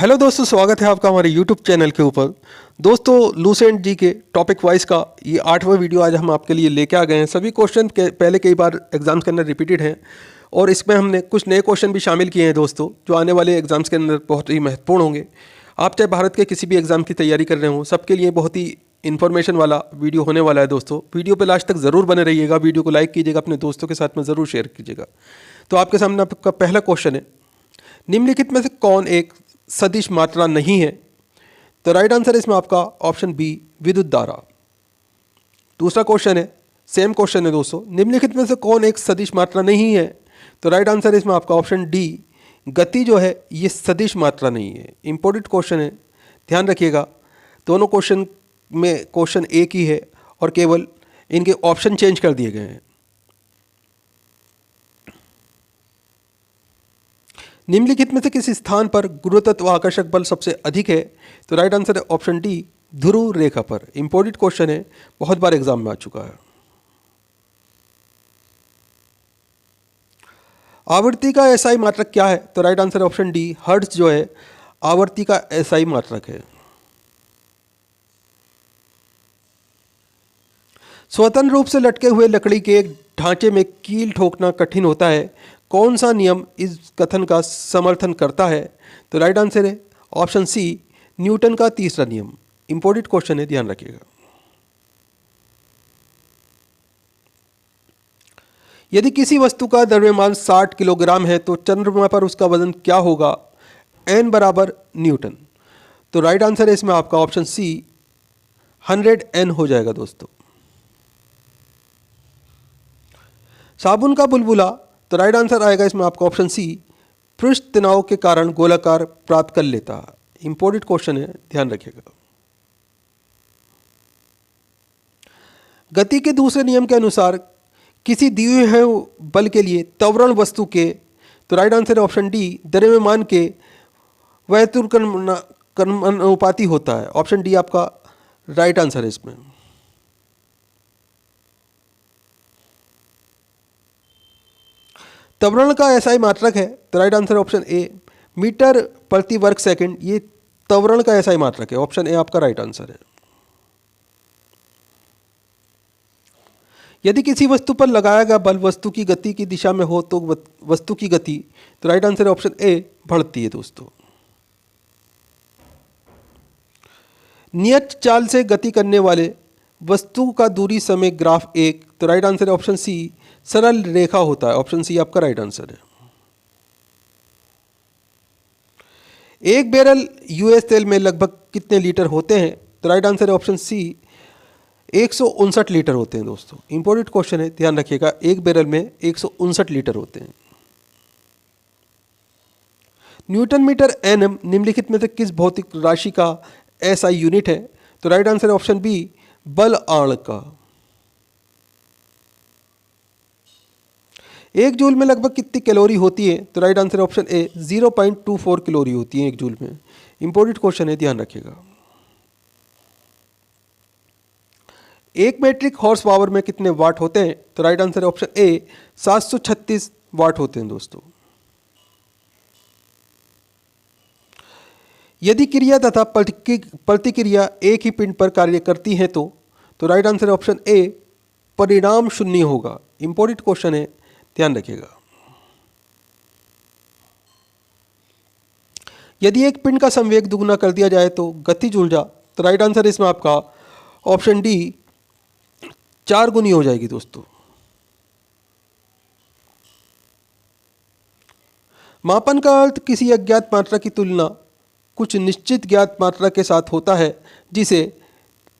Hello दोस्तों, स्वागत है आपका हमारे यूट्यूब चैनल के ऊपर। दोस्तों, लूसेंट जी के टॉपिक वाइज का ये 8वां वीडियो आज हम आपके लिए लेके आ गए हैं। सभी क्वेश्चन के पहले कई बार एग्जाम्स के अंदर रिपीटेड हैं और इसमें हमने कुछ नए क्वेश्चन भी शामिल किए हैं दोस्तों, जो आने वाले एग्जाम्स के अंदर बहुत ही महत्वपूर्ण होंगे। आप चाहे भारत के किसी भी एग्ज़ाम की तैयारी कर रहे हो, सबके लिए बहुत ही इन्फॉर्मेशन वाला वीडियो होने वाला है दोस्तों। वीडियो पे लास्ट तक ज़रूर बने रहिएगा, वीडियो को लाइक कीजिएगा, अपने दोस्तों के साथ में ज़रूर शेयर कीजिएगा। तो आपके सामने आपका पहला क्वेश्चन है, निम्नलिखित में से कौन एक सदिश मात्रा नहीं है? तो राइट आंसर इसमें आपका ऑप्शन बी, विद्युत धारा। दूसरा क्वेश्चन है, सेम क्वेश्चन है दोस्तों, निम्नलिखित में से कौन एक सदिश मात्रा नहीं है? तो राइट आंसर इसमें आपका ऑप्शन डी, गति जो है ये सदिश मात्रा नहीं है। इंपॉर्टेंट क्वेश्चन है, ध्यान रखिएगा। दोनों क्वेश्चन में क्वेश्चन एक ही है और केवल इनके ऑप्शन चेंज कर दिए गए हैं। निम्नलिखित में से किस स्थान पर गुरुत्व आकर्षक बल सबसे अधिक है? तो राइट आंसर है ऑप्शन डी, ध्रुव रेखा पर। इंपॉर्टेंट क्वेश्चन है, बहुत बार एग्जाम में आ चुका है। आवर्ती का एसआई मात्रक क्या है? तो राइट आंसर है ऑप्शन डी, हर्ट्ज जो है आवर्ती का एसआई मात्रक है। स्वतंत्र रूप से लटके हुए लकड़ी के एक ढांचे में कील ठोकना कठिन होता है। कौन सा नियम इस कथन का समर्थन करता है? तो राइट आंसर है ऑप्शन सी, न्यूटन का तीसरा नियम। इंपॉर्टेंट क्वेश्चन है, ध्यान रखिएगा। यदि किसी वस्तु का द्रव्यमान 60 किलोग्राम है तो चंद्रमा पर उसका वजन क्या होगा? एन बराबर न्यूटन। तो राइट आंसर है इसमें आपका ऑप्शन सी, 100 एन हो जाएगा दोस्तों। साबुन का बुलबुला, तो राइट आंसर आएगा इसमें आपका ऑप्शन सी, पृष्ठ तनाव के कारण गोलाकार प्राप्त कर लेता है। इंपॉर्टेंट क्वेश्चन है, ध्यान रखिएगा। गति के दूसरे नियम के अनुसार किसी दिए हुए बल के लिए त्वरण वस्तु के, तो राइट आंसर है ऑप्शन डी, द्रव्यमान के व्युत्क्रमानुपाती होता है। ऑप्शन डी आपका राइट आंसर है इसमें। त्वरण का एसआई मात्रक है, तो right answer option A, metre प्रति वर्ग सेकंड। ये त्वरण का एसआई मात्रक है। ऑप्शन ए आपका राइट आंसर है। यदि किसी वस्तु पर लगाया गया बल वस्तु की गति की दिशा में हो तो वस्तु की गति, तो राइट आंसर है ऑप्शन ए, बढ़ती है दोस्तों। नियत चाल से गति करने वाले वस्तु का दूरी समय ग्राफ एक, तो राइट आंसर है ऑप्शन सी, सरल रेखा होता है। ऑप्शन सी आपका राइट आंसर है। एक बैरल यूएस तेल में लगभग कितने लीटर होते हैं? तो राइट आंसर है ऑप्शन सी, 159 लीटर होते हैं दोस्तों। इंपॉर्टेंट क्वेश्चन है, ध्यान रखिएगा। एक बैरल में 159 लीटर होते हैं। न्यूटन मीटर एनएम निम्नलिखित में से किस भौतिक राशि का एसआई यूनिट है? तो राइट आंसर है ऑप्शन बी, बल आण का। एक जूल में लगभग कितनी कैलोरी होती है? तो राइट आंसर ऑप्शन ए, 0.24 कैलोरी होती है एक जूल में। इंपॉर्टेंट क्वेश्चन है, ध्यान रखिएगा। एक मेट्रिक हॉर्स पावर में कितने वाट होते हैं? तो राइट आंसर ऑप्शन ए, 736 वाट होते हैं दोस्तों। यदि क्रिया तथा प्रतिक्रिया एक ही पिंड पर कार्य करती है तो राइट आंसर ऑप्शन ए, परिणाम शून्य होगा। इंपॉर्टेंट क्वेश्चन है, ध्यान रखिएगा। यदि एक पिंड का संवेग दुगुना कर दिया जाए तो गतिज ऊर्जा, तो राइट आंसर इसमें आपका ऑप्शन डी, 4 गुनी हो जाएगी दोस्तों। मापन का अर्थ किसी अज्ञात मात्रा की तुलना कुछ निश्चित ज्ञात मात्रा के साथ होता है, जिसे,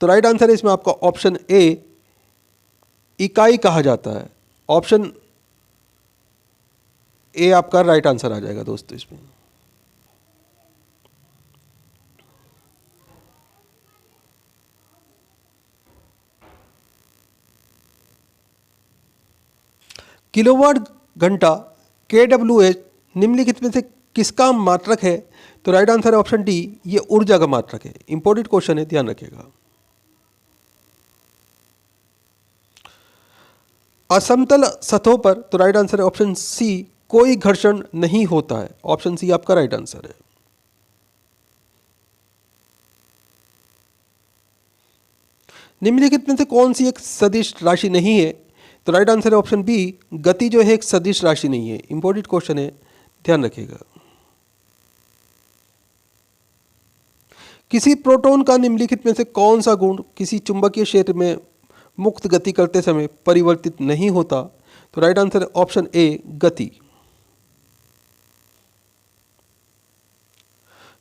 तो राइट आंसर इसमें आपका ऑप्शन ए, इकाई कहा जाता है। ऑप्शन ए आपका राइट आंसर आ जाएगा दोस्तों इसमें। किलोवाट घंटा KWH निम्नलिखित में से किसका मात्रक है? तो राइट आंसर है ऑप्शन डी, ये ऊर्जा का मात्रक है। इंपॉर्टेंट क्वेश्चन है, ध्यान रखिएगा। असमतल सतहों पर, तो राइट आंसर है ऑप्शन सी, कोई घर्षण नहीं होता है। ऑप्शन सी आपका राइट आंसर है। निम्नलिखित में से कौन सी एक सदिश राशि नहीं है? तो राइट आंसर है ऑप्शन बी, गति जो है एक सदिश राशि नहीं है। इंपॉर्टेंट क्वेश्चन है, ध्यान रखिएगा। किसी प्रोटॉन का निम्नलिखित में से कौन सा गुण किसी चुंबकीय क्षेत्र में मुक्त गति करते समय परिवर्तित नहीं होता? तो राइट आंसर है ऑप्शन ए, गति।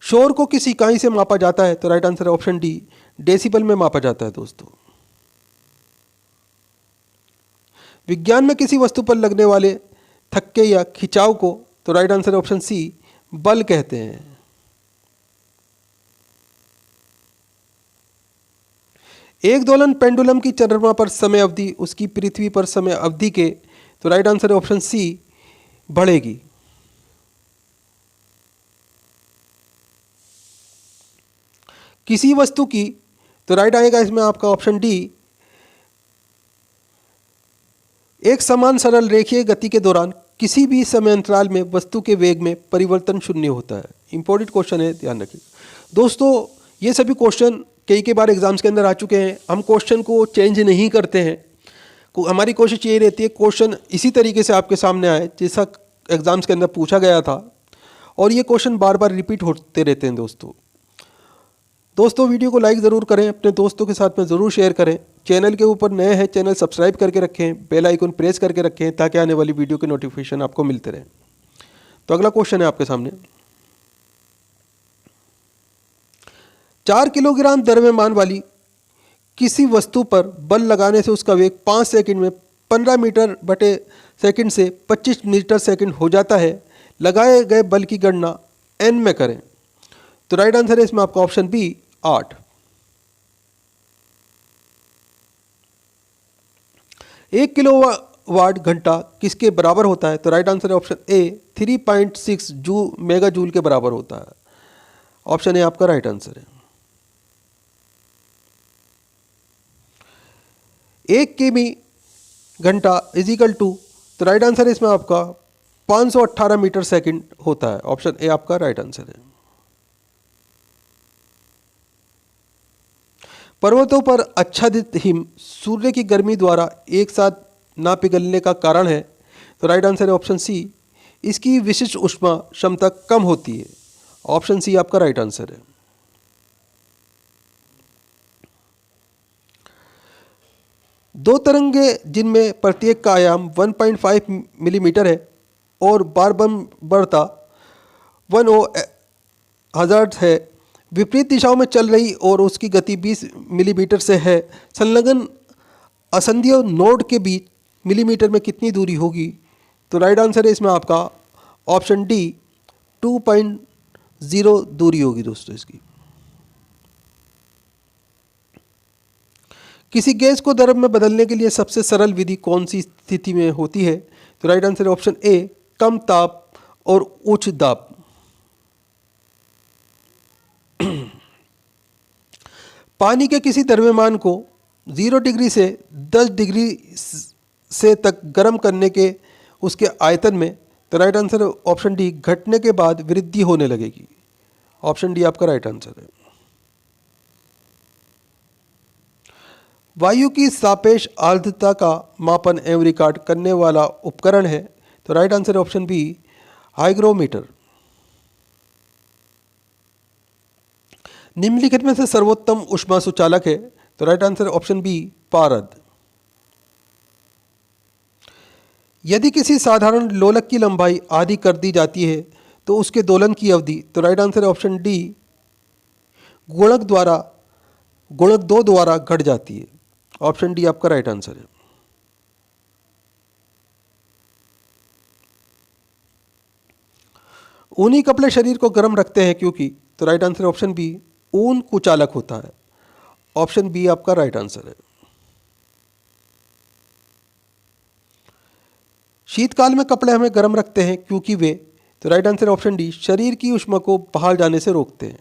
शोर को किस इकाई से मापा जाता है? तो राइट आंसर है ऑप्शन डी, डेसिबल में मापा जाता है दोस्तों। विज्ञान में किसी वस्तु पर लगने वाले थक्के या खिंचाव को, तो राइट आंसर है ऑप्शन सी, बल कहते हैं। एक दोलन पेंडुलम की चंद्रमा पर समय अवधि उसकी पृथ्वी पर समय अवधि के, तो राइट आंसर है ऑप्शन सी, बढ़ेगी। किसी वस्तु की, तो राइट आएगा इसमें आपका ऑप्शन डी, एक समान सरल रेखीय गति के दौरान किसी भी समय अंतराल में वस्तु के वेग में परिवर्तन शून्य होता है। इंपॉर्टेंट क्वेश्चन है, ध्यान रखिए दोस्तों। ये सभी क्वेश्चन कई बार एग्जाम्स के अंदर आ चुके हैं। हम क्वेश्चन को चेंज नहीं करते हैं। हमारी कोशिश ये रहती है क्वेश्चन इसी तरीके से आपके सामने आए जैसा एग्जाम्स के अंदर पूछा गया था, और ये क्वेश्चन बार बार रिपीट होते रहते हैं दोस्तों वीडियो को लाइक ज़रूर करें, अपने दोस्तों के साथ में ज़रूर शेयर करें। चैनल के ऊपर नए हैं, चैनल सब्सक्राइब करके रखें, बेल आइकन प्रेस करके रखें ताकि आने वाली वीडियो के नोटिफिकेशन आपको मिलते रहें। तो अगला क्वेश्चन है आपके सामने, 4 किलोग्राम द्रव्यमान वाली किसी वस्तु पर बल लगाने से उसका वेग 5 सेकंड में 15 मीटर बटे सेकंड से 25 मीटर सेकंड हो जाता है। लगाए गए बल की गणना n में करें। तो राइट आंसर है इसमें आपका ऑप्शन बी, 8। 1 किलोवाट घंटा किसके बराबर होता है? तो राइट आंसर है ऑप्शन ए, 3.6 मेगा जूल के बराबर होता है। ऑप्शन ए आपका राइट आंसर है। 1 किमी घंटा इज इक्वल टू, तो राइट आंसर है इसमें आपका 518 मीटर सेकंड होता है। ऑप्शन ए आपका राइट आंसर है। पर्वतों पर आच्छादित हिम सूर्य की गर्मी द्वारा एक साथ ना पिघलने का कारण है। तो राइट आंसर है ऑप्शन सी, इसकी विशिष्ट ऊष्मा क्षमता कम होती है। ऑप्शन सी आपका राइट आंसर है। दो तरंगे जिनमें प्रत्येक का आयाम 1.5 मिलीमीटर है और बार बढ़ता 1 हर्ट्ज है, विपरीत दिशाओं में चल रही और उसकी गति 20 मिलीमीटर से है, संलग्न असंधियों नोड के बीच मिलीमीटर में कितनी दूरी होगी? तो राइट आंसर है इसमें आपका ऑप्शन डी, 2.0 दूरी होगी दोस्तों इसकी। किसी गैस को द्रव में बदलने के लिए सबसे सरल विधि कौन सी स्थिति में होती है? तो राइट आंसर है ऑप्शन ए, कम ताप और उच्च दाब। पानी के किसी द्रव्यमान को 0 डिग्री से 10 डिग्री से तक गर्म करने के उसके आयतन में, तो राइट आंसर ऑप्शन डी, घटने के बाद वृद्धि होने लगेगी। ऑप्शन डी आपका राइट आंसर है। वायु की सापेक्ष आर्द्रता का मापन एवं रिकॉर्ड करने वाला उपकरण है। तो राइट आंसर है ऑप्शन बी, हाइग्रोमीटर। निम्नलिखित में से सर्वोत्तम ऊष्मा सुचालक है। तो राइट आंसर ऑप्शन बी, पारद। यदि किसी साधारण लोलक की लंबाई आधी कर दी जाती है तो उसके दोलन की अवधि, तो राइट आंसर है ऑप्शन डी, गुणक 2 द्वारा घट जाती है। ऑप्शन डी आपका राइट आंसर है। ऊनी कपड़े शरीर को गर्म रखते हैं क्योंकि, तो राइट आंसर है ऑप्शन बी, ऊन कुचालक होता है। ऑप्शन बी आपका राइट आंसर है। शीतकाल में कपड़े हमें गर्म रखते हैं क्योंकि वे, तो राइट आंसर ऑप्शन डी, शरीर की ऊष्मा को बाहर जाने से रोकते हैं।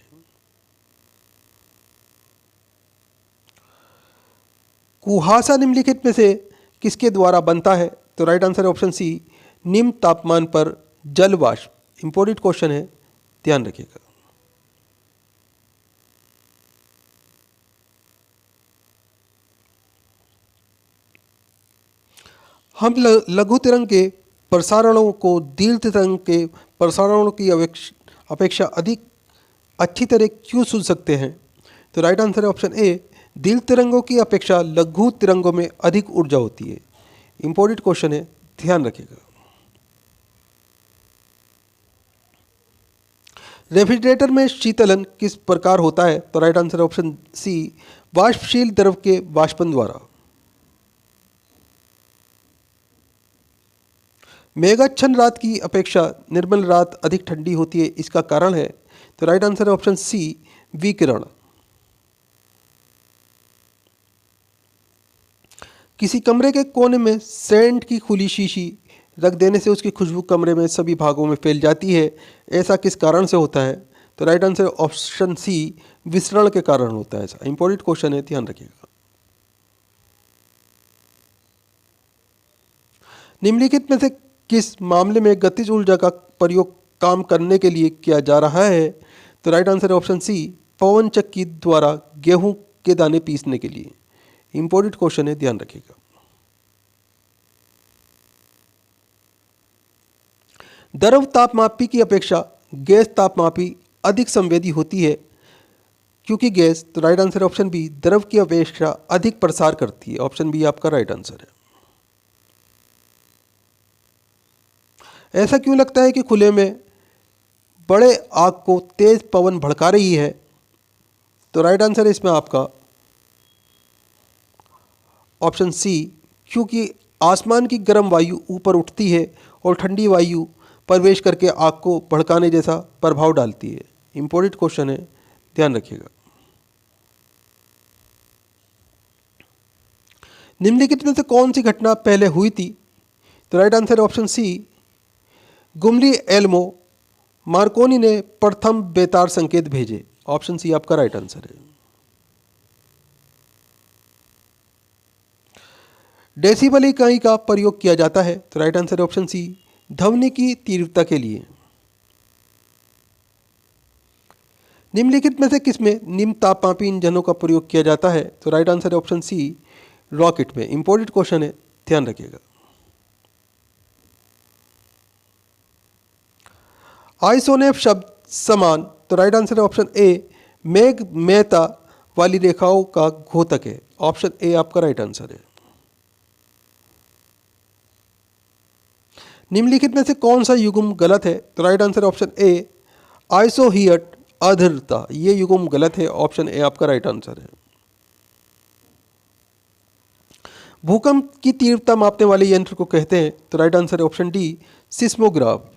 कुहासा निम्नलिखित में से किसके द्वारा बनता है? तो राइट आंसर ऑप्शन सी, निम्न तापमान पर जल वाष्प। इंपॉर्टेंट क्वेश्चन है, ध्यान रखिएगा। हम लघु तरंग के प्रसारणों को दीर्घ तरंग के प्रसारणों की अपेक्षा अधिक अच्छी तरह क्यों सुन सकते हैं? तो राइट आंसर है ऑप्शन ए, दीर्घ तरंगों की अपेक्षा लघु तरंगों में अधिक ऊर्जा होती है। इंपॉर्टेंट क्वेश्चन है, ध्यान रखिएगा। रेफ्रिजरेटर में शीतलन किस प्रकार होता है? तो राइट आंसर ऑप्शन सी, वाष्पशील द्रव के वाष्पन द्वारा। मेघाच्छन्न रात की अपेक्षा निर्मल रात अधिक ठंडी होती है, इसका कारण है? तो राइट आंसर है ऑप्शन सी, विकिरण। किसी कमरे के कोने में सेंट की खुली शीशी रख देने से उसकी खुशबू कमरे में सभी भागों में फैल जाती है, ऐसा किस कारण से होता है? तो राइट आंसर ऑप्शन सी, विसरण के कारण होता है ऐसा। इंपॉर्टेंट क्वेश्चन है, ध्यान रखिएगा। निम्नलिखित में से किस मामले में गतिज ऊर्जा का प्रयोग काम करने के लिए किया जा रहा है? तो राइट आंसर है ऑप्शन सी, पवन चक्की द्वारा गेहूं के दाने पीसने के लिए। इंपॉर्टेंट क्वेश्चन है, ध्यान रखिएगा। द्रव तापमापी की अपेक्षा गैस तापमापी अधिक संवेदी होती है, क्योंकि गैस, तो राइट आंसर ऑप्शन बी, द्रव की अपेक्षा अधिक प्रसार करती है। ऑप्शन बी आपका राइट आंसर है। ऐसा क्यों लगता है कि खुले में बड़े आग को तेज पवन भड़का रही है? तो राइट आंसर है इसमें आपका ऑप्शन सी, क्योंकि आसमान की गर्म वायु ऊपर उठती है और ठंडी वायु प्रवेश करके आग को भड़काने जैसा प्रभाव डालती है। इंपॉर्टेंट क्वेश्चन है, ध्यान रखिएगा। निम्नलिखित में से कौन सी घटना पहले हुई थी? तो right answer option C, Guglielmo Marconi ने प्रथम बेतार संकेत भेजे। ऑप्शन सी आपका राइट आंसर है। डेसिबल इकाई का प्रयोग किया जाता है? तो राइट आंसर ऑप्शन सी, ध्वनि की तीव्रता के लिए। निम्नलिखित में से किसमें निम्न तापमापी इंजनों का प्रयोग किया जाता है? तो राइट आंसर है ऑप्शन सी, रॉकेट में। इंपॉर्टेंट क्वेश्चन है, ध्यान रखिएगा। आइसोनेप शब्द समान, तो राइट आंसर है ऑप्शन ए, मेघ मेहता वाली रेखाओं का घोतक है। ऑप्शन ए आपका राइट आंसर है। निम्नलिखित में से कौन सा युग्म गलत है? तो राइट आंसर ऑप्शन ए, आइसोहियट अधीरता, ये युग्म गलत है। ऑप्शन ए आपका राइट आंसर है। भूकंप की तीव्रता मापने वाले यंत्र को कहते हैं? तो राइट आंसर है ऑप्शन डी, सिस्मोग्राफ।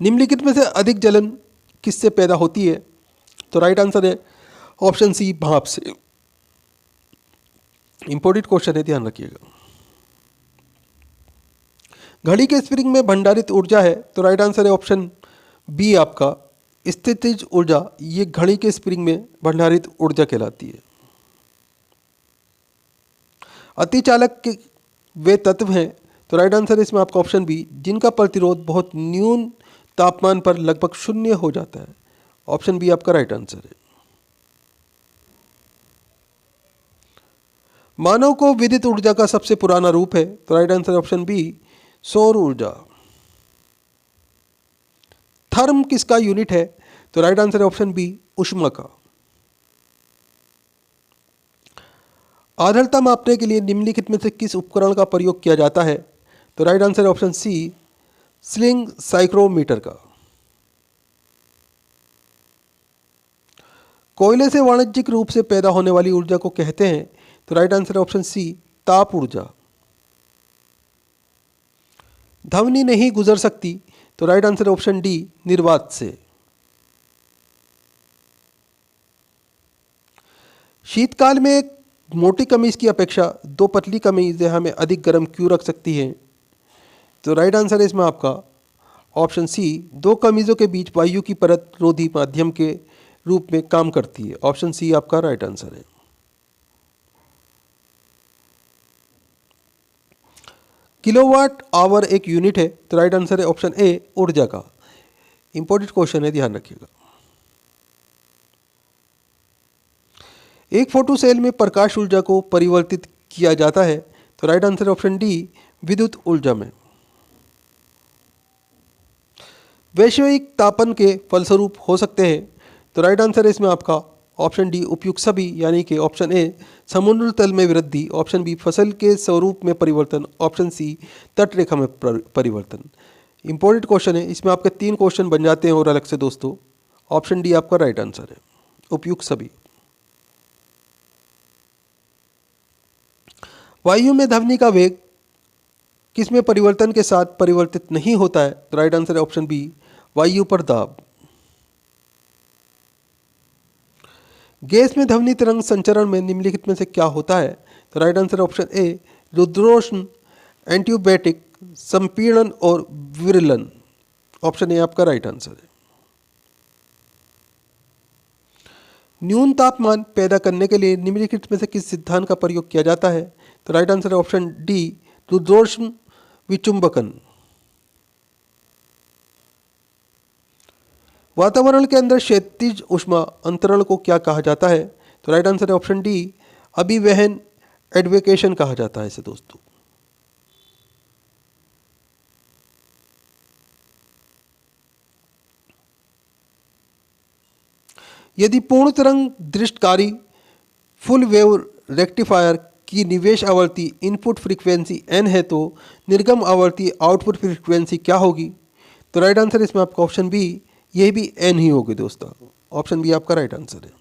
निम्नलिखित में से अधिक जलन किससे पैदा होती है? तो राइट आंसर है ऑप्शन सी, भाप से। इंपॉर्टेंट क्वेश्चन है, ध्यान रखिएगा। घड़ी के स्प्रिंग में भंडारित ऊर्जा है? तो राइट आंसर है ऑप्शन बी आपका, स्थितिज ऊर्जा। ये घड़ी के स्प्रिंग में भंडारित ऊर्जा कहलाती है। अतिचालक के वे तत्व हैं? तो राइट आंसर है इसमें आपका ऑप्शन बी, जिनका प्रतिरोध बहुत न्यून तापमान पर लगभग शून्य हो जाता है। ऑप्शन बी आपका राइट आंसर है। मानव को विद्युत ऊर्जा का सबसे पुराना रूप है? तो राइट आंसर ऑप्शन बी, सौर ऊर्जा। थर्म किसका यूनिट है? तो राइट आंसर है ऑप्शन बी, ऊष्मा का। आर्द्रता मापने के लिए निम्नलिखित में से किस उपकरण का प्रयोग किया जाता है? तो राइट आंसर है ऑप्शन सी, स्लिंग साइक्रोमीटर का। कोयले से वाणिज्यिक रूप से पैदा होने वाली ऊर्जा को कहते हैं? तो राइट आंसर है ऑप्शन सी, ताप ऊर्जा। ध्वनि नहीं गुजर सकती? तो राइट आंसर है ऑप्शन डी, निर्वात से। शीतकाल में एक मोटी कमीज की अपेक्षा दो पतली कमीजें हमें अधिक गर्म क्यों रख सकती हैं? तो राइट आंसर है इसमें आपका ऑप्शन सी, दो कमीजों के बीच वायु की परत रोधी माध्यम के रूप में काम करती है। ऑप्शन सी आपका राइट आंसर है। किलोवाट आवर एक यूनिट है? तो राइट आंसर है ऑप्शन ए, ऊर्जा का। इंपॉर्टेंट क्वेश्चन है, ध्यान रखिएगा। एक फोटो सेल में प्रकाश ऊर्जा को परिवर्तित किया जाता है, तो राइट आंसर ऑप्शन डी विद्युत ऊर्जा में। वैश्विक तापन के फलस्वरूप हो सकते हैं, तो राइट आंसर है इसमें आपका ऑप्शन डी उपयुक्त सभी, यानी कि ऑप्शन ए समुद्र तल में वृद्धि, ऑप्शन बी फसल के स्वरूप में परिवर्तन, ऑप्शन सी तटरेखा में परिवर्तन। इंपॉर्टेंट क्वेश्चन है, इसमें आपके 3 क्वेश्चन बन जाते हैं और अलग से दोस्तों। ऑप्शन डी आपका राइट आंसर है, उपयुक्त सभी। वायु में ध्वनि का वेग किसमें परिवर्तन के साथ परिवर्तित नहीं होता है, तो राइट आंसर है ऑप्शन बी वायु पर दाब। गैस में ध्वनि तरंग संचरण में निम्नलिखित में से क्या होता है, तो राइट आंसर ऑप्शन ए रुद्रोष्ण, एंटीबायोटिक, संपीड़न और विरलन। ऑप्शन ए आपका राइट आंसर है। न्यून तापमान पैदा करने के लिए निम्नलिखित में से किस सिद्धांत का प्रयोग किया जाता है, तो राइट आंसर है ऑप्शन डी रुद्रोष्ण विचुंबकन। वातावरण के अंदर क्षैतिज ऊष्मा अंतरण को क्या कहा जाता है, तो राइट आंसर है ऑप्शन डी अभिवहन एडवेकेशन कहा जाता है इसे दोस्तों। यदि पूर्ण तरंग दृष्टकारी फुल वेव रेक्टिफायर की निवेश आवृत्ति इनपुट फ्रीक्वेंसी n है, तो निर्गम आवृत्ति आउटपुट फ्रीक्वेंसी क्या होगी, तो राइट आंसर इसमें आपका ऑप्शन बी यह भी n ही होगी दोस्तों। ऑप्शन बी आपका राइट आंसर है।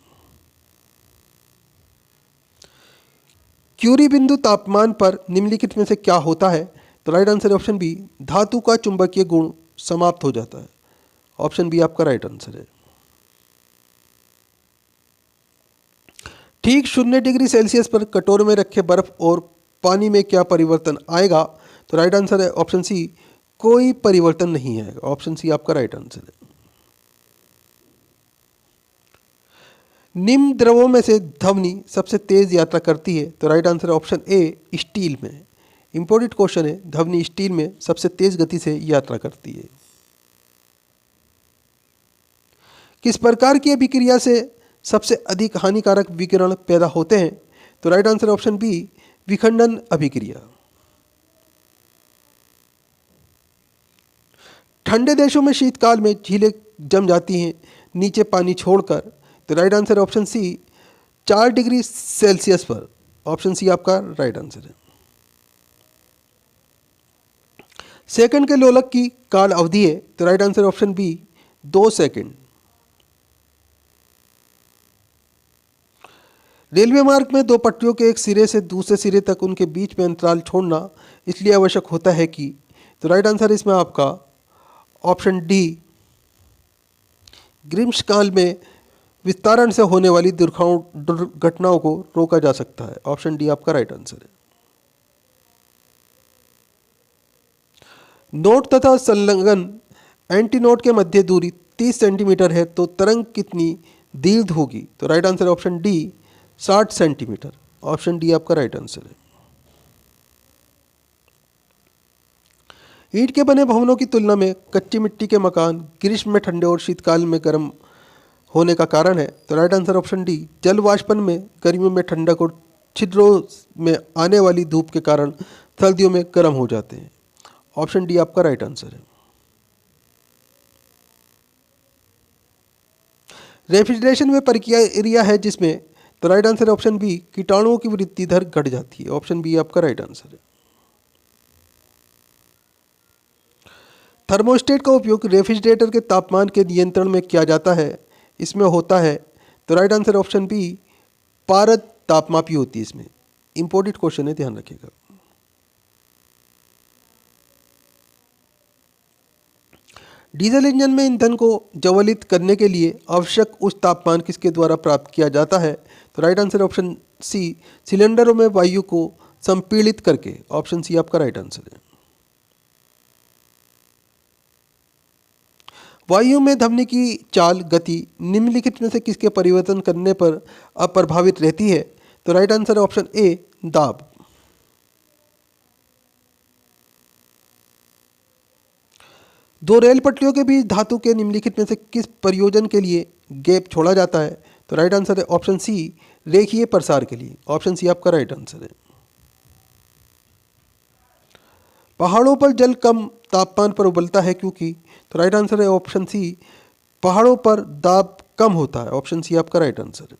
क्यूरी बिंदु तापमान पर निम्नलिखित में से क्या होता है, तो राइट आंसर है ऑप्शन बी धातु का चुंबकीय गुण समाप्त हो जाता है। ऑप्शन बी आपका राइट आंसर है। ठीक 0 डिग्री सेल्सियस पर कटोरे में रखे बर्फ और पानी में क्या परिवर्तन आएगा, तो राइट आंसर है ऑप्शन सी कोई परिवर्तन नहीं आएगा। ऑप्शन सी आपका राइट आंसर है। निम्न द्रवों में से ध्वनि सबसे तेज यात्रा करती है, तो राइट आंसर है ऑप्शन ए स्टील में। इंपॉर्टेंट क्वेश्चन है, ध्वनि स्टील में सबसे तेज गति से यात्रा करती है। किस प्रकार की अभिक्रिया से सबसे अधिक हानिकारक विकिरण पैदा होते हैं, तो राइट आंसर ऑप्शन बी विखंडन अभिक्रिया। ठंडे देशों में शीतकाल में झीलें जम जाती हैं नीचे पानी छोड़कर, तो right answer option C 4 degree Celsius पर। ऑप्शन सी आपका राइट आंसर है। सेकंड के लोलक की काल अवधि है, तो right answer option B 2 second. Railway मार्ग में 2 पटरियों के एक सिरे से दूसरे सिरे तक उनके बीच में अंतराल छोड़ना इसलिए आवश्यक होता है कि, तो राइट आंसर इसमें आपका ऑप्शन डी ग्रीष्मकाल में विस्तारण से होने वाली दुर्घटनाओं को रोका जा सकता है। ऑप्शन डी आपका राइट आंसर है। नोट तथा संलग्न एंटी नोट के मध्य दूरी 30 सेंटीमीटर है, तो तरंग कितनी दीर्घ होगी, तो right answer option D 60 centimetre. Option D आपका राइट आंसर है। ईंट के बने भवनों की तुलना में कच्ची मिट्टी के मकान ग्रीष्म में ठंडे और शीतकाल में गर्म होने का कारण है, तो राइट आंसर ऑप्शन डी जल वाष्पन में गर्मियों में ठंडक और छिद्रों में आने वाली धूप के कारण सर्दियों में गर्म हो जाते हैं। ऑप्शन डी आपका राइट आंसर है। रेफ्रिजरेशन में प्रक्रिया है जिसमें, तो राइट आंसर ऑप्शन बी कीटाणुओं की वृद्धि दर घट जाती है। ऑप्शन बी आपका राइट आंसर है। थर्मोस्टेट का उपयोग रेफ्रिजरेटर के तापमान के नियंत्रण में किया जाता है, इसमें होता है, तो राइट आंसर ऑप्शन बी पारद तापमापी होती है इसमें। इंपॉर्टेंट क्वेश्चन है, ध्यान रखिएगा। डीजल इंजन में ईंधन को ज्वलित करने के लिए आवश्यक उच्च तापमान किसके द्वारा प्राप्त किया जाता है, तो राइट आंसर ऑप्शन सी सिलेंडरों में वायु को संपीड़ित करके। ऑप्शन सी आपका राइट आंसर है। वायु में ध्वनि की चाल गति निम्नलिखित में से किसके परिवर्तन करने पर अप्रभावित रहती है, तो राइट आंसर ऑप्शन ए दाब। दो रेल पटरियों के बीच धातु के निम्नलिखित में से किस प्रयोजन के लिए गैप छोड़ा जाता है, तो राइट आंसर है ऑप्शन सी रेखीय प्रसार के लिए। ऑप्शन सी आपका राइट आंसर है। पहाड़ों पर जल कम तापमान पर उबलता है क्योंकि, तो राइट आंसर है ऑप्शन सी, पहाड़ों पर दाब कम होता है। ऑप्शन सी आपका राइट आंसर है।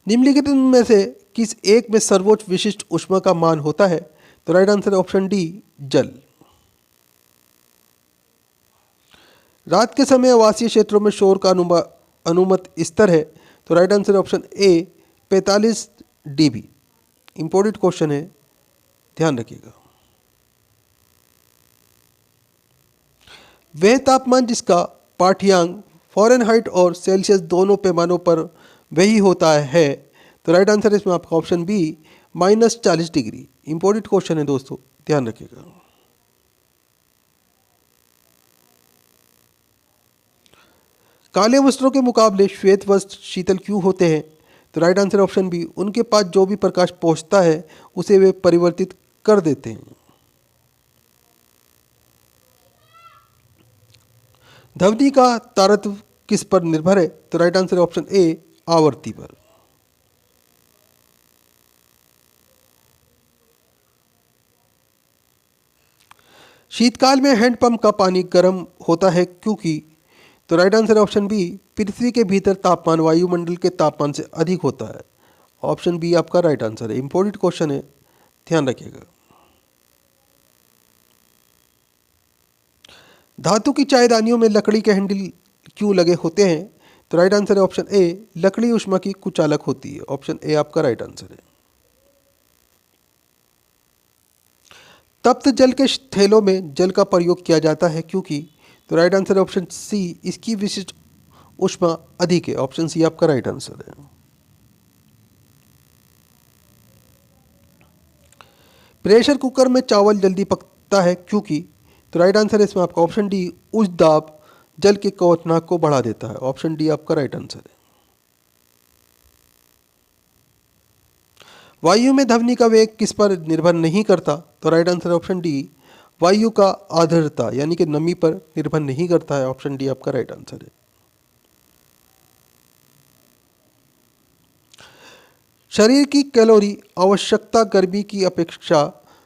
निम्नलिखित में से किस एक में सर्वोच्च विशिष्ट ऊष्मा का मान होता है? तो राइट आंसर है ऑप्शन डी, जल। रात के समय आवासीय क्षेत्रों में शोर का अनुमत स्तर है। तो राइट आंसर है option A, 45 dB। Important question है, ध्यान रखिएगा। वह तापमान जिसका पाठ्यांक फ़ारेनहाइट और सेल्सियस दोनों पैमानों पर वही होता है। तो राइट आंसर है इसमें आपका option B, -40 degree. Important question है दोस्तों, ध्यान रखिएगा। काले वस्त्रों के मुकाबले श्वेत वस्त्र शीतल क्यों होते हैं? तो राइट आंसर ऑप्शन बी, उनके पास जो भी प्रकाश पहुंचता है उसे वे परिवर्तित कर देते हैं। ध्वनि का तारतम्य किस पर निर्भर है? तो राइट आंसर है ऑप्शन ए, आवृत्ति पर। शीतकाल में हैंडपंप का पानी गर्म होता है क्योंकि, तो राइट आंसर है ऑप्शन बी, पृथ्वी के भीतर तापमान वायुमंडल के तापमान से अधिक होता है। ऑप्शन बी आपका राइट आंसर है। इंपॉर्टेंट क्वेश्चन है, ध्यान रखिएगा। धातु की चायदानियों में लकड़ी के हैंडल क्यों लगे होते हैं? तो राइट आंसर है ऑप्शन ए, लकड़ी ऊष्मा की कुचालक होती है। ऑप्शन ए आपका राइट आंसर है। तप्त जल के थैलों में जल का प्रयोग किया जाता है क्योंकि, तो राइट आंसर है ऑप्शन सी, इसकी विशिष्ट ऊष्मा अधिक है। ऑप्शन सी आपका राइट आंसर है। प्रेशर कुकर में चावल जल्दी पकता है क्योंकि, तो राइट आंसर है इसमें आपका ऑप्शन डी, उच्च दाब जल के क्वथनांक को बढ़ा देता है। ऑप्शन डी आपका राइट आंसर है। वायु में ध्वनि का वेग किस पर निर्भर नहीं करता? तो राइट आंसर ऑप्शन डी, वायु का आर्द्रता यानी कि नमी पर निर्भर नहीं करता है। ऑप्शन डी आपका राइट आंसर है। शरीर की कैलोरी आवश्यकता गर्मी की अपेक्षा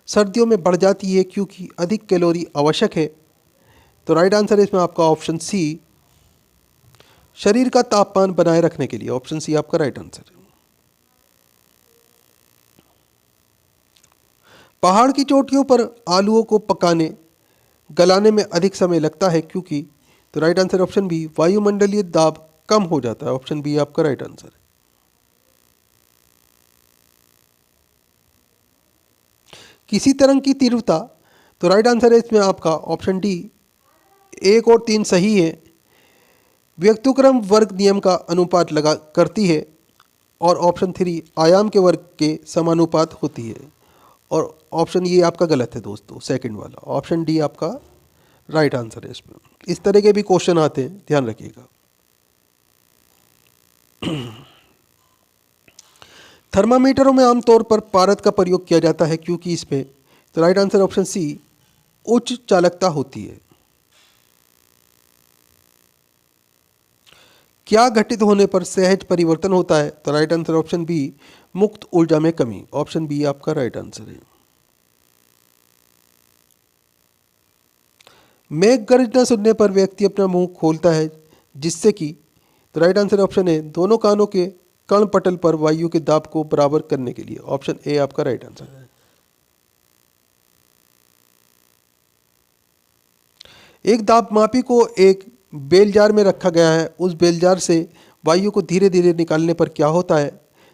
सर्दियों में बढ़ जाती है क्योंकि अधिक कैलोरी आवश्यक है। तो राइट आंसर है इसमें आपका ऑप्शन सी, शरीर का तापमान बनाए रखने के लिए। ऑप्शन सी आपका राइट आंसर है। पहाड़ की चोटियों पर आलूओं को गलाने में अधिक समय लगता है क्योंकि, तो राइट आंसर ऑप्शन बी, वायुमंडलीय दाब कम हो जाता है। ऑप्शन बी आपका राइट आंसर है। किसी तरंग की तीव्रता, तो राइट आंसर है इसमें आपका ऑप्शन डी, 1 और 3 सही है। व्यक्तक्रम वर्ग नियम का अनुपात लगा करती है और ऑप्शन 3 आयाम के वर्ग के समानुपात होती है। और ऑप्शन ये आपका गलत है दोस्तों, सेकंड वाला। ऑप्शन डी आपका राइट आंसर है इसमें। इस तरह के भी क्वेश्चन आते हैं, ध्यान रखिएगा। थर्मामीटरों में आमतौर पर पारद का प्रयोग किया जाता है क्योंकि इसमें, तो राइट आंसर ऑप्शन सी, उच्च चालकता होती है। क्या घटित होने पर सहज परिवर्तन होता है? तो राइट आंसर ऑप्शन बी, मुक्त ऊर्जा में कमी। ऑप्शन बी आपका राइट आंसर है। मेघ गर्जना सुनने पर व्यक्ति अपना मुंह खोलता है जिससे कि, तो राइट आंसर ऑप्शन है, दोनों कानों के कर्णपटल पर वायु के दाब को बराबर करने के लिए। ऑप्शन ए आपका राइट आंसर है। एक दाबमापी को एक बेलजार में रखा गया है, उस बेलजार से वायु को धीरे धीरे निकालने पर क्या होता है?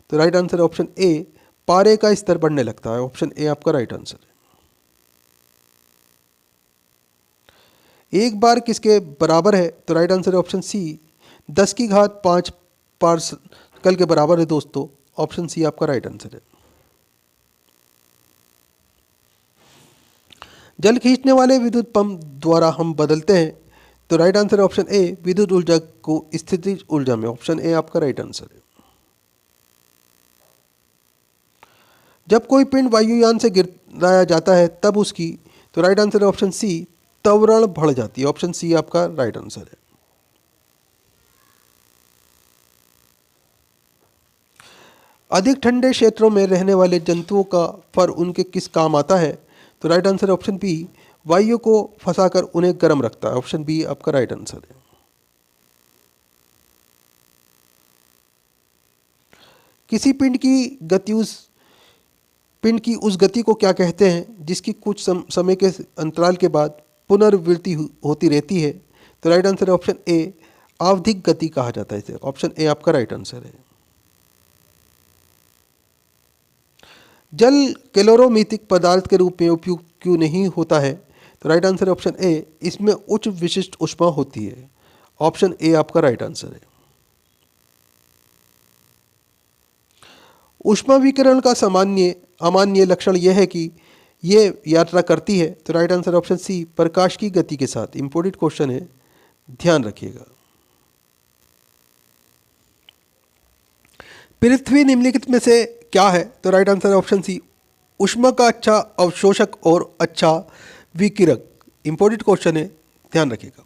तो राइट आंसर ऑप्शन ए, पारे का स्तर बढ़ने लगता है। ऑप्शन ए आपका राइट आंसर है। एक बार किसके बराबर है? तो राइट आंसर है ऑप्शन सी, 10 की घात 5 पास्कल के बराबर है दोस्तों। ऑप्शन सी आपका राइट आंसर है। जल खींचने वाले विद्युत पंप द्वारा हम बदलते हैं। तो राइट आंसर ऑप्शन ए, विद्युत ऊर्जा को स्थितिज ऊर्जा में। ऑप्शन ए आपका राइट आंसर है। जब कोई पिंड वायुयान से गिराया जाता है तब उसकी, तो राइट आंसर है ऑप्शन सी, त्वरण बढ़ जाती है। ऑप्शन सी आपका राइट आंसर है। अधिक ठंडे क्षेत्रों में रहने वाले जंतुओं का फर उनके किस काम आता है? तो राइट आंसर ऑप्शन बी, वायु को फंसाकर उन्हें गर्म रखता है। ऑप्शन बी आपका राइट आंसर है। किसी पिंड की उस गति को क्या कहते हैं जिसकी कुछ समय के अंतराल के बाद पुनरावृत्ति होती रहती है? तो राइट आंसर है ऑप्शन ए, आवधिक गति कहा जाता है इसे। ऑप्शन ए आपका राइट आंसर है। जल कैलोरीमेटिक पदार्थ के रूप में उपयुक्त क्यों नहीं होता है? तो राइट आंसर है ऑप्शन ए, इसमें उच्च विशिष्ट ऊष्मा होती है। ऑप्शन ए आपका राइट आंसर है। ऊष्मा विकिरण का अमान्य लक्षण यह है कि ये यात्रा करती है। तो राइट आंसर ऑप्शन सी, प्रकाश की गति के साथ। इंपॉर्टेंट क्वेश्चन है, ध्यान रखिएगा। पृथ्वी निम्नलिखित में से क्या है? तो राइट आंसर ऑप्शन सी, ऊष्मा का अच्छा अवशोषक और अच्छा विकिरक। इंपॉर्टेंट क्वेश्चन है, ध्यान रखिएगा।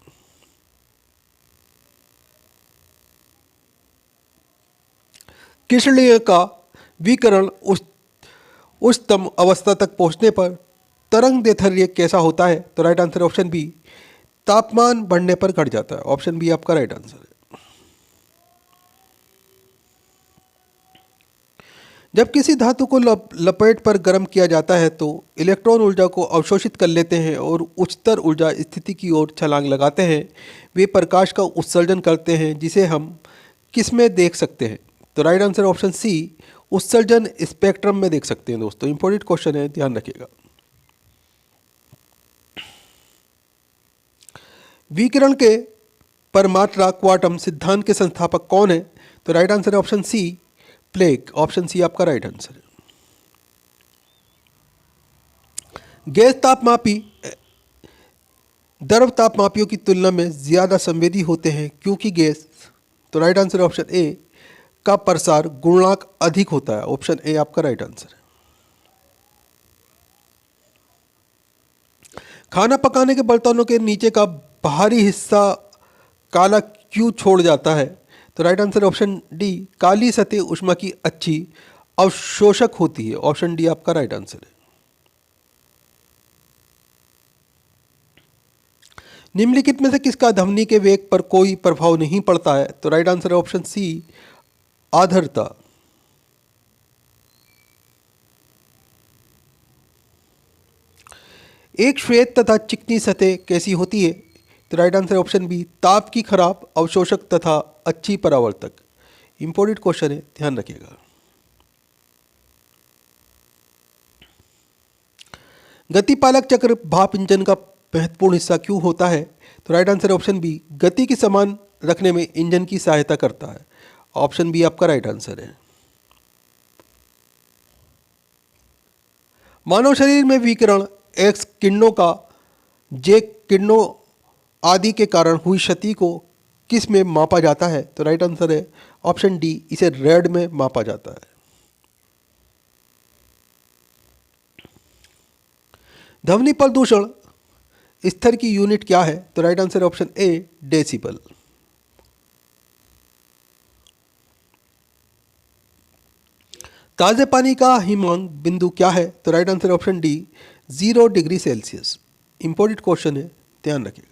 कृष्णीय का विकिरण उच्चतम अवस्था तक पहुंचने पर तरंग दैर्ध्य कैसा होता है? तो राइट आंसर ऑप्शन बी, तापमान बढ़ने पर घट जाता है। ऑप्शन बी आपका राइट आंसर है। जब किसी धातु को लपेट पर गर्म किया जाता है तो इलेक्ट्रॉन ऊर्जा को अवशोषित कर लेते हैं और उच्चतर ऊर्जा स्थिति की ओर छलांग लगाते हैं। वे प्रकाश का उत्सर्जन करते हैं जिसे हम किस में देख सकते हैं? तो राइट आंसर ऑप्शन सी, उत्सर्जन स्पेक्ट्रम में देख सकते हैं दोस्तों। इंपॉर्टेंट क्वेश्चन है, ध्यान रखिएगा। विकिरण के परमात्रा क्वांटम सिद्धांत के संस्थापक कौन है? तो राइट आंसर है option C, Planck. Option C आपका राइट आंसर है। गैस तापमापी द्रव तापमापियों की तुलना में ज्यादा संवेदी होते हैं क्योंकि गैस, तो राइट आंसर ऑप्शन ए, का प्रसार गुणांक अधिक होता है। ऑप्शन ए आपका राइट आंसर है। खाना पकाने के बर्तनों के नीचे का बाहरी हिस्सा काला क्यों छोड़ जाता है? तो राइट आंसर ऑप्शन डी, काली सतह ऊष्मा की अच्छी अवशोषक होती है। ऑप्शन डी आपका राइट आंसर है। निम्नलिखित में से किसका ध्वनि के वेग पर कोई प्रभाव नहीं पड़ता है? तो राइट आंसर है ऑप्शन सी, आर्द्रता। एक श्वेत तथा चिकनी सतह कैसी होती है? तो राइट आंसर ऑप्शन बी, ताप की खराब अवशोषक तथा अच्छी परावर्तक। इंपॉर्टेंट क्वेश्चन है, ध्यान रखिएगा। गतिपालक चक्र भाप इंजन का महत्वपूर्ण हिस्सा क्यों होता है? तो राइट आंसर ऑप्शन बी, गति की समान रखने में इंजन की सहायता करता है। ऑप्शन बी आपका राइट आंसर है। मानव शरीर में विकिरण एक्स किरणों का जे किरणों आदि के कारण हुई क्षति को किस में मापा जाता है? तो राइट आंसर है ऑप्शन डी, इसे रेड में मापा जाता है। ध्वनि प्रदूषण स्तर की यूनिट क्या है? तो राइट आंसर ऑप्शन ए, डेसिबल। ताजे पानी का हिमांक बिंदु क्या है? तो right answer option D, 0 degree Celsius. Important question है, ध्यान रखिएगा।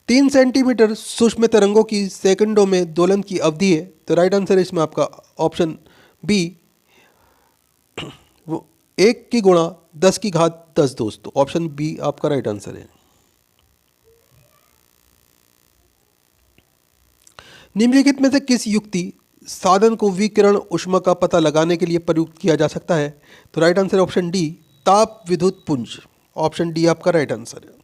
तीन सेंटीमीटर सूक्ष्म तरंगों की सेकंडों में दोलन की अवधि है। तो राइट आंसर है इसमें आपका ऑप्शन बी, 1 की गुणा 10 की घात 10 दोस्तों। ऑप्शन बी आपका राइट आंसर है। निम्नलिखित में से किस युक्ति साधन को विकिरण ऊष्मा का पता लगाने के लिए प्रयुक्त किया जा सकता है? तो राइट आंसर ऑप्शन डी, ताप विद्युत पुंज। ऑप्शन डी आपका राइट आंसर है।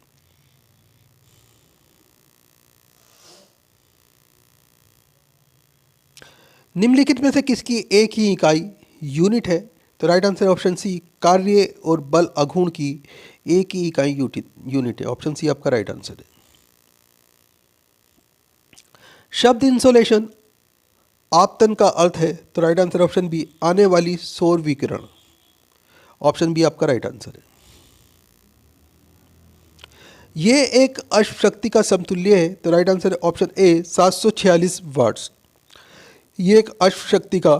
निम्नलिखित में से किसकी एक ही इकाई यूनिट है? तो राइट आंसर ऑप्शन सी, कार्य और बल अघूर्ण की एक ही इकाई यूनिट है। ऑप्शन सी आपका राइट आंसर है। शब्द इंसोलेशन आपतन का अर्थ है। तो राइट आंसर ऑप्शन बी, आने वाली सौर विकिरण। ऑप्शन बी आपका राइट आंसर है। ये एक अश्व शक्ति का समतुल्य है, तो राइट आंसर है ऑप्शन ए 746 वाट्स। ये एक अश्व शक्ति का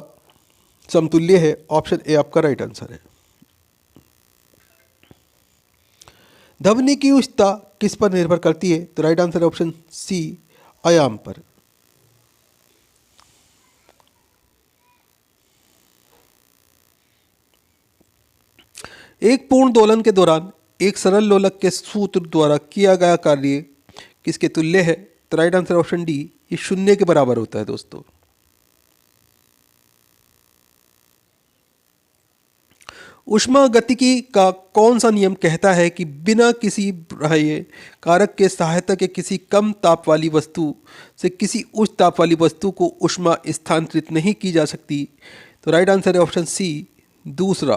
समतुल्य है, ऑप्शन ए आपका राइट आंसर है। ध्वनि की उच्चता किस पर निर्भर करती है, तो राइट आंसर है ऑप्शन सी आयाम पर। एक पूर्ण दोलन के दौरान एक सरल लोलक के सूत्र द्वारा किया गया कार्य किसके तुल्य है, तो राइट आंसर ऑप्शन डी, ये शून्य के बराबर होता है दोस्तों। ऊष्मागतिकी का कौन सा नियम कहता है कि बिना किसी बाह्य कारक के सहायता के किसी कम ताप वाली वस्तु से किसी उच्च ताप वाली वस्तु को ऊष्मा स्थानांतरित नहीं की जा सकती, तो राइट आंसर है ऑप्शन सी दूसरा।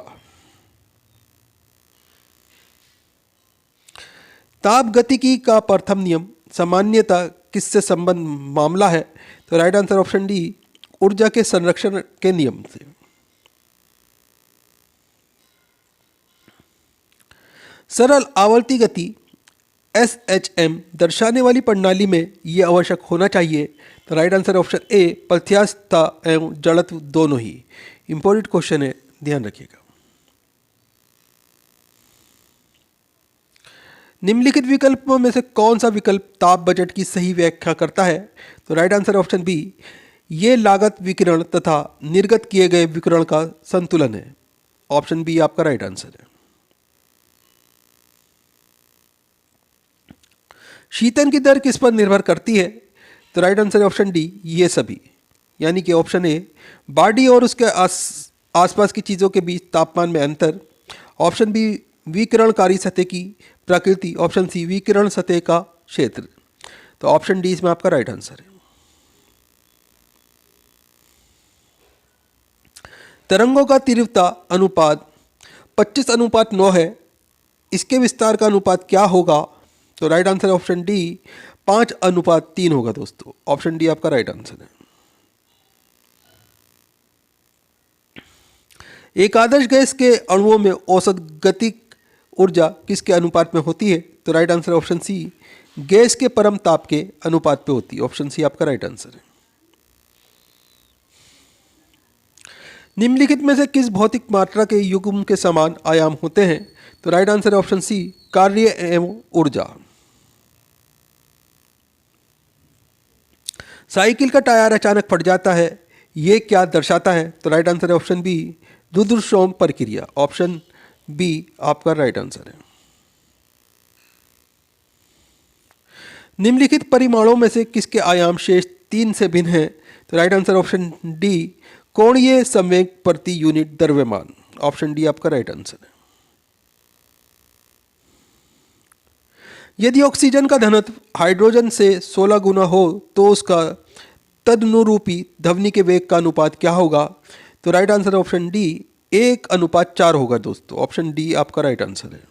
ताप गतिकी का प्रथम नियम सामान्यता किससे संबंध मामला है, तो राइट आंसर ऑप्शन डी ऊर्जा के संरक्षण के नियम से। सरल आवर्ती गति SHM दर्शाने वाली प्रणाली में ये आवश्यक होना चाहिए, तो राइट आंसर ऑप्शन ए प्रत्यास्थता एवं जड़त्व दोनों ही। इंपॉर्टेंट क्वेश्चन है, ध्यान रखिएगा। निम्नलिखित विकल्पों में से कौन सा विकल्प ताप बजट की सही व्याख्या करता है, तो राइट आंसर ऑप्शन बी ये लागत विकिरण तथा निर्गत किए गए विकिरण का संतुलन है, ऑप्शन बी आपका राइट आंसर है। शीतन की दर किस पर निर्भर करती है, तो राइट आंसर है ऑप्शन डी ये सभी, यानी कि ऑप्शन ए बॉडी और उसके आसपास की चीज़ों के बीच तापमान में अंतर, ऑप्शन बी विकिरणकारी सतह की प्रकृति, ऑप्शन सी विकिरण सतह का क्षेत्र, तो ऑप्शन डी इसमें आपका राइट आंसर है। तरंगों का तीव्रता अनुपात 25:9 है, इसके विस्तार का अनुपात क्या होगा, तो राइट आंसर है ऑप्शन डी 5:3 होगा दोस्तों, ऑप्शन डी आपका राइट आंसर है। एक आदर्श गैस के अणुओं में औसत गतिक ऊर्जा किसके अनुपात में होती है, तो right answer option C gas के परम ताप के अनुपात पे होती है, ऑप्शन सी आपका राइट आंसर है। निम्नलिखित में से किस भौतिक मात्रा के युग्म के समान आयाम होते हैं, तो राइट आंसर है ऑप्शन सी कार्य एवं ऊर्जा। साइकिल का टायर अचानक फट जाता है, ये क्या दर्शाता है, तो राइट आंसर है ऑप्शन बी दुर्दृश्यम प्रक्रिया, ऑप्शन बी आपका राइट आंसर है। निम्नलिखित परिमाणों में से किसके आयाम शेष 3 से भिन्न हैं, तो राइट आंसर ऑप्शन डी कोणीय संवेग प्रति यूनिट द्रव्यमान, ऑप्शन डी आपका राइट आंसर है। यदि ऑक्सीजन का घनत्व हाइड्रोजन से 16 गुना हो तो उसका तदनुरूपी ध्वनि के वेग का अनुपात क्या होगा, तो राइट आंसर ऑप्शन डी 1:4 होगा दोस्तों, ऑप्शन डी आपका राइट आंसर है।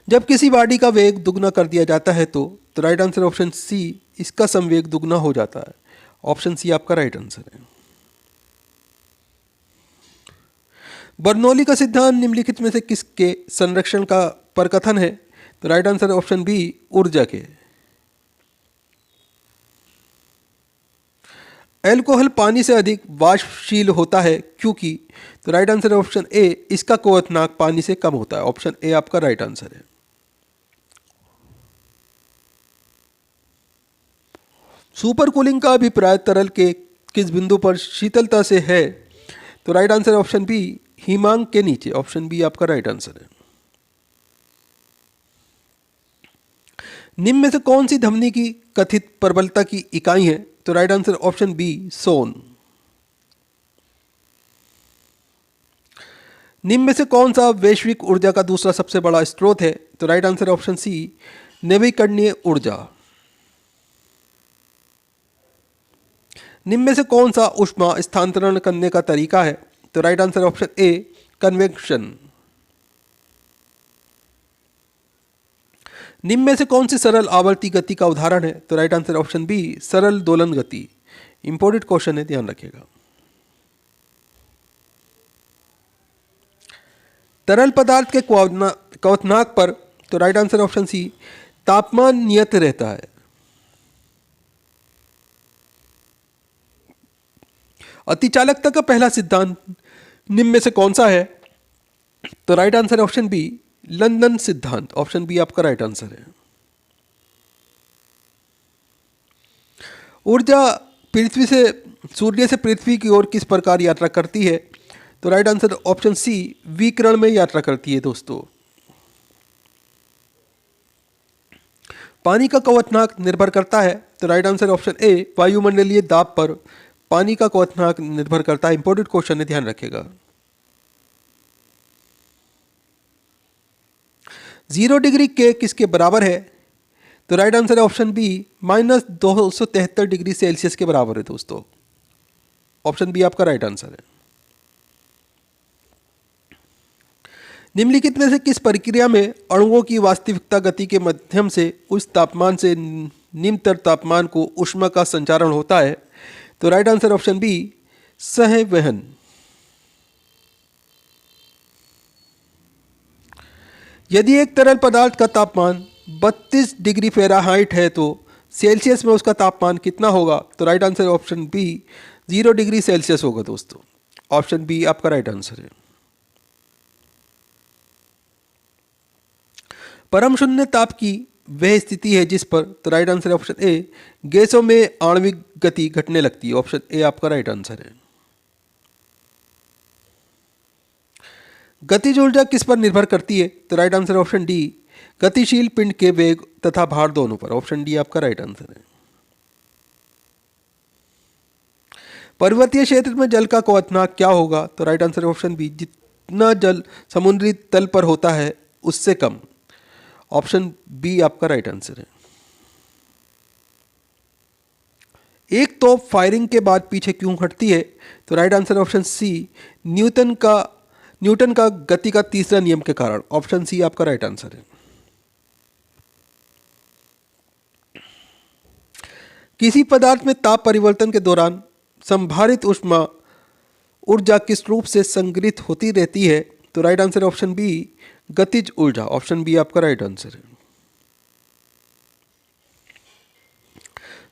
जब किसी बॉडी का वेग दुगना कर दिया जाता है तो राइट आंसर ऑप्शन सी इसका संवेग दुगना हो जाता है, ऑप्शन सी आपका राइट आंसर है। बर्नौली का सिद्धांत निम्नलिखित में से किसके संरक्षण का प्रकथन है, तो राइट आंसर ऑप्शन बी ऊर्जा के। एल्कोहल पानी से अधिक वाष्पशील होता है क्योंकि, तो राइट आंसर है ऑप्शन ए इसका क्वथनांक पानी से कम होता है, ऑप्शन ए आपका राइट आंसर है। सुपर कूलिंग का अभिप्राय तरल के किस बिंदु पर शीतलता से है, तो राइट आंसर है ऑप्शन बी हिमांक के नीचे, ऑप्शन बी आपका राइट आंसर है। निम्न में से कौन सी ध्वनि की कथित प्रबलता की इकाई है, तो राइट आंसर ऑप्शन बी सोन। निम्न में से कौन सा वैश्विक ऊर्जा का दूसरा सबसे बड़ा स्रोत है, तो राइट आंसर ऑप्शन सी नवीकरणीय ऊर्जा। निम्न में से कौन सा ऊष्मा स्थानांतरण करने का तरीका है, तो राइट आंसर ऑप्शन ए कन्वेक्शन। निम्न में से कौन सी सरल आवर्ती गति का उदाहरण है, तो राइट आंसर ऑप्शन बी सरल दोलन गति। इंपॉर्टेंट क्वेश्चन है, ध्यान रखिएगा। तरल पदार्थ के क्वथनांक पर, तो राइट आंसर ऑप्शन सी, तापमान नियत रहता है। अतिचालकता का पहला सिद्धांत निम्न में से कौन सा है? तो right answer option B, London सिद्धांत। ऑप्शन बी आपका राइट आंसर है। ऊर्जा पृथ्वी से, सूर्य से पृथ्वी की ओर किस प्रकार यात्रा करती है? तो राइट आंसर ऑप्शन सी, विकिरण में यात्रा करती है दोस्तों। पानी का क्वथनांक निर्भर करता है, तो राइट आंसर ऑप्शन ए, वायुमंडलीय दाब पर पानी का क्वथनांक निर्भर करता है। इंपॉर्टेंट क्वेश्चन है, ध्यान रखिएगा। 0 डिग्री के किसके बराबर है? तो right answer option B, -273 degree Celsius के बराबर है दोस्तों। ऑप्शन बी आपका राइट आंसर है। निम्नलिखित में से किस प्रक्रिया में अणुओं की वास्तविकता गति के माध्यम से उच्च तापमान से निम्नतर तापमान को ऊष्मा का संचारण होता है? तो राइट आंसर ऑप्शन बी, सहवहन। यदि एक तरल पदार्थ का तापमान 32 डिग्री फ़ारेनहाइट है तो सेल्सियस में उसका तापमान कितना होगा? तो right answer option B, 0 degree Celsius होगा दोस्तों। ऑप्शन बी आपका राइट आंसर है। परम शून्य ताप की वह स्थिति है जिस पर, तो राइट आंसर ऑप्शन ए, गैसों में आणविक गति घटने लगती है। ऑप्शन ए आपका राइट आंसर है। गतिज ऊर्जा किस पर निर्भर करती है? तो राइट आंसर ऑप्शन डी, गतिशील पिंड के वेग तथा भार दोनों पर। ऑप्शन डी आपका राइट आंसर है। पर्वतीय क्षेत्र में जल का क्वथनांक क्या होगा? तो राइट आंसर ऑप्शन बी, जितना जल समुद्री तल पर होता है उससे कम। ऑप्शन बी आपका राइट आंसर है। एक तोप फायरिंग के बाद पीछे क्यों हटती है? तो right answer option C, Newton का गति का तीसरा नियम के कारण। ऑप्शन सी आपका राइट आंसर है। किसी पदार्थ में ताप परिवर्तन के दौरान संभारित ऊष्मा ऊर्जा किस रूप से संग्रहित होती रहती है? तो राइट आंसर ऑप्शन बी, गतिज ऊर्जा। ऑप्शन बी आपका राइट आंसर है।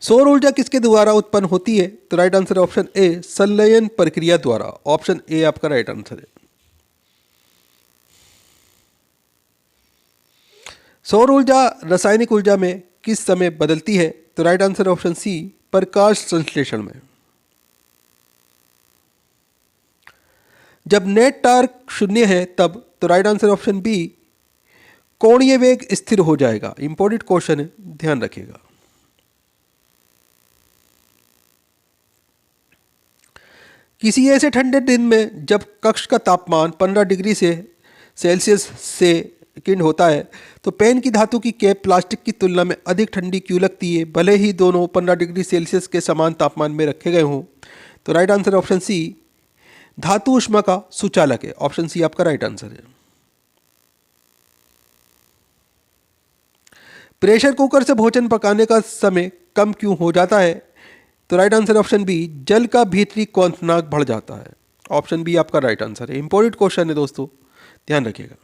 सौर ऊर्जा किसके द्वारा उत्पन्न होती है? तो राइट आंसर ऑप्शन ए, संलयन प्रक्रिया द्वारा। ऑप्शन ए आपका राइट आंसर है। सौर ऊर्जा रासायनिक ऊर्जा में किस समय बदलती है? तो राइट आंसर ऑप्शन सी, प्रकाश संश्लेषण में। जब नेट टार्क 0 है तब, तो राइट आंसर ऑप्शन बी, कोणीय वेग स्थिर हो जाएगा। इंपॉर्टेंट क्वेश्चन है, ध्यान रखिएगा। किसी ऐसे ठंडे दिन में जब कक्ष का तापमान 15 डिग्री से सेल्सियस से किंड होता है तो पेन की धातु की कैप प्लास्टिक की तुलना में अधिक ठंडी क्यों लगती है, भले ही दोनों 15 डिग्री सेल्सियस के समान तापमान में रखे गए हों? तो राइट आंसर ऑप्शन सी, धातु ऊष्मा का सुचालक है। ऑप्शन सी आपका राइट आंसर है। प्रेशर कुकर से भोजन पकाने का समय कम क्यों हो जाता है? तो राइट आंसर ऑप्शन बी, जल का भीतरी क्वथनांक बढ़ जाता है। ऑप्शन बी आपका राइट आंसर है। इंपॉर्टेंट क्वेश्चन है दोस्तों, ध्यान रखिएगा।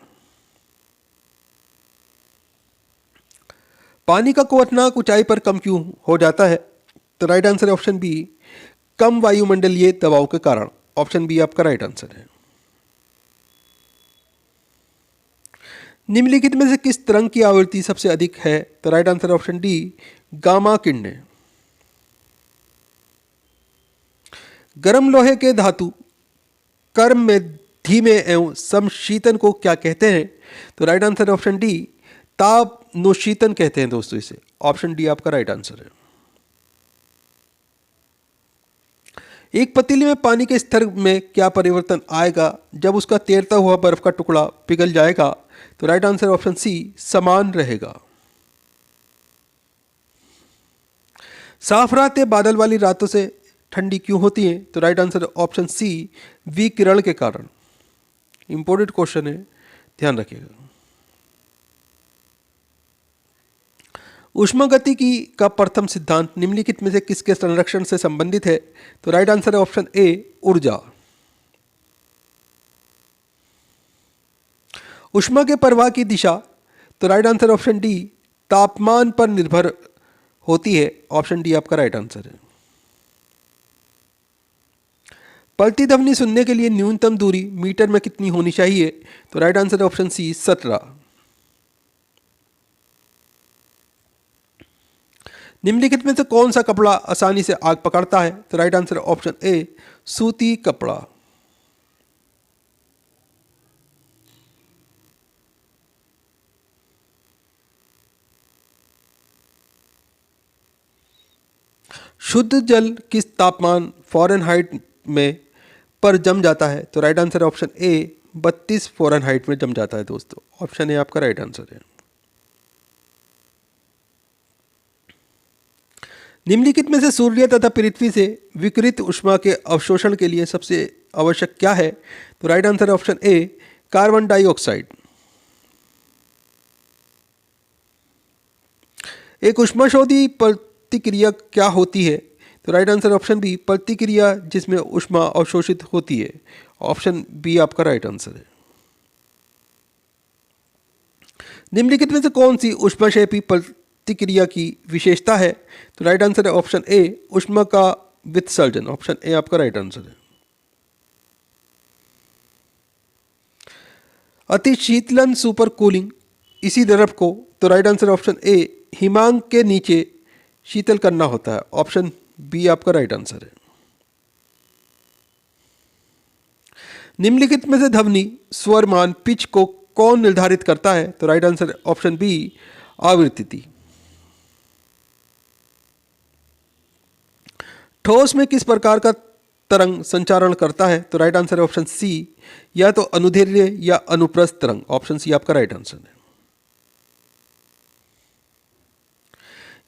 पानी का क्वथनांक ऊंचाई पर कम क्यों हो जाता है? तो राइट आंसर ऑप्शन बी, कम वायुमंडलीय दबाव के कारण। ऑप्शन बी आपका राइट आंसर है। निम्नलिखित में से किस तरंग की आवृत्ति सबसे अधिक है? तो right answer option D, gamma किरणें। गर्म लोहे के धातु कर्म में धीमे एवं समशीतन को क्या कहते हैं? तो राइट आंसर ऑप्शन डी, तापनुशीतन कहते हैं दोस्तों इसे। ऑप्शन डी आपका राइट आंसर है। एक पतीली में पानी के स्तर में क्या परिवर्तन आएगा जब उसका तैरता हुआ बर्फ का टुकड़ा पिघल जाएगा? तो राइट आंसर ऑप्शन सी, समान रहेगा। साफ रातें बादल वाली रातों से ठंडी क्यों होती हैं? तो राइट आंसर ऑप्शन सी, विकिरण के कारण। इंपॉर्टेंट क्वेश्चन है, ध्यान रखिएगा। ऊष्मागतिकी का प्रथम सिद्धांत निम्नलिखित में से किसके संरक्षण से संबंधित है? तो राइट आंसर है ऑप्शन ए, ऊर्जा। ऊष्मा के प्रवाह की दिशा, तो राइट आंसर ऑप्शन डी, तापमान पर निर्भर होती है। ऑप्शन डी आपका राइट आंसर है। प्रतिध्वनि सुनने के लिए न्यूनतम दूरी मीटर में कितनी होनी चाहिए? तो राइट आंसर ऑप्शन सी 17। निम्नलिखित में से कौन सा कपड़ा आसानी से आग पकड़ता है? तो राइट आंसर ऑप्शन ए सूती कपड़ा। शुद्ध जल किस तापमान फ़ारेनहाइट में पर जम जाता है? तो राइट आंसर ऑप्शन ए 32 फ़ारेनहाइट में जम जाता है दोस्तों। ऑप्शन ए आपका राइट आंसर है। निम्नलिखित में से सूर्य तथा पृथ्वी से विकिरित ऊष्मा के अवशोषण के लिए सबसे आवश्यक क्या है? तो राइट आंसर ऑप्शन ए कार्बन डाइऑक्साइड। एक ऊष्माशोधी प्रतिक्रिया क्या होती है? तो राइट आंसर ऑप्शन बी प्रतिक्रिया जिसमें ऊष्मा अवशोषित होती है। ऑप्शन बी आपका राइट आंसर है। निम्नलिखित में से कौन सी ऊष्माक्षेपी प्रतिक्रिया की विशेषता है? तो राइट आंसर है ऑप्शन ए ऊष्मा का वित्सर्जन। ऑप्शन ए आपका राइट आंसर है। अति शीतलन सुपर कूलिंग इसी द्रव को, तो राइट आंसर ऑप्शन ए हिमांक के नीचे शीतल करना होता है। ऑप्शन बी आपका राइट आंसर है। निम्नलिखित में से ध्वनि स्वर मान पिच को कौन निर्धारित करता है? तो राइट आंसर ऑप्शन बी आवृत्ति। ठोस में किस प्रकार का तरंग संचारण करता है? तो राइट आंसर ऑप्शन सी या तो अनुदैर्ध्य या अनुप्रस्थ तरंग। ऑप्शन सी आपका राइट आंसर है।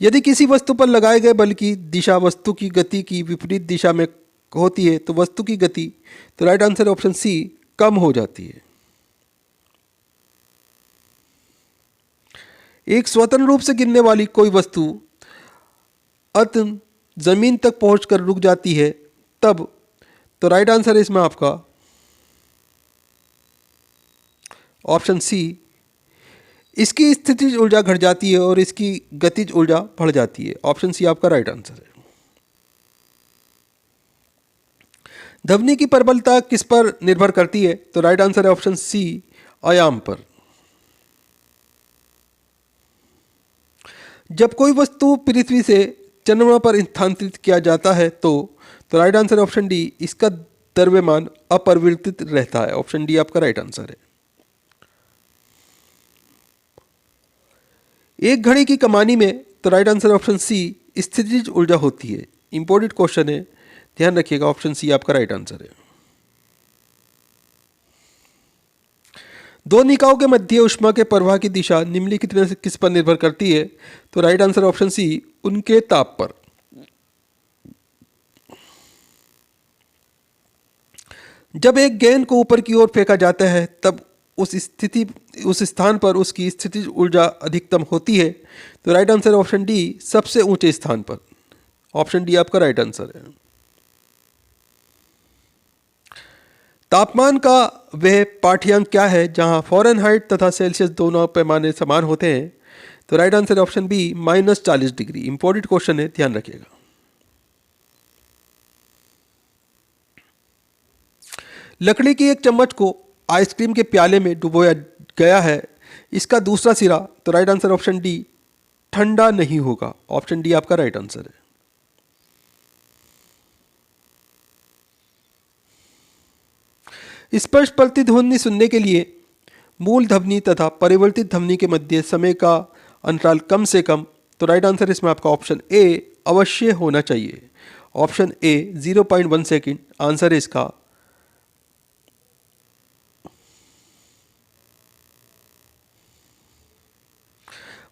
यदि किसी वस्तु पर लगाए गए बल की दिशा वस्तु की गति की विपरीत दिशा में होती है तो वस्तु की गति, तो राइट आंसर ऑप्शन सी कम हो जाती है। एक स्वतंत्र रूप से गिरने वाली कोई वस्तु अत जमीन तक पहुंचकर रुक जाती है तब, तो राइट आंसर है इसमें आपका ऑप्शन सी इसकी स्थितिज ऊर्जा घट जाती है और इसकी गतिज ऊर्जा बढ़ जाती है। ऑप्शन सी आपका राइट आंसर है। ध्वनि की प्रबलता किस पर निर्भर करती है? तो राइट आंसर है ऑप्शन सी आयाम पर। जब कोई वस्तु पृथ्वी से चंद्रमा पर स्थानांतरित किया जाता है तो राइट आंसर ऑप्शन डी इसका द्रव्यमान अपरिवर्तित रहता है। ऑप्शन डी आपका राइट आंसर है। एक घड़ी की कमानी में, तो राइट आंसर ऑप्शन सी स्थितिज ऊर्जा होती है। इंपॉर्टेंट क्वेश्चन है, ध्यान रखिएगा। ऑप्शन सी आपका राइट आंसर है। दो निकायों के मध्य ऊष्मा के प्रवाह की दिशा निम्नलिखित में से किस पर निर्भर करती है? तो राइट आंसर ऑप्शन सी उनके ताप पर। जब एक गेंद को ऊपर की ओर फेंका जाता है तब उस स्थान पर उसकी स्थितिज ऊर्जा अधिकतम होती है। तो राइट आंसर ऑप्शन डी सबसे ऊंचे स्थान पर। ऑप्शन डी आपका राइट आंसर है। तापमान का वह पाठ्यांक क्या है जहां फ़ारेनहाइट तथा सेल्सियस दोनों पैमाने समान होते हैं? तो right answer option B -40 degree. Important question है, ध्यान रखिएगा। लकड़ी की एक चम्मच को आइसक्रीम के प्याले में डुबोया गया है, इसका दूसरा सिरा, तो राइट आंसर ऑप्शन डी ठंडा नहीं होगा। ऑप्शन डी आपका राइट आंसर है। स्पष्ट प्रतिध्वनि सुनने के लिए मूल ध्वनि तथा परिवर्तित ध्वनि के मध्य समय का अंतराल कम से कम, तो राइट आंसर इसमें आपका ऑप्शन ए अवश्य होना चाहिए। ऑप्शन ए 0.1 सेकेंड आंसर है इसका।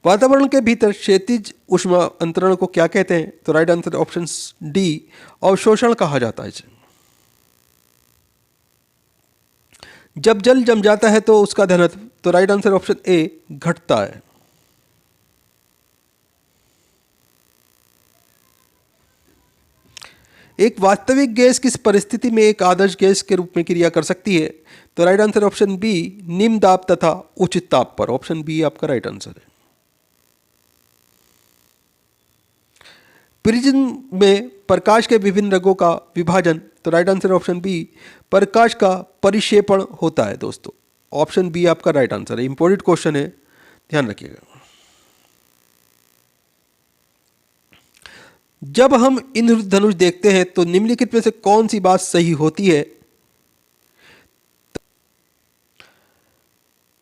वातावरण के भीतर क्षैतिज ऊष्मा अंतरण को क्या कहते हैं? तो राइट आंसर ऑप्शन डी अवशोषण कहा जाता है इसे। जब जल जम जाता है तो उसका घनत्व, तो राइट आंसर ऑप्शन ए घटता है। एक वास्तविक गैस किस परिस्थिति में एक आदर्श गैस के रूप में क्रिया कर सकती है? तो राइट आंसर ऑप्शन बी, निम्न दाब तथा उच्च ताप पर। ऑप्शन बी आपका राइट आंसर है। प्रिज्म में प्रकाश के विभिन्न रंगों का विभाजन, तो राइट आंसर ऑप्शन बी, प्रकाश का परिक्षेपण होता है दोस्तों। ऑप्शन बी आपका राइट आंसर है। इंपॉर्टेंट क्वेश्चन है, ध्यान रखिएगा। जब हम इंद्रधनुष देखते हैं तो निम्नलिखित में से कौन सी बात सही होती है?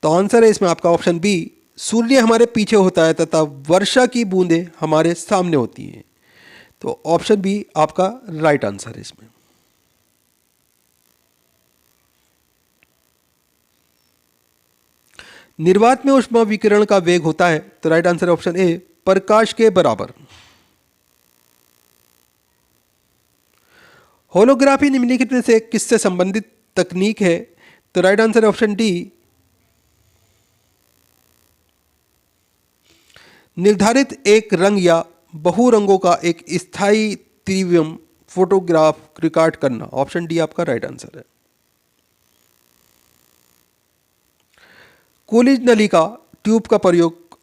तो आंसर है इसमें आपका ऑप्शन बी, सूर्य हमारे पीछे होता है तथा वर्षा की बूंदें हमारे सामने होती हैं। तो ऑप्शन बी आपका राइट आंसर है इसमें। निर्वात में ऊष्मा विकिरण का वेग होता है, तो राइट आंसर ऑप्शन ए, प्रकाश के बराबर। होलोग्राफी निम्नलिखित में से किससे संबंधित तकनीक है? तो राइट आंसर ऑप्शन डी, निर्धारित एक रंग या बहु रंगों का एक स्थायी त्रिविम फोटोग्राफ रिकॉर्ड करना। ऑप्शन डी आपका राइट आंसर है। कूलिज नली का ट्यूब का प्रयोग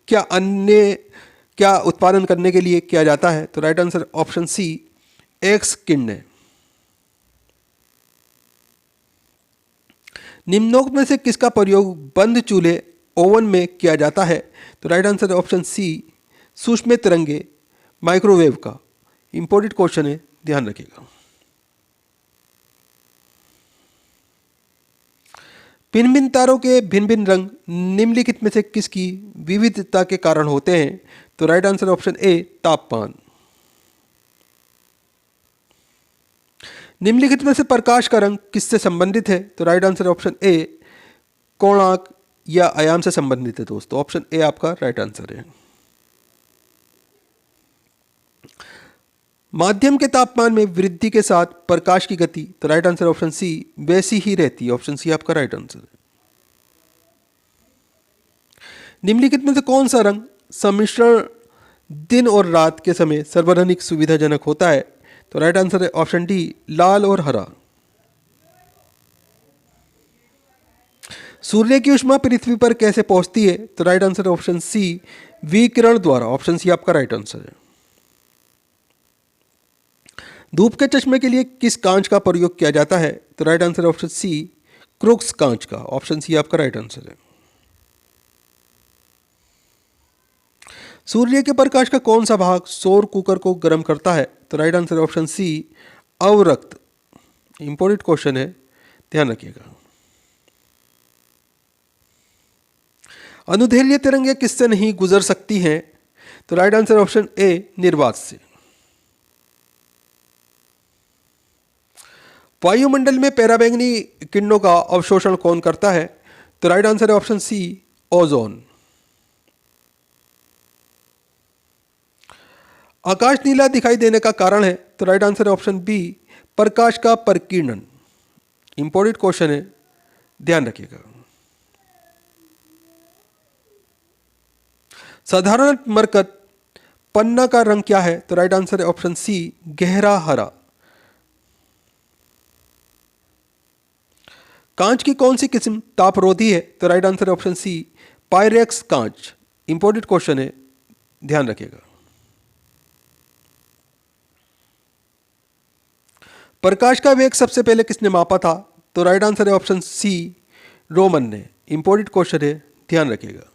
क्या उत्पादन करने के लिए किया जाता है? तो right answer option C, X किण्व। निम्नोक्त में से किसका प्रयोग बंद चूल्हे ओवन में किया जाता है? तो राइट आंसर ऑप्शन सी, सूक्ष्म तरंगे माइक्रोवेव का। इंपॉर्टेंट क्वेश्चन है, ध्यान रखिएगा। भिन्न भिन्न तारों के भिन्न भिन्न रंग निम्नलिखित में से किसकी विविधता के कारण होते हैं? तो राइट आंसर ऑप्शन ए, तापमान। निम्नलिखित में से प्रकाश का रंग किससे संबंधित है? तो राइट आंसर ऑप्शन ए, कोणांक या आयाम से संबंधित है दोस्तों। ऑप्शन ए आपका राइट आंसर है। माध्यम के तापमान में वृद्धि के साथ प्रकाश की गति, तो राइट आंसर ऑप्शन सी, वैसी ही रहती है। ऑप्शन सी आपका राइट आंसर है। निम्नलिखित में से कौन सा रंग सम्मिश्रण दिन और रात के समय सर्वाधिक सुविधाजनक होता है? तो राइट आंसर है ऑप्शन डी, लाल और हरा। सूर्य की ऊष्मा पृथ्वी पर कैसे पहुंचती है? तो राइट आंसर ऑप्शन सी, विकिरण द्वारा। ऑप्शन सी आपका राइट आंसर है। धूप के चश्मे के लिए किस कांच का प्रयोग किया जाता है? तो right answer option C, Crookes कांच का। ऑप्शन सी आपका राइट आंसर है। सूर्य के प्रकाश का कौन सा भाग सौर कुकर को गर्म करता है? तो राइट आंसर ऑप्शन सी, अवरक्त। इंपॉर्टेंट क्वेश्चन है, ध्यान रखिएगा। अनुदैर्घ्य तरंगें किससे नहीं गुजर सकती हैं? तो राइट आंसर ऑप्शन ए, निर्वात से। वायुमंडल में पराबैंगनी किरणों का अवशोषण कौन करता है? तो राइट आंसर है ऑप्शन सी, ओजोन। आकाश नीला दिखाई देने का कारण है? तो राइट आंसर है ऑप्शन बी, प्रकाश का प्रकीर्णन। इंपॉर्टेंट क्वेश्चन है, ध्यान रखिएगा। साधारण मरकत पन्ना का रंग क्या है? तो राइट आंसर है ऑप्शन सी, गहरा हरा। कांच की कौन सी किस्म तापरोधी है? तो राइट आंसर है ऑप्शन सी, पायरेक्स कांच। इंपॉर्टेंट क्वेश्चन है, ध्यान रखिएगा। प्रकाश का वेग सबसे पहले किसने मापा था? तो राइट आंसर है ऑप्शन सी, रोमन ने। इंपॉर्टेंट क्वेश्चन है, ध्यान रखिएगा।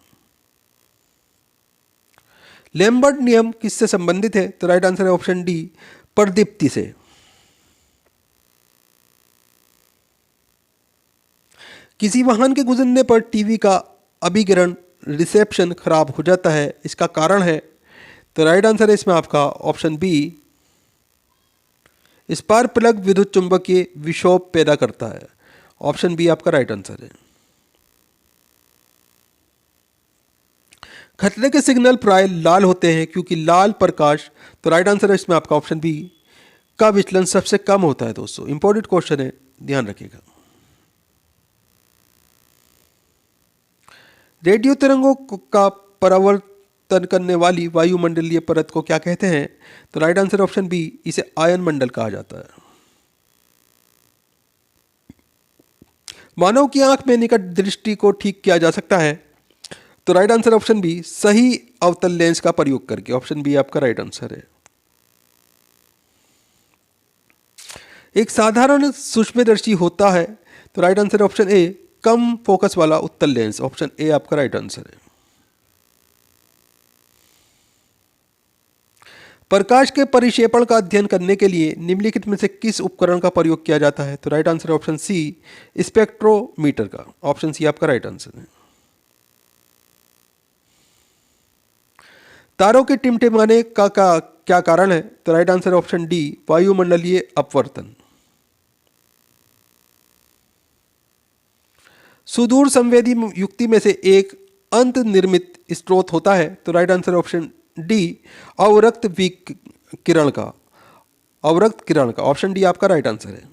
लैम्बर्ट नियम किससे संबंधित है? तो राइट आंसर है ऑप्शन डी, प्रदीप्ति से। किसी वाहन के गुजरने पर टीवी का अभिगिरण रिसेप्शन खराब हो जाता है, इसका कारण है? तो राइट आंसर है इसमें आपका ऑप्शन बी, स्पार्क प्लग विद्युत चुंबकीय विक्षोभ पैदा करता है। ऑप्शन बी आपका राइट आंसर है। खतरे के सिग्नल प्राय लाल होते हैं क्योंकि लाल प्रकाश, तो राइट आंसर है इसमें आपका ऑप्शन बी, का विचलन सबसे कम होता है दोस्तों। इंपॉर्टेंट क्वेश्चन है, ध्यान रखिएगा। रेडियो तरंगों का उत्पन्न करने वाली वायुमंडलीय परत को क्या कहते हैं? तो राइट आंसर ऑप्शन बी, इसे आयन मंडल कहा जाता है। मानव की आंख में निकट दृष्टि को ठीक किया जा सकता है? तो राइट आंसर ऑप्शन बी, सही अवतल लेंस का प्रयोग करके। ऑप्शन बी आपका राइट आंसर है। एक साधारण सूक्ष्मदर्शी होता है? तो राइट आंसर ऑप्शन ए, कम फोकस वाला उत्तल लेंस। ऑप्शन ए आपका राइट आंसर है। प्रकाश के परिक्षेपण का अध्ययन करने के लिए निम्नलिखित में से किस उपकरण का प्रयोग किया जाता है? तो right answer option C, spectrometer का। ऑप्शन सी आपका राइट आंसर है। तारों के टिमटिमाने का क्या कारण है? तो राइट आंसर ऑप्शन डी, वायुमंडलीय अपवर्तन। सुदूर संवेदी युक्ति में से एक अंतर्निर्मित स्रोत होता है? तो राइट आंसर ऑप्शन डी, अवरक्त किरण का। अवरक्त किरण का। ऑप्शन डी आपका राइट आंसर है।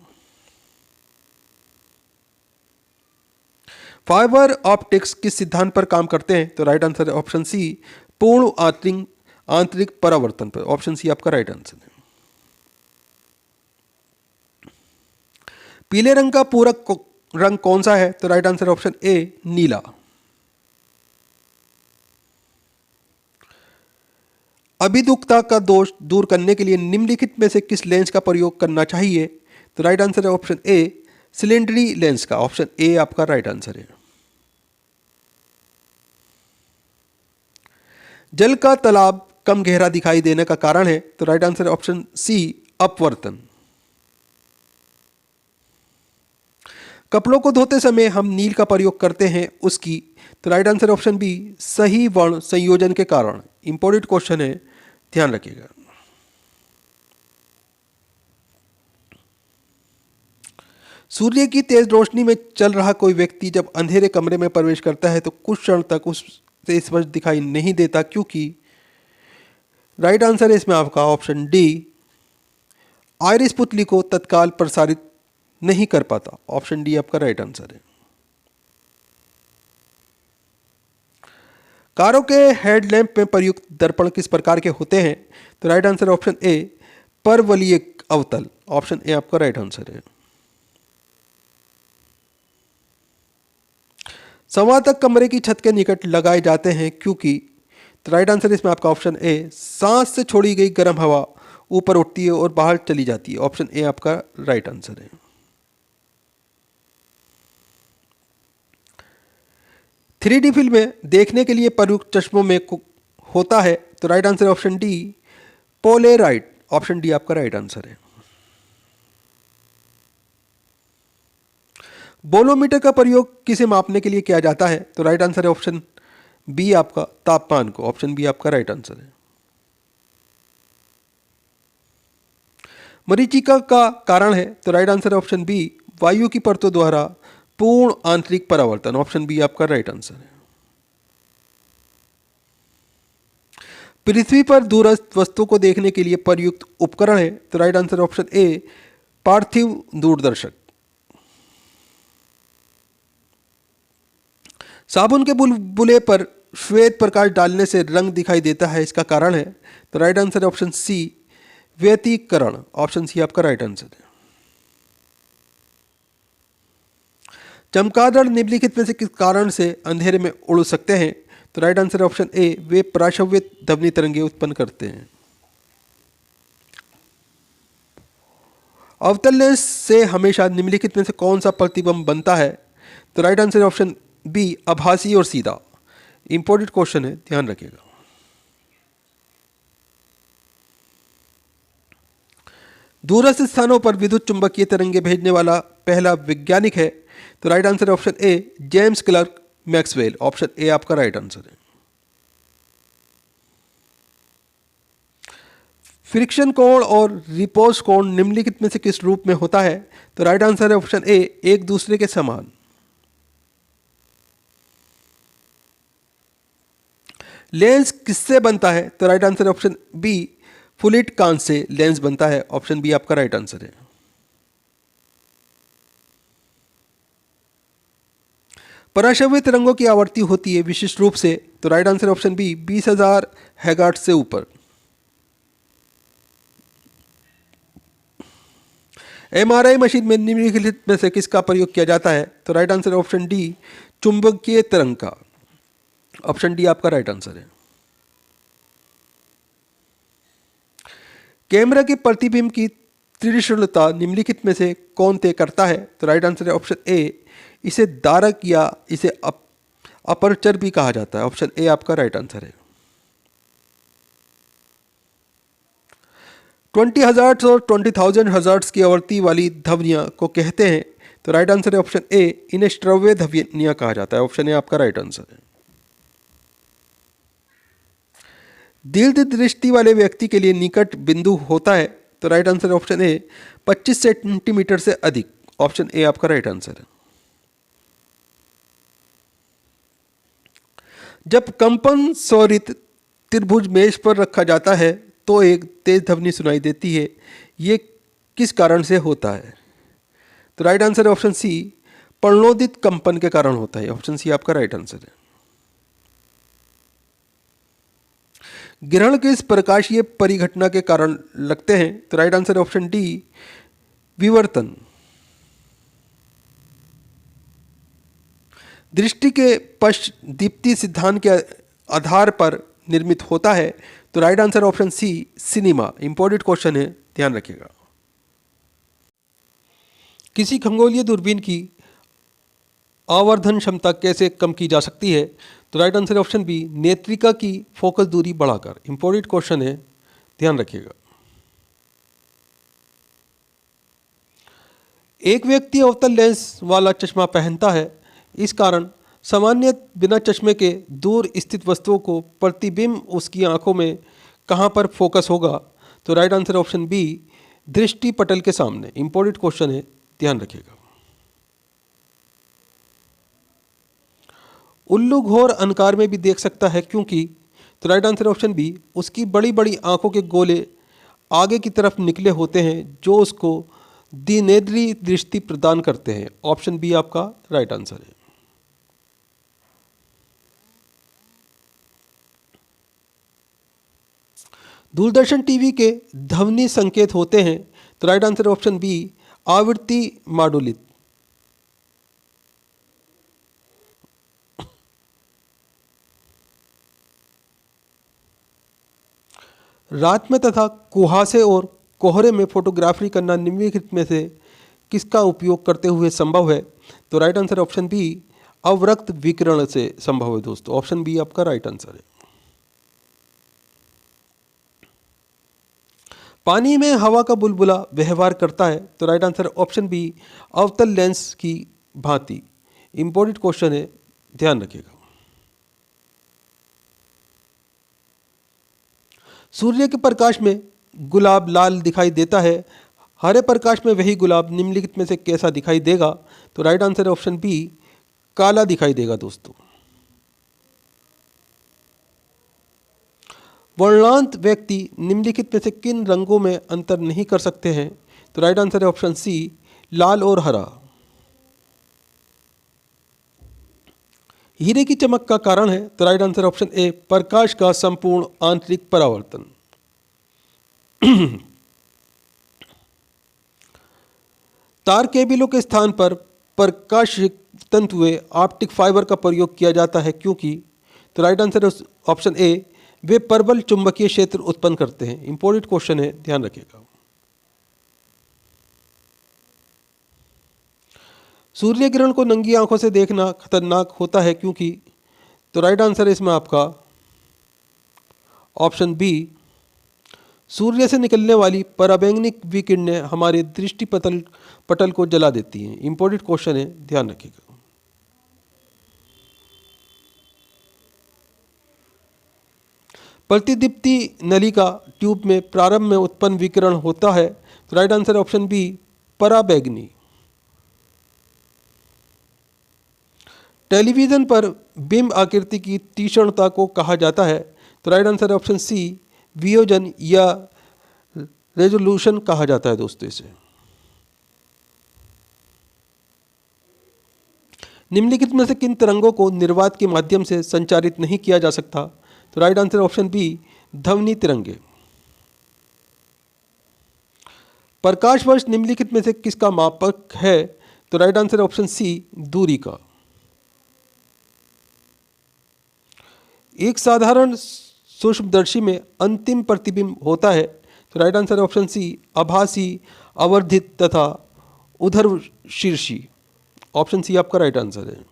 फाइबर ऑप्टिक्स किस सिद्धांत पर काम करते हैं? तो राइट आंसर है ऑप्शन सी, पूर्ण आंतरिक परावर्तन पर। ऑप्शन सी आपका राइट आंसर है। पीले रंग का पूरक रंग कौन सा है? तो राइट आंसर ऑप्शन ए, नीला। अभिदुखता का दोष दूर करने के लिए निम्नलिखित में से किस लेंस का प्रयोग करना चाहिए? तो राइट आंसर है ऑप्शन ए, सिलेंडरी लेंस का। ऑप्शन ए आपका राइट आंसर है। जल का तालाब कम गहरा दिखाई देने का कारण है? तो राइट आंसर है ऑप्शन सी, अपवर्तन। कपड़ों को धोते समय हम नील का प्रयोग करते हैं, उसकी? तो राइट आंसर ऑप्शन बी, सही वर्ण संयोजन के कारण। इंपॉर्टेंट क्वेश्चन है, ध्यान रखिएगा। सूर्य की तेज रोशनी में चल रहा कोई व्यक्ति जब अंधेरे कमरे में प्रवेश करता है तो कुछ क्षण तक उससे स्पष्ट दिखाई नहीं देता, क्योंकि? राइट आंसर है इसमें आपका ऑप्शन डी, आयरिस पुतली को तत्काल प्रसारित नहीं कर पाता। ऑप्शन डी आपका राइट आंसर है। कारों के हेडलैम्प में प्रयुक्त दर्पण किस प्रकार के होते हैं? तो राइट आंसर ऑप्शन ए, परवलयिक अवतल। ऑप्शन ए आपका राइट आंसर है। संवादक कमरे की छत के निकट लगाए जाते हैं, क्योंकि? तो राइट आंसर इसमें आपका ऑप्शन ए, सांस से छोड़ी गई गर्म हवा ऊपर उठती है और बाहर चली जाती है। ऑप्शन ए आपका राइट आंसर है। 3D फिल्में देखने के लिए प्रयुक्त चश्मों में होता है? तो right answer option D, Polaroid. Option D आपका राइट आंसर है। बोलोमीटर का प्रयोग किसे मापने के लिए किया जाता है? तो राइट आंसर है ऑप्शन बी आपका, तापमान को। ऑप्शन बी आपका राइट आंसर है। मरीचिका का कारण है? तो राइट आंसर है ऑप्शन बी, वायु की परतों द्वारा पूर्ण आंतरिक परावर्तन। ऑप्शन बी आपका राइट आंसर है। पृथ्वी पर दूरस्थ वस्तु को देखने के लिए प्रयुक्त उपकरण है? तो राइट आंसर ऑप्शन ए, पार्थिव दूरदर्शक। साबुन के बुलबुले पर श्वेत प्रकाश डालने से रंग दिखाई देता है, इसका कारण है? तो राइट आंसर है ऑप्शन सी, व्यतिकरण। ऑप्शन सी आपका राइट आंसर है। चमगादड़ निम्नलिखित में से किस कारण से अंधेरे में उड़ सकते हैं? तो राइट आंसर है ऑप्शन ए, वे पराश्रवित ध्वनि तरंगे उत्पन्न करते हैं। अवतल लेंस से हमेशा निम्नलिखित में से कौन सा प्रतिबिंब बनता है? तो राइट आंसर है ऑप्शन बी, आभासी और सीधा। इंपॉर्टेंट क्वेश्चन है, ध्यान रखिएगा। दूरस्थ स्थानों पर विद्युत चुंबकीय तरंगे भेजने वाला पहला वैज्ञानिक है? तो राइट आंसर है option A, James clerk Maxwell. Option A आपका राइट आंसर है। फ्रिक्शन कोण और रिपोज कोण निम्नलिखित में से किस रूप में होता है? तो राइट आंसर है ऑप्शन ए, एक दूसरे के समान। लेंस किससे बनता है? तो राइट आंसर ऑप्शन बी, फुलिट कांच से लेंस बनता है। ऑप्शन बी आपका राइट आंसर है। पराश्रव्य तरंगों की आवृत्ति होती है विशिष्ट रूप से, तो राइट आंसर ऑप्शन बी 20,000 हैगार्ट्ज से ऊपर। एमआरआई मशीन में निम्नलिखित में से किसका प्रयोग किया जाता है, तो राइट आंसर ऑप्शन डी चुंबकीय तरंग का। ऑप्शन डी आपका राइट आंसर है। कैमरा के प्रतिबिंब की तीक्ष्णता निम्नलिखित में से कौन तय करता है, तो राइट आंसर है ऑप्शन ए इसे दारक या इसे अपर्चर भी कहा जाता है। ऑप्शन ए आपका राइट आंसर है। 20 हर्ट्ज और 20,000 हर्ट्ज की आवृत्ति वाली ध्वनियां को कहते हैं, तो राइट आंसर है ऑप्शन ए इन्हें श्रव्य ध्वनियां कहा जाता है। ऑप्शन ए आपका राइट आंसर है। दीर्घ दृष्टि वाले व्यक्ति के लिए निकट बिंदु होता है, तो राइट आंसर ऑप्शन ए 25 सेंटीमीटर से अधिक। ऑप्शन ए आपका राइट आंसर है। जब कंपन स्वरित त्रिभुज मेज पर रखा जाता है तो एक तेज ध्वनि सुनाई देती है, ये किस कारण से होता है, तो राइट आंसर है ऑप्शन सी प्रणोदित कंपन के कारण होता है। ऑप्शन सी आपका राइट आंसर है। ग्रहण किस प्रकाशीय परिघटना के कारण लगते हैं, तो राइट आंसर ऑप्शन डी विवर्तन। दृष्टि के पश्च दीप्ति सिद्धांत के आधार पर निर्मित होता है, तो right answer option C cinema. Important question है, ध्यान रखिएगा। किसी खगोलीय दूरबीन की आवर्धन क्षमता कैसे कम की जा सकती है, तो राइट आंसर ऑप्शन बी नेत्रिका की फोकस दूरी बढ़ाकर। इंपॉर्टेंट क्वेश्चन है, ध्यान रखिएगा। एक व्यक्ति अवतल लेंस वाला चश्मा पहनता है, इस कारण सामान्य बिना चश्मे के दूर स्थित वस्तुओं को प्रतिबिंब उसकी आंखों में कहां पर फोकस होगा, तो राइट आंसर ऑप्शन बी दृष्टि पटल के सामने। इंपॉर्टेंट क्वेश्चन है, ध्यान रखिएगा। उल्लू घोर अंधकार में भी देख सकता है क्योंकि, तो राइट आंसर ऑप्शन बी उसकी बड़ी बड़ी आंखों के गोले आगे की तरफ निकले होते हैं जो उसको द्विनेत्री दृष्टि प्रदान करते हैं। ऑप्शन बी आपका राइट आंसर है। दूरदर्शन टीवी के ध्वनि संकेत होते हैं, तो राइट आंसर ऑप्शन बी आवृत्ति मॉड्यूलित। रात में तथा कुहासे और कोहरे में फोटोग्राफी करना निम्नलिखित में से किसका उपयोग करते हुए संभव है, तो राइट आंसर ऑप्शन बी अवरक्त विकिरण से संभव है दोस्तों। ऑप्शन बी आपका राइट आंसर है। पानी में हवा का बुलबुला व्यवहार करता है, तो राइट आंसर ऑप्शन बी अवतल लेंस की भांति। इंपॉर्टेंट क्वेश्चन है, ध्यान रखिएगा। सूर्य के प्रकाश में गुलाब लाल दिखाई देता है, हरे प्रकाश में वही गुलाब निम्नलिखित में से कैसा दिखाई देगा, तो राइट आंसर ऑप्शन बी काला दिखाई देगा दोस्तों। वर्णांत व्यक्ति निम्नलिखित में से किन रंगों में अंतर नहीं कर सकते हैं, तो राइट आंसर है ऑप्शन सी लाल और हरा। हीरे की चमक का कारण है, तो राइट आंसर ऑप्शन ए प्रकाश का संपूर्ण आंतरिक परावर्तन। तार केबलों के स्थान पर प्रकाश तंतुए ऑप्टिक फाइबर का प्रयोग किया जाता है क्योंकि, तो राइट आंसर ऑप्शन ए वे प्रबल चुंबकीय क्षेत्र उत्पन्न करते हैं। इंपॉर्टेंट क्वेश्चन है, ध्यान रखिएगा। सूर्य किरण को नंगी आंखों से देखना खतरनाक होता है क्योंकि, तो राइट आंसर है इसमें आपका ऑप्शन बी सूर्य से निकलने वाली पराबैंगनिक विकिरणें हमारे दृष्टि पटल को जला देती हैं। इंपॉर्टेंट क्वेश्चन है, ध्यान रखिएगा। प्रतिदीप्ति नलिका ट्यूब में प्रारंभ में उत्पन्न विकिरण होता है, तो राइट आंसर ऑप्शन बी पराबैंगनी। टेलीविजन पर बिंब आकृति की तीक्ष्णता को कहा जाता है, तो राइट आंसर ऑप्शन सी वियोजन या रेजोल्यूशन कहा जाता है दोस्तों इसे। निम्नलिखित में से किन तरंगों को निर्वात के माध्यम से संचारित नहीं किया जा सकता? तो राइट आंसर ऑप्शन बी, ध्वनि तरंगे। प्रकाश वर्ष निम्नलिखित में से किसका मापक है? तो राइट आंसर ऑप्शन सी, दूरी का। एक साधारण सूक्ष्मदर्शी में अंतिम प्रतिबिंब होता है। तो राइट आंसर ऑप्शन सी, आभासी, आवर्धित तथा उर्ध्वशीर्षी। ऑप्शन सी आपका राइट आंसर है।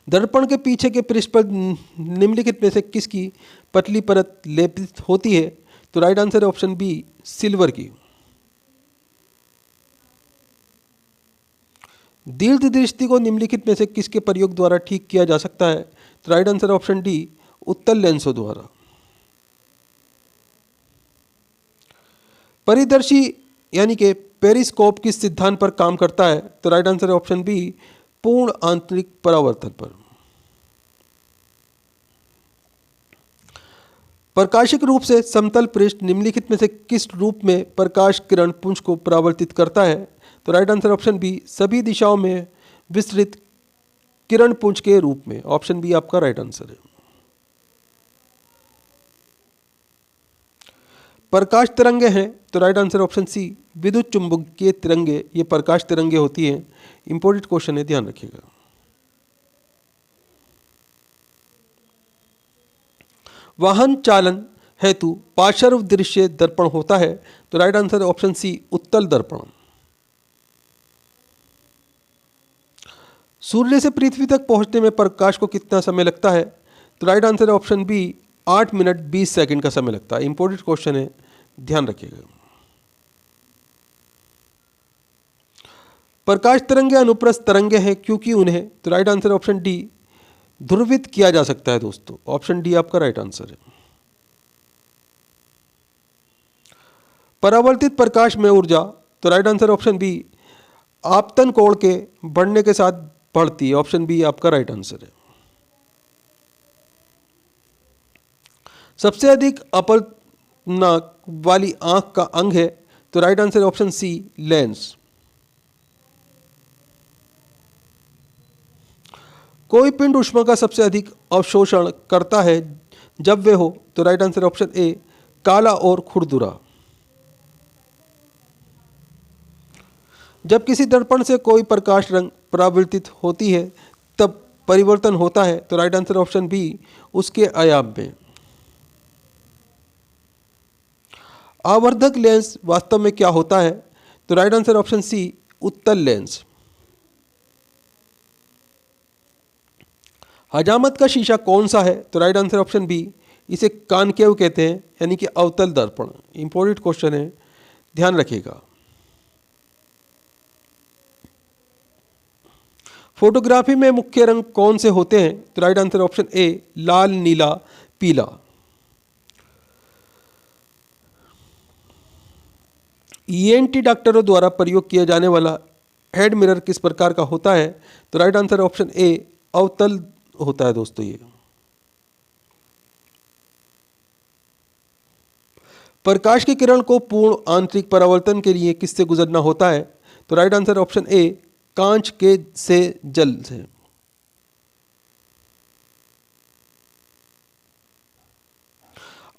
दर्पण के पीछे के पृष्ठ पर निम्नलिखित में से किसकी पतली परत लेपित होती है? तो राइट आंसर है ऑप्शन बी, सिल्वर की। दीर्घ दृष्टि को निम्नलिखित में से किसके प्रयोग द्वारा ठीक किया जा सकता है? तो राइट आंसर ऑप्शन डी, उत्तल लेंसों द्वारा। परिदर्शी यानी कि पेरिस्कोप किस सिद्धांत पर काम करता है? तो राइट आंसर है ऑप्शन बी, पूर्ण आंतरिक परावर्तन पर। प्रकाशिक रूप से समतल पृष्ठ निम्नलिखित में से किस रूप में प्रकाश किरण पुंज को परावर्तित करता है? तो राइट आंसर ऑप्शन बी, सभी दिशाओं में विस्तृत किरण पुंज के रूप में। ऑप्शन बी आपका राइट आंसर है। प्रकाश तरंगे हैं। तो राइट आंसर ऑप्शन सी, विद्युत चुंबकीय तरंगे, ये प्रकाश तरंगे होती हैं। इंपॉर्टेंट क्वेश्चन है, ध्यान रखिएगा। वाहन चालन हेतु पार्श्व दृश्य दर्पण होता है। तो राइट आंसर ऑप्शन सी, उत्तल दर्पण। सूर्य से पृथ्वी तक पहुंचने में प्रकाश को कितना समय लगता है? तो राइट आंसर है ऑप्शन बी, 8 मिनट 20 सेकंड का समय लगता है। इंपॉर्टेंट क्वेश्चन है, ध्यान रखिएगा। प्रकाश तरंगे अनुप्रस्थ तरंगे हैं क्योंकि उन्हें, तो राइट आंसर ऑप्शन डी, ध्रुवित किया जा सकता है दोस्तों। ऑप्शन डी आपका राइट आंसर है। परावर्तित प्रकाश में ऊर्जा, तो राइट आंसर ऑप्शन बी, आपतन कोण के बढ़ने के साथ बढ़ती है। ऑप्शन बी आपका राइट आंसर है। सबसे अधिक अपनाक वाली आंख का अंग है। तो right answer option C, lens. कोई पिंड ऊष्मा का सबसे अधिक अवशोषण करता है जब वे हो। तो राइट आंसर ऑप्शन ए, काला और खुरदुरा। जब किसी दर्पण से कोई प्रकाश रंग परावर्तित होती है तब परिवर्तन होता है। तो राइट आंसर ऑप्शन बी, उसके आयाम में। आवर्धक लेंस वास्तव में क्या होता है? तो राइट आंसर ऑप्शन सी, उत्तल लेंस। हजामत का शीशा कौन सा है? तो राइट आंसर ऑप्शन बी, इसे कॉनकेव कहते हैं, यानी कि अवतल दर्पण। इंपॉर्टेंट क्वेश्चन है, ध्यान रखिएगा। फोटोग्राफी में मुख्य रंग कौन से होते हैं? तो राइट आंसर ऑप्शन ए, लाल, नीला, पीला। ईएनटी डॉक्टरों द्वारा प्रयोग किया जाने वाला हेड मिरर किस प्रकार का होता है? तो राइट आंसर ऑप्शन ए, अवतल होता है दोस्तों। ये प्रकाश की किरण को पूर्ण आंतरिक परावर्तन के लिए किससे गुजरना होता है? तो राइट आंसर ऑप्शन ए, कांच के से जल से।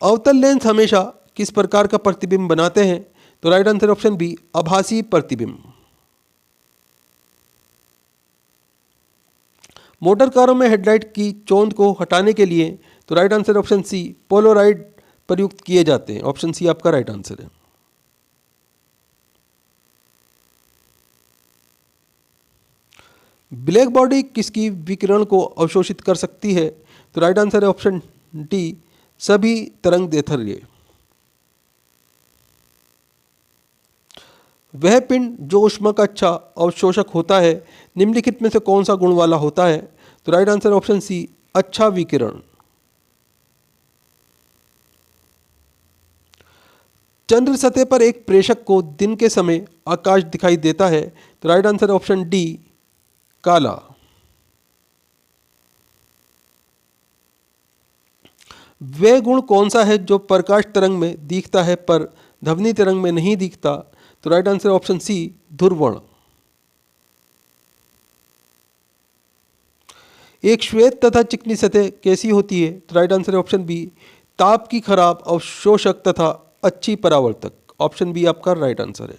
अवतल लेंस हमेशा किस प्रकार का प्रतिबिंब बनाते हैं? तो राइट आंसर ऑप्शन बी, आभासी प्रतिबिंब। मोटर कारों में हेडलाइट की चोंद को हटाने के लिए, तो right answer option C, polaroid प्रयुक्त किए जाते हैं। ऑप्शन सी आपका राइट आंसर है। ब्लैक बॉडी किसकी विकिरण को अवशोषित कर सकती है? तो राइट आंसर है ऑप्शन डी, सभी तरंगदैर्ध्य। वह पिंड जो ऊष्मा का अच्छा अवशोषक होता है निम्नलिखित में से कौन सा गुण वाला होता है? तो राइट आंसर ऑप्शन सी, अच्छा विकिरण। चंद्र सतह पर एक प्रेषक को दिन के समय आकाश दिखाई देता है। तो राइट आंसर ऑप्शन डी, काला। वह गुण कौन सा है जो प्रकाश तरंग में दिखता है पर ध्वनि तरंग में नहीं दिखता? तो राइट आंसर ऑप्शन सी, ध्रुवण। एक श्वेत तथा चिकनी सतह कैसी होती है? तो राइट आंसर है ऑप्शन बी, ताप की खराब अवशोषक तथा अच्छी परावर्तक। ऑप्शन बी आपका राइट आंसर है।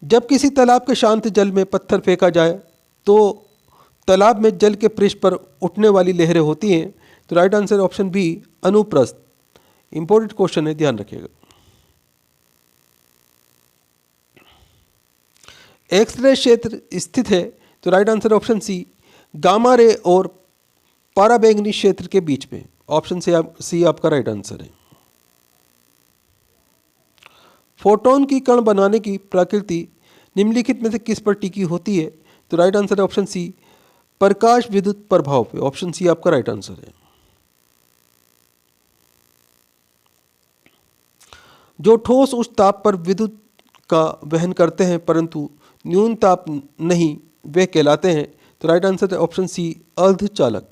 जब किसी तालाब के शांत जल में पत्थर फेंका जाए तो तालाब में जल के पृष्ठ पर उठने वाली लहरें होती हैं। तो राइट आंसर ऑप्शन बी, अनुप्रस्थ। इंपॉर्टेंट क्वेश्चन है, ध्यान रखिएगा। एक्सरे क्षेत्र स्थित है। तो right answer option C, gamma ray और पाराबैंगनी क्षेत्र के बीच में। ऑप्शन सी आपका राइट आंसर है। फोटोन की कण बनाने की प्रकृति निम्नलिखित में से किस पर टिकी होती है? तो राइट आंसर है ऑप्शन सी, प्रकाश विद्युत प्रभाव पे। ऑप्शन सी आपका राइट आंसर है। जो ठोस उच्च ताप पर विद्युत का वहन करते हैं परंतु न्यून ताप नहीं, वे कहलाते हैं। तो राइट आंसर है ऑप्शन सी, अर्धचालक।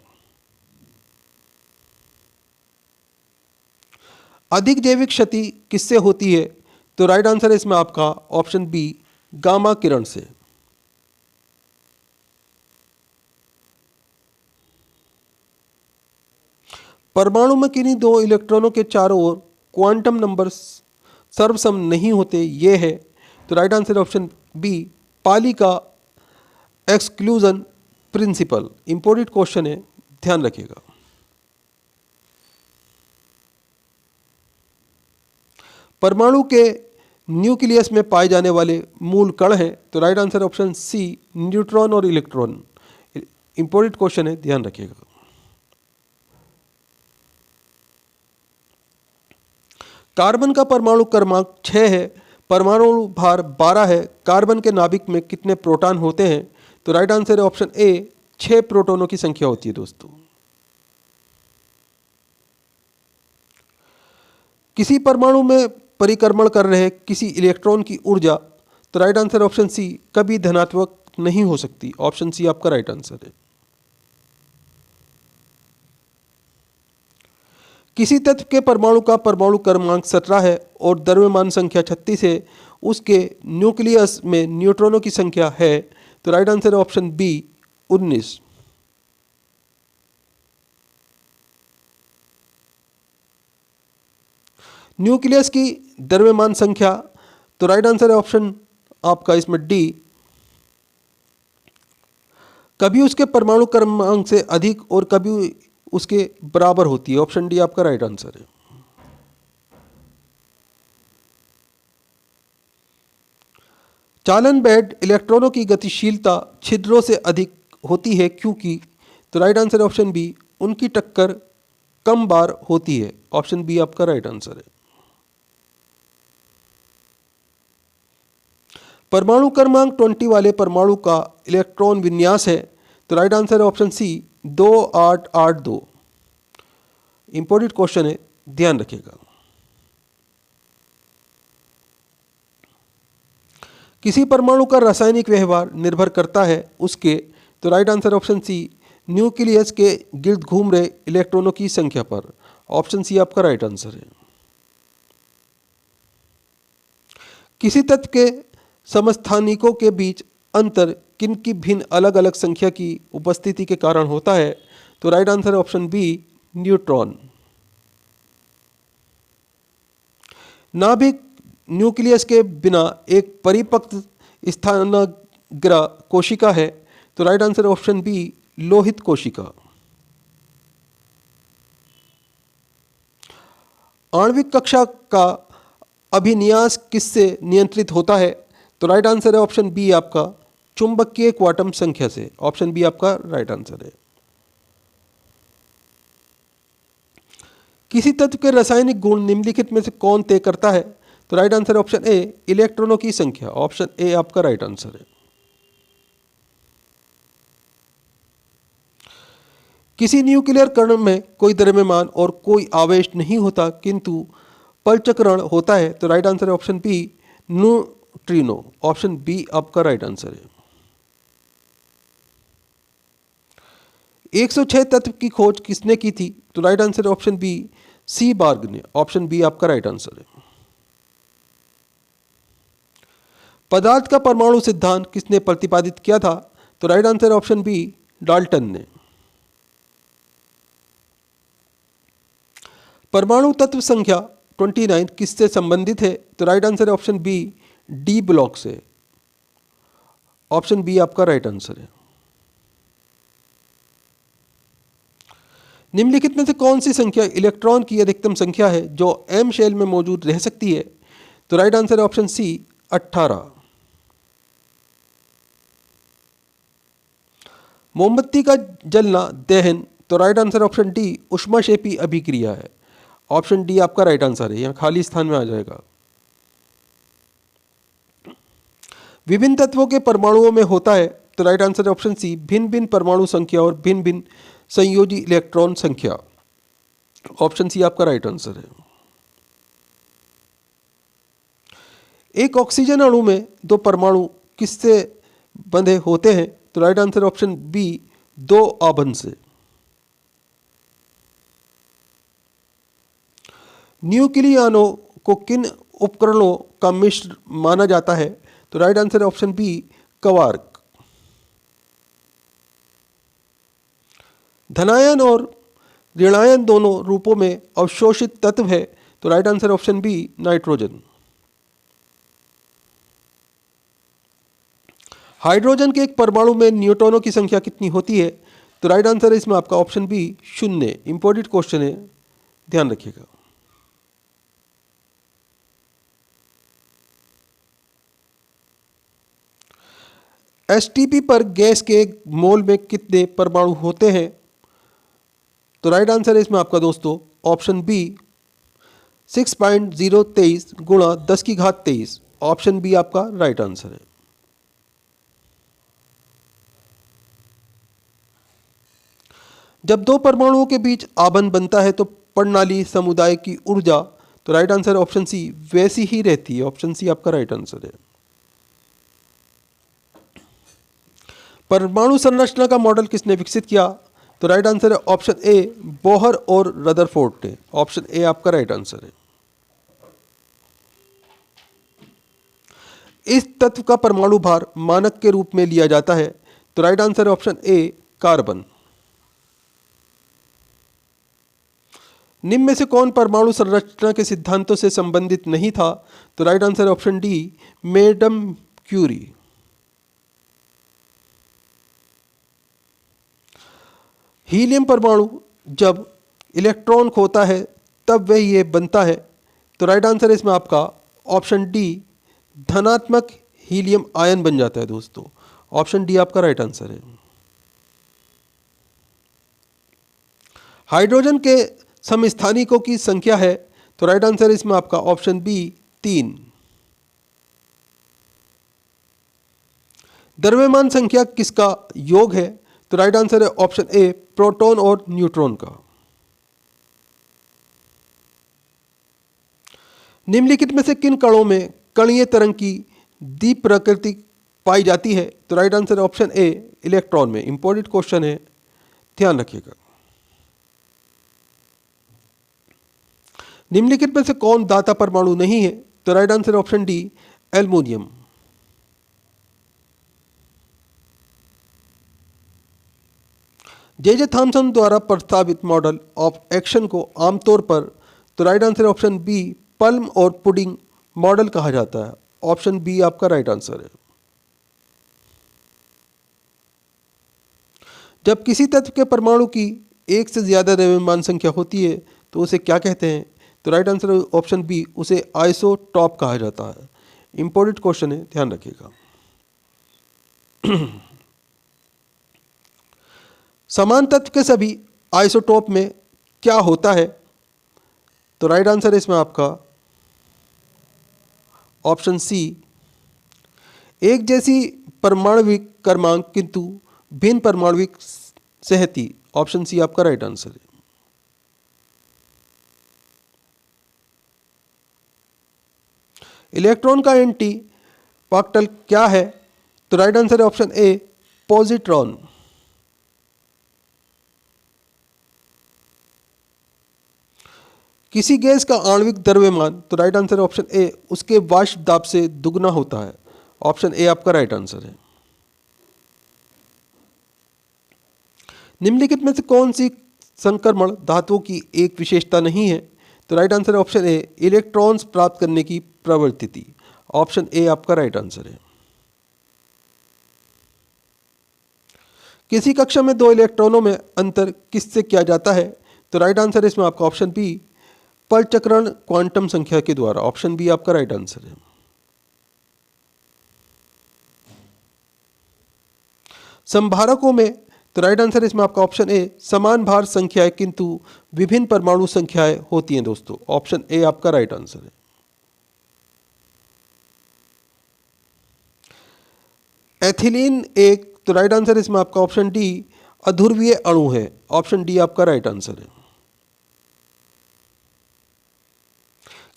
अधिक जैविक क्षति किससे होती है? तो राइट आंसर है इसमें आपका ऑप्शन बी, गामा किरण से। परमाणु में किन्हीं दो इलेक्ट्रॉनों के चारों ओर क्वांटम नंबर सर्वसम नहीं होते, ये है। तो राइट आंसर ऑप्शन बी, पाली का एक्सक्लूजन प्रिंसिपल। इंपॉर्टेंट क्वेश्चन है, ध्यान रखिएगा। परमाणु के न्यूक्लियस में पाए जाने वाले मूल कण हैं। तो right answer option C, neutron और इलेक्ट्रॉन। इंपॉर्टेंट क्वेश्चन है, ध्यान रखिएगा। कार्बन का परमाणु क्रमांक 6 है, परमाणु भार 12 है। कार्बन के नाभिक में कितने प्रोटॉन होते हैं? तो राइट आंसर है ऑप्शन ए, 6 प्रोटॉनों की संख्या होती है दोस्तों। किसी परमाणु में परिक्रमण कर रहे किसी इलेक्ट्रॉन की ऊर्जा, तो राइट आंसर ऑप्शन सी, कभी धनात्मक नहीं हो सकती। ऑप्शन सी आपका राइट आंसर है। किसी तत्व के परमाणु का परमाणु क्रमांक 17 है और द्रव्यमान संख्या 36 है, उसके न्यूक्लियस में न्यूट्रॉनों की संख्या है। तो राइट आंसर है ऑप्शन बी, 19। न्यूक्लियस की द्रव्यमान संख्या, तो राइट आंसर है ऑप्शन आपका इसमें डी, कभी उसके परमाणु क्रमांक से अधिक और कभी उसके बराबर होती है। ऑप्शन डी आपका राइट आंसर है। चालन बेड इलेक्ट्रॉनों की गतिशीलता छिद्रों से अधिक होती है, क्योंकि? तो राइट आंसर है ऑप्शन बी, उनकी टक्कर कम बार होती है। ऑप्शन बी आपका राइट आंसर है। परमाणु क्रमांक 20 वाले परमाणु का इलेक्ट्रॉन विन्यास है। तो राइट आंसर है ऑप्शन सी, 2882। इंपॉर्टेंट क्वेश्चन है, ध्यान रखिएगा। किसी परमाणु का रासायनिक व्यवहार निर्भर करता है उसके, तो right answer option C, nucleus के गिर्द घूम रहे इलेक्ट्रॉनों की संख्या पर। ऑप्शन सी आपका राइट आंसर है। किसी तत्व के समस्थानिकों के बीच अंतर किन की भिन्न अलग अलग संख्या की उपस्थिति के कारण होता है? तो राइट आंसर है ऑप्शन बी, न्यूट्रॉन। नाभिक न्यूक्लियस के बिना एक परिपक्व स्थानाग्र कोशिका है। तो राइट आंसर ऑप्शन बी, लोहित कोशिका। आणविक कक्षा का अभिन्यास किससे नियंत्रित होता है? तो राइट आंसर है ऑप्शन बी आपका, चुंबकीय क्वांटम संख्या से। ऑप्शन बी आपका राइट आंसर है। किसी तत्व के रासायनिक गुण निम्नलिखित में से कौन तय करता है? तो राइट आंसर ऑप्शन ए, इलेक्ट्रॉनों की संख्या। ऑप्शन ए आपका राइट आंसर है। किसी न्यूक्लियर कण में कोई द्रव्यमान और कोई आवेश नहीं होता किंतु पलचक्रण होता है। तो राइट आंसर है option B, neutrino. Option B आपका राइट आंसर है। 106 तत्व की खोज किसने की थी? तो right answer option B, Seaborg ने। ऑप्शन बी आपका राइट आंसर है। पदार्थ का परमाणु सिद्धांत किसने प्रतिपादित किया था? तो right answer option B, Dalton ने। परमाणु तत्व संख्या 29 किससे संबंधित है? तो राइट आंसर है ऑप्शन बी, डी ब्लॉक से। ऑप्शन बी आपका राइट आंसर है। निम्नलिखित में से कौन सी संख्या इलेक्ट्रॉन की अधिकतम संख्या है जो एम शेल में मौजूद रह सकती है? तो राइट आंसर है ऑप्शन सी, 18। मोमबत्ती का जलना दहन, तो राइट आंसर ऑप्शन डी, ऊष्माक्षेपी अभिक्रिया है। ऑप्शन डी आपका राइट आंसर है, यहां खाली स्थान में आ जाएगा। विभिन्न तत्वों के परमाणुओं में होता है, तो राइट आंसर है ऑप्शन सी, भिन्न भिन्न परमाणु संख्या और भिन्न भिन्न संयोजी इलेक्ट्रॉन संख्या। ऑप्शन सी आपका राइट आंसर है। एक ऑक्सीजन अणु में दो परमाणु किससे बंधे होते हैं? तो राइट आंसर ऑप्शन बी, दो आबंध से। न्यूक्लियानों को किन उपकरणों का मिश्र माना जाता है? तो राइट आंसर है ऑप्शन बी, क्वार्क। धनायन और ऋणायन दोनों रूपों में अवशोषित तत्व है, तो right answer option B, nitrogen. Hydrogen के एक परमाणु में न्यूट्रॉनों की संख्या कितनी होती है? तो राइट आंसर है इसमें आपका ऑप्शन बी, 0। इंपॉर्टेंट क्वेश्चन है, ध्यान रखिएगा। एसटीपी पर गैस के एक मोल में कितने परमाणु होते हैं? तो राइट आंसर है इसमें आपका दोस्तों ऑप्शन बी, 6.023 गुणा 10⁻23। ऑप्शन बी आपका राइट आंसर है। जब दो परमाणुओं के बीच आबंध बनता है तो प्रणाली समुदाय की ऊर्जा, तो राइट आंसर ऑप्शन सी, वैसी ही रहती है। ऑप्शन सी आपका राइट आंसर है। परमाणु संरचना का मॉडल किसने विकसित किया? तो राइट आंसर है ऑप्शन ए, बोहर और रदरफोर्ड ने। ऑप्शन ए आपका राइट आंसर है। इस तत्व का परमाणु भार मानक के रूप में लिया जाता है, तो राइट आंसर है ऑप्शन ए, कार्बन। निम्न में से कौन परमाणु संरचना के सिद्धांतों से संबंधित नहीं था? तो right answer option D, madam Curie. Helium परमाणु जब इलेक्ट्रॉन खोता है तब वह ये बनता है, तो राइट आंसर है इसमें आपका ऑप्शन डी, धनात्मक हीलियम आयन बन जाता है दोस्तों। ऑप्शन डी आपका राइट आंसर है। हाइड्रोजन के समस्थानिकों की संख्या है, तो राइट आंसर इसमें आपका ऑप्शन बी, 3। द्रव्यमान संख्या किसका योग है? तो राइट आंसर है ऑप्शन ए, प्रोटॉन और न्यूट्रॉन का। निम्नलिखित में से किन कणों में कणीय तरंग की दीप प्रकृति पाई जाती है? तो राइट आंसर है ऑप्शन ए, इलेक्ट्रॉन में। इंपॉर्टेंट क्वेश्चन है, ध्यान रखिएगा। निम्नलिखित में से कौन दाता परमाणु नहीं है? तो right answer option D, aluminium. J Thomson द्वारा प्रस्तावित मॉडल ऑफ एक्शन को आमतौर पर, तो right answer option B, plum और पुडिंग मॉडल कहा जाता है। ऑप्शन बी आपका राइट आंसर है। जब किसी तत्व के परमाणु की एक से ज्यादा द्रव्यमान संख्या होती है तो उसे क्या कहते हैं? तो राइट आंसर ऑप्शन बी, उसे आइसोटॉप कहा जाता है। इंपॉर्टेंट क्वेश्चन है, ध्यान रखिएगा। समान तत्व के सभी आइसोटोप में क्या होता है? तो राइट आंसर है इसमें आपका ऑप्शन सी, एक जैसी परमाणविक क्रमांक किंतु भिन्न परमाणविक सहती। ऑप्शन सी आपका राइट आंसर है। इलेक्ट्रॉन का एंटी पार्टिकल क्या है? तो राइट आंसर है ऑप्शन ए, पॉजिट्रॉन। किसी गैस का आणविक द्रव्यमान, तो राइट आंसर ऑप्शन ए, उसके वाष्प दाब से दुगना होता है। ऑप्शन ए आपका राइट आंसर है। निम्नलिखित में से कौन सी संक्रमण धातुओं की एक विशेषता नहीं है? तो राइट आंसर है ऑप्शन ए इलेक्ट्रॉन्स प्राप्त करने की प्रवृत्ति। ऑप्शन ए आपका राइट आंसर है। किसी कक्षा में दो इलेक्ट्रॉनों में अंतर किससे किया जाता है? तो राइट आंसर है इसमें आपका ऑप्शन बी परचक्रण क्वांटम संख्या के द्वारा। ऑप्शन बी आपका राइट आंसर है। संभारकों में तो राइट आंसर इसमें आपका ऑप्शन ए समान भार संख्याएं किंतु विभिन्न परमाणु संख्याएं होती हैं दोस्तों। ऑप्शन ए आपका राइट आंसर है। एथिलीन एक तो राइट आंसर इसमें आपका ऑप्शन डी अध्रुवीय अणु है। ऑप्शन डी आपका राइट आंसर है।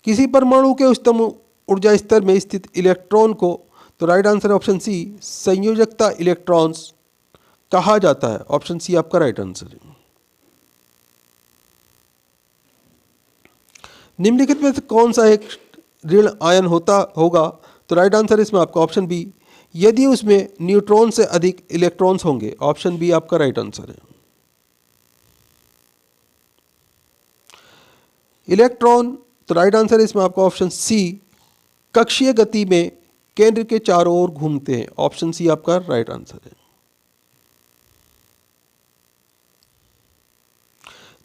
किसी परमाणु के उच्चतम ऊर्जा स्तर में स्थित इलेक्ट्रॉन को तो राइट आंसर ऑप्शन सी संयोजकता इलेक्ट्रॉन्स कहा जाता है। ऑप्शन सी आपका राइट आंसर है। निम्नलिखित में से कौन सा एक ऋण आयन होगा? तो राइट आंसर इसमें आपका ऑप्शन बी यदि उसमें न्यूट्रॉन से अधिक इलेक्ट्रॉन्स होंगे। ऑप्शन बी आपका राइट आंसर है। इलेक्ट्रॉन तो राइट आंसर इसमें आपका ऑप्शन सी कक्षीय गति में केंद्र के चारों ओर घूमते हैं। ऑप्शन सी आपका राइट आंसर है।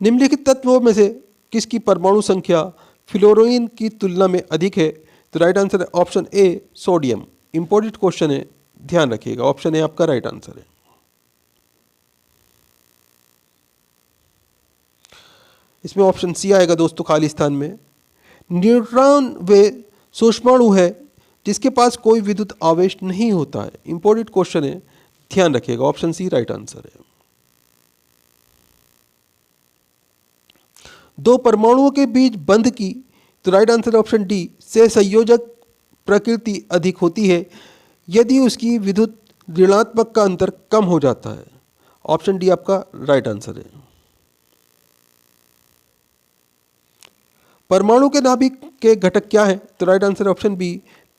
निम्नलिखित तत्वों में से किसकी परमाणु संख्या फ्लोरीन की तुलना में अधिक है? तो राइट आंसर है option A sodium. Important question है, ध्यान रखिएगा। ऑप्शन ए आपका राइट आंसर है। इसमें ऑप्शन सी आएगा दोस्तों खाली स्थान में। न्यूट्रॉन वे सूक्ष्माणु है जिसके पास कोई विद्युत आवेश नहीं होता है। इंपॉर्टेंट क्वेश्चन है, ध्यान रखिएगा। ऑप्शन सी राइट आंसर है। दो परमाणुओं के बीच बंध की तो राइट आंसर ऑप्शन डी से संयोजक प्रकृति अधिक होती है यदि उसकी विद्युत ऋणात्मक का अंतर कम हो जाता है। ऑप्शन डी आपका राइट आंसर है। परमाणु के नाभिक के घटक क्या है? तो right answer option B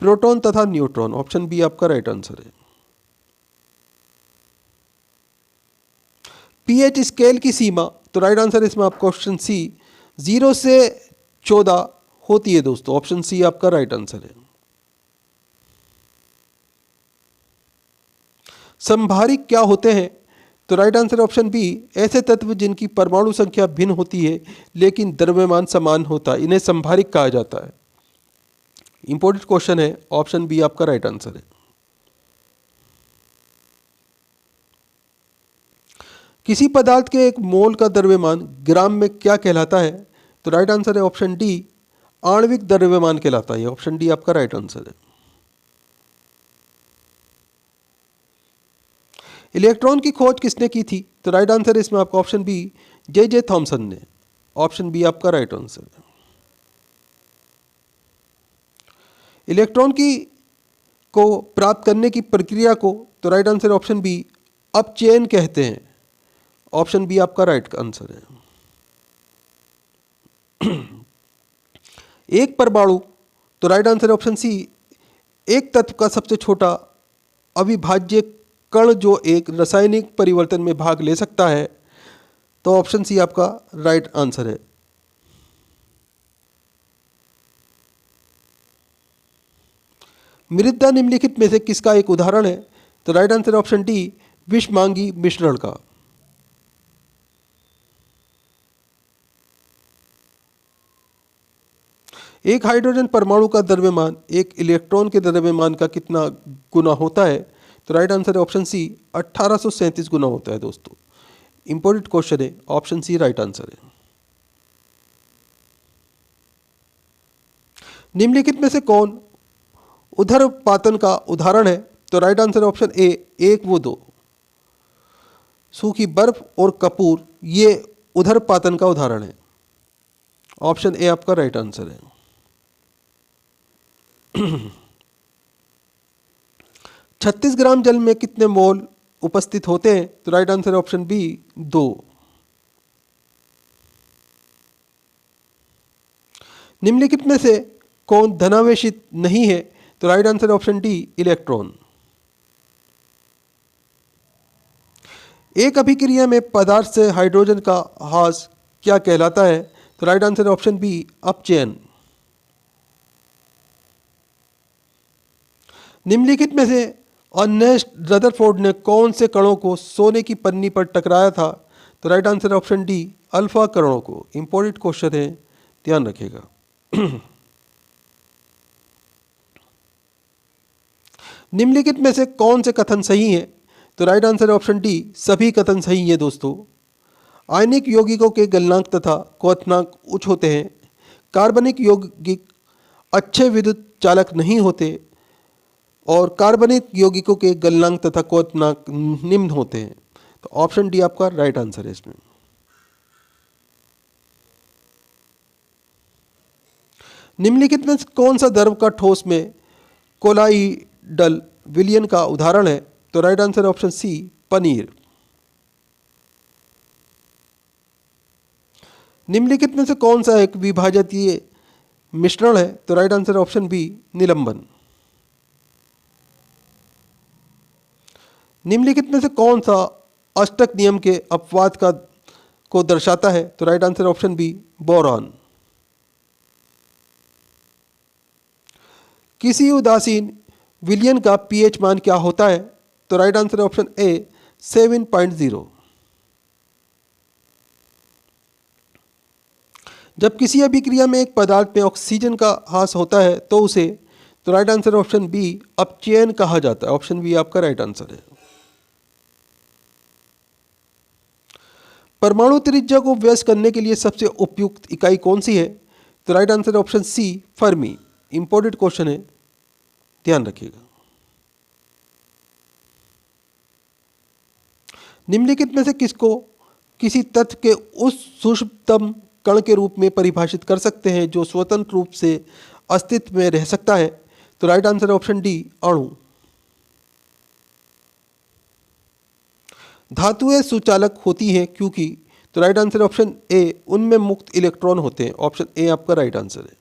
proton तथा न्यूट्रॉन। ऑप्शन बी आपका राइट आंसर है। पीएच स्केल की सीमा तो राइट आंसर इसमें आपका ऑप्शन सी 0 से 14 होती है दोस्तों। ऑप्शन सी आपका राइट आंसर है। संभारिक क्या होते हैं? तो राइट आंसर ऑप्शन बी ऐसे तत्व जिनकी परमाणु संख्या भिन्न होती है लेकिन द्रव्यमान समान होता है, इन्हें संभारिक कहा जाता है। इंपॉर्टेंट क्वेश्चन है, ऑप्शन बी आपका राइट आंसर है। किसी पदार्थ के एक मोल का द्रव्यमान ग्राम में क्या कहलाता है? तो राइट आंसर है ऑप्शन डी आणविक द्रव्यमान कहलाता है। ऑप्शन डी आपका राइट आंसर है। इलेक्ट्रॉन की खोज किसने की थी? तो राइट आंसर है इसमें आपका ऑप्शन बी जे थॉमसन ने। ऑप्शन बी आपका राइट आंसर है। इलेक्ट्रॉन की को प्राप्त करने की प्रक्रिया को तो राइट आंसर ऑप्शन बी अपचयन कहते हैं। ऑप्शन बी आपका राइट आंसर है। एक परमाणु तो राइट आंसर ऑप्शन सी एक तत्व का सबसे छोटा अविभाज्य कण जो एक रासायनिक परिवर्तन में भाग ले सकता है। तो ऑप्शन सी आपका राइट आंसर है। मृदा निम्नलिखित में से किसका एक उदाहरण है? तो राइट आंसर ऑप्शन डी विषमांगी मिश्रण का। एक हाइड्रोजन परमाणु का द्रव्यमान एक इलेक्ट्रॉन के द्रव्यमान का कितना गुना होता है? तो राइट आंसर है ऑप्शन सी 1837 गुना होता है दोस्तों। इंपॉर्टेंट क्वेश्चन है, ऑप्शन सी राइट आंसर है। निम्नलिखित में से कौन उधर्पातन का उदाहरण है? तो राइट आंसर है ऑप्शन ए 1 व 2। सूखी बर्फ और कपूर ये उधर्पातन का उदाहरण है। ऑप्शन ए आपका राइट आंसर है। 36 ग्राम जल में कितने मोल उपस्थित होते हैं? तो राइट आंसर है ऑप्शन बी 2। निम्नलिखित में से कौन धनावेशित नहीं है? तो right answer option D electron. एक अभिक्रिया में पदार्थ से हाइड्रोजन का ह्रास क्या कहलाता है? तो राइट आंसर ऑप्शन बी अपचयन। निम्नलिखित में से अर्नेस्ट रदरफोर्ड ने कौन से कणों को सोने की पन्नी पर टकराया था? तो right answer option D alpha कणों को। इंपॉर्टेंट क्वेश्चन है, ध्यान रखिएगा। निम्नलिखित में से कौन से कथन सही है? तो राइट आंसर ऑप्शन डी सभी कथन सही है दोस्तों। आयनिक यौगिकों के गलनांक तथा क्वथनांक उच्च होते हैं। कार्बनिक यौगिक अच्छे विद्युत चालक नहीं होते और कार्बनिक यौगिकों के गलनांक तथा क्वथनांक निम्न होते हैं। तो ऑप्शन डी आपका राइट आंसर है इसमें। निम्नलिखित में कौन सा द्रव का ठोस में कोलाइडल विलयन का उदाहरण है? तो right answer option C paneer. निम्नलिखित में से कौन सा एक विभाजकीय मिश्रण है? तो राइट आंसर ऑप्शन बी निलंबन। निम्नलिखित में से कौन सा अष्टक नियम के अपवाद को दर्शाता है? तो right answer option B boron. किसी उदासीन विलयन का पीएच मान क्या होता है? तो राइट आंसर ऑप्शन ए 7.0। जब किसी अभिक्रिया में एक पदार्थ में ऑक्सीजन का ह्रास होता है तो उसे, तो राइट आंसर ऑप्शन बी अपचयन कहा जाता है। ऑप्शन बी आपका राइट आंसर है। परमाणु त्रिज्या को व्यस्त करने के लिए सबसे उपयुक्त इकाई कौन सी है? तो right answer option C Fermi. Important question है, ध्यान रखिएगा। निम्नलिखित में से किसको किसी तत्व के उस सूक्ष्मतम कण के रूप में परिभाषित कर सकते हैं जो स्वतंत्र रूप से अस्तित्व में रह सकता है? तो राइट आंसर ऑप्शन डी अणु। धातुएं सुचालक होती हैं क्योंकि, तो राइट आंसर ऑप्शन ए उनमें मुक्त इलेक्ट्रॉन होते हैं। ऑप्शन ए आपका राइट आंसर है।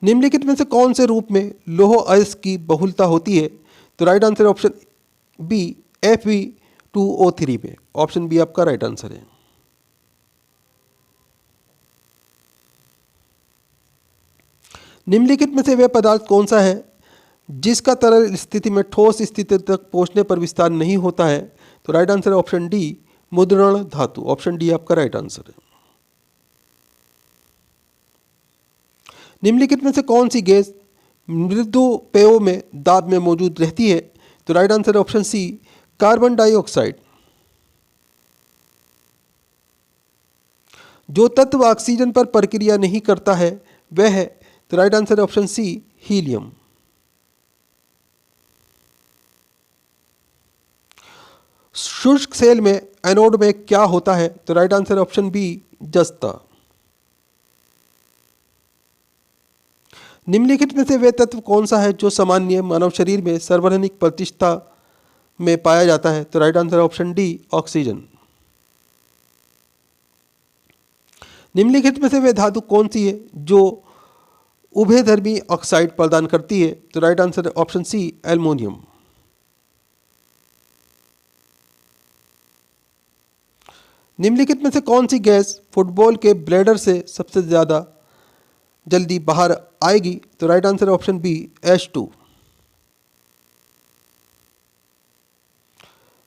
निम्नलिखित में से कौन से रूप में लौह अयस्क की बहुलता होती है? तो right answer option B Fe2O3 में। ऑप्शन बी आपका राइट आंसर है। निम्नलिखित में से वह पदार्थ कौन सा है जिसका तरल स्थिति में ठोस स्थिति तक पहुंचने पर विस्तार नहीं होता है? तो राइट आंसर ऑप्शन डी मुद्रण धातु। ऑप्शन डी आपका राइट आंसर है। निम्नलिखित में से कौन सी गैस मृदु पेयों में दाब में मौजूद रहती है? तो right answer option C carbon dioxide. जो तत्व ऑक्सीजन पर प्रक्रिया नहीं करता है वह है, तो right answer option C helium. शुष्क सेल में एनोड में क्या होता है? तो राइट आंसर ऑप्शन बी जस्ता। निम्नलिखित में से वह तत्व कौन सा है जो सामान्य मानव शरीर में सार्वजनिक प्रतिष्ठा में पाया जाता है? तो right answer option D oxygen. निम्नलिखित में से वह धातु कौन सी है जो उभयधर्मी ऑक्साइड प्रदान करती है? तो right answer option C aluminium. निम्नलिखित में से कौन सी गैस फुटबॉल के ब्लैडर से सबसे ज़्यादा जल्दी बाहर आएगी? तो right answer option B H2।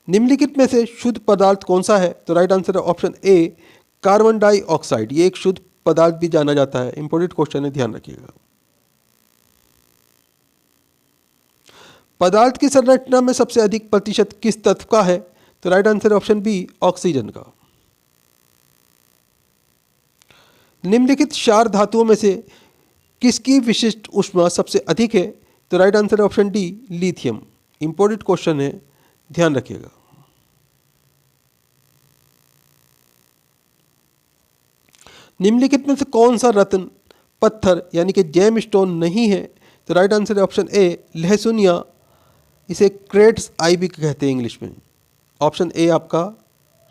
निम्नलिखित में से शुद्ध पदार्थ कौन सा है? तो राइट आंसर ऑप्शन ए कार्बन डाइऑक्साइड। ये एक शुद्ध पदार्थ भी जाना जाता है। इंपॉर्टेंट क्वेश्चन है, ध्यान रखिएगा। पदार्थ की संरचना में सबसे अधिक प्रतिशत किस तत्व का है? तो right answer option B oxygen का। निम्नलिखित क्षार धातुओं में से किसकी विशिष्ट ऊष्मा सबसे अधिक है? तो right answer option D lithium. Important question है, ध्यान रखिएगा। निम्नलिखित में से कौन सा रत्न पत्थर यानी कि जेम स्टोन नहीं है? तो राइट आंसर ऑप्शन ए लहसुन, या इसे क्रेट्स आई भी कहते हैं इंग्लिश में। ऑप्शन ए आपका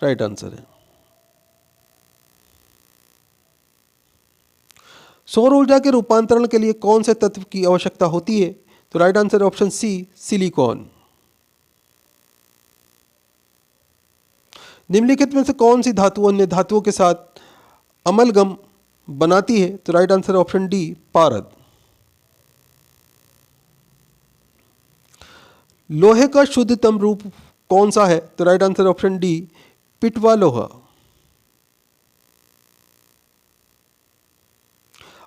राइट आंसर है। सौर ऊर्जा के रूपांतरण के लिए कौन से तत्व की आवश्यकता होती है? तो right answer option C, silicon. निम्नलिखित में से कौन सी धातु अन्य धातुओं के साथ अमलगम बनाती है? तो राइट आंसर ऑप्शन डी, पारद। लोहे का शुद्धतम रूप कौन सा है? तो राइट आंसर ऑप्शन डी, पिटवा लोहा।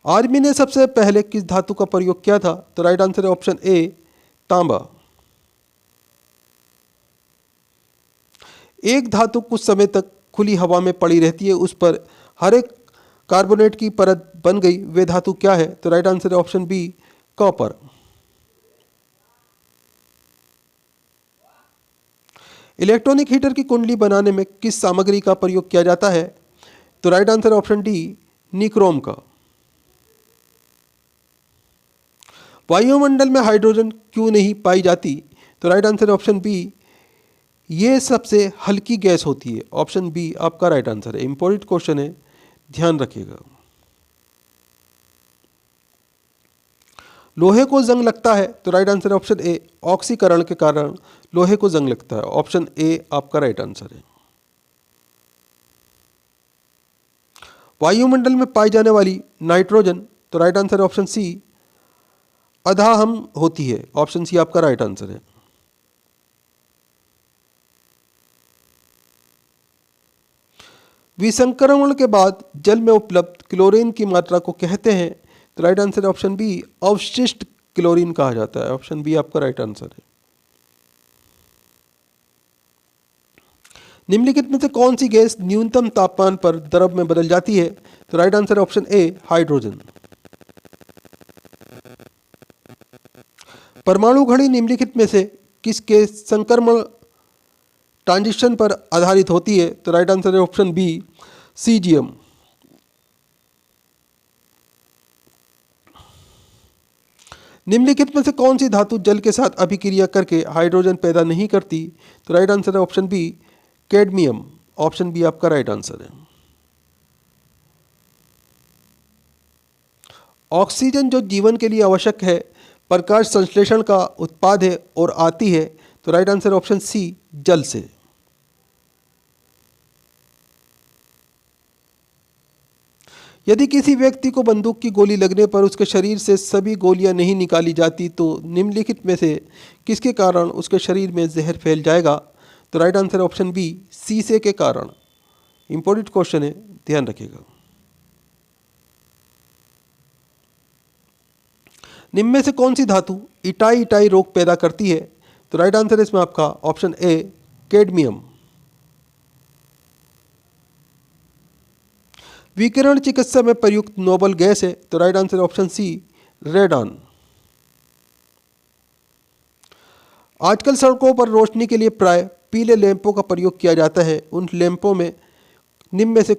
आर्मी ने सबसे पहले किस धातु का प्रयोग किया था? तो राइट आंसर ऑप्शन ए, तांबा। एक धातु कुछ समय तक खुली हवा में पड़ी रहती है, उस पर हर एक कार्बोनेट की परत बन गई, वे धातु क्या है? तो right answer option B, copper. Electronic heater की कुंडली बनाने में किस सामग्री का प्रयोग किया जाता है? तो right answer option D, nichrome का। वायुमंडल में हाइड्रोजन क्यों नहीं पाई जाती? तो राइट आंसर ऑप्शन बी, ये सबसे हल्की गैस होती है। ऑप्शन बी आपका राइट आंसर है। इंपॉर्टेंट क्वेश्चन है, ध्यान रखिएगा। लोहे को जंग लगता है? तो राइट आंसर ऑप्शन ए, ऑक्सीकरण के कारण लोहे को जंग लगता है। ऑप्शन ए आपका राइट आंसर है। वायुमंडल में पाई जाने वाली नाइट्रोजन? तो राइट आंसर ऑप्शन सी, अधाहम होती है। ऑप्शन सी आपका राइट आंसर है। विसंक्रमण के बाद जल में उपलब्ध क्लोरीन की मात्रा को कहते हैं? तो राइट आंसर ऑप्शन बी, अवशिष्ट क्लोरीन कहा जाता है। ऑप्शन बी आपका राइट आंसर है। निम्नलिखित में से कौन सी गैस न्यूनतम तापमान पर द्रव में बदल जाती है? तो राइट आंसर ऑप्शन ए, हाइड्रोजन। परमाणु घड़ी निम्नलिखित में से किसके संक्रमण ट्रांजिशन पर आधारित होती है? तो राइट आंसर है ऑप्शन बी, सीजियम। निम्नलिखित में से कौन सी धातु जल के साथ अभिक्रिया करके हाइड्रोजन पैदा नहीं करती? तो राइट आंसर है option B, cadmium. Option B आपका राइट आंसर है। ऑक्सीजन जो जीवन के लिए आवश्यक है, प्रकाश संश्लेषण का उत्पाद है और आती है? तो राइट आंसर ऑप्शन सी, जल से। यदि किसी व्यक्ति को बंदूक की गोली लगने पर उसके शरीर से सभी गोलियां नहीं निकाली जाती तो निम्नलिखित में से किसके कारण उसके शरीर में जहर फैल जाएगा? तो राइट आंसर ऑप्शन बी, शीशे के कारण। इंपॉर्टेंट क्वेश्चन है, ध्यान रखिएगा। निम्न में से कौन सी धातु इटाई इटाई रोग पैदा करती है? तो राइट आंसर है इसमें आपका ऑप्शन ए, कैडमियम। विकिरण चिकित्सा में प्रयुक्त नोबल गैस है? तो right answer option C, radon. आजकल सड़कों पर रोशनी के लिए प्राय पीले लैंपों का प्रयोग किया जाता है। उन लैंपों में निम्न में से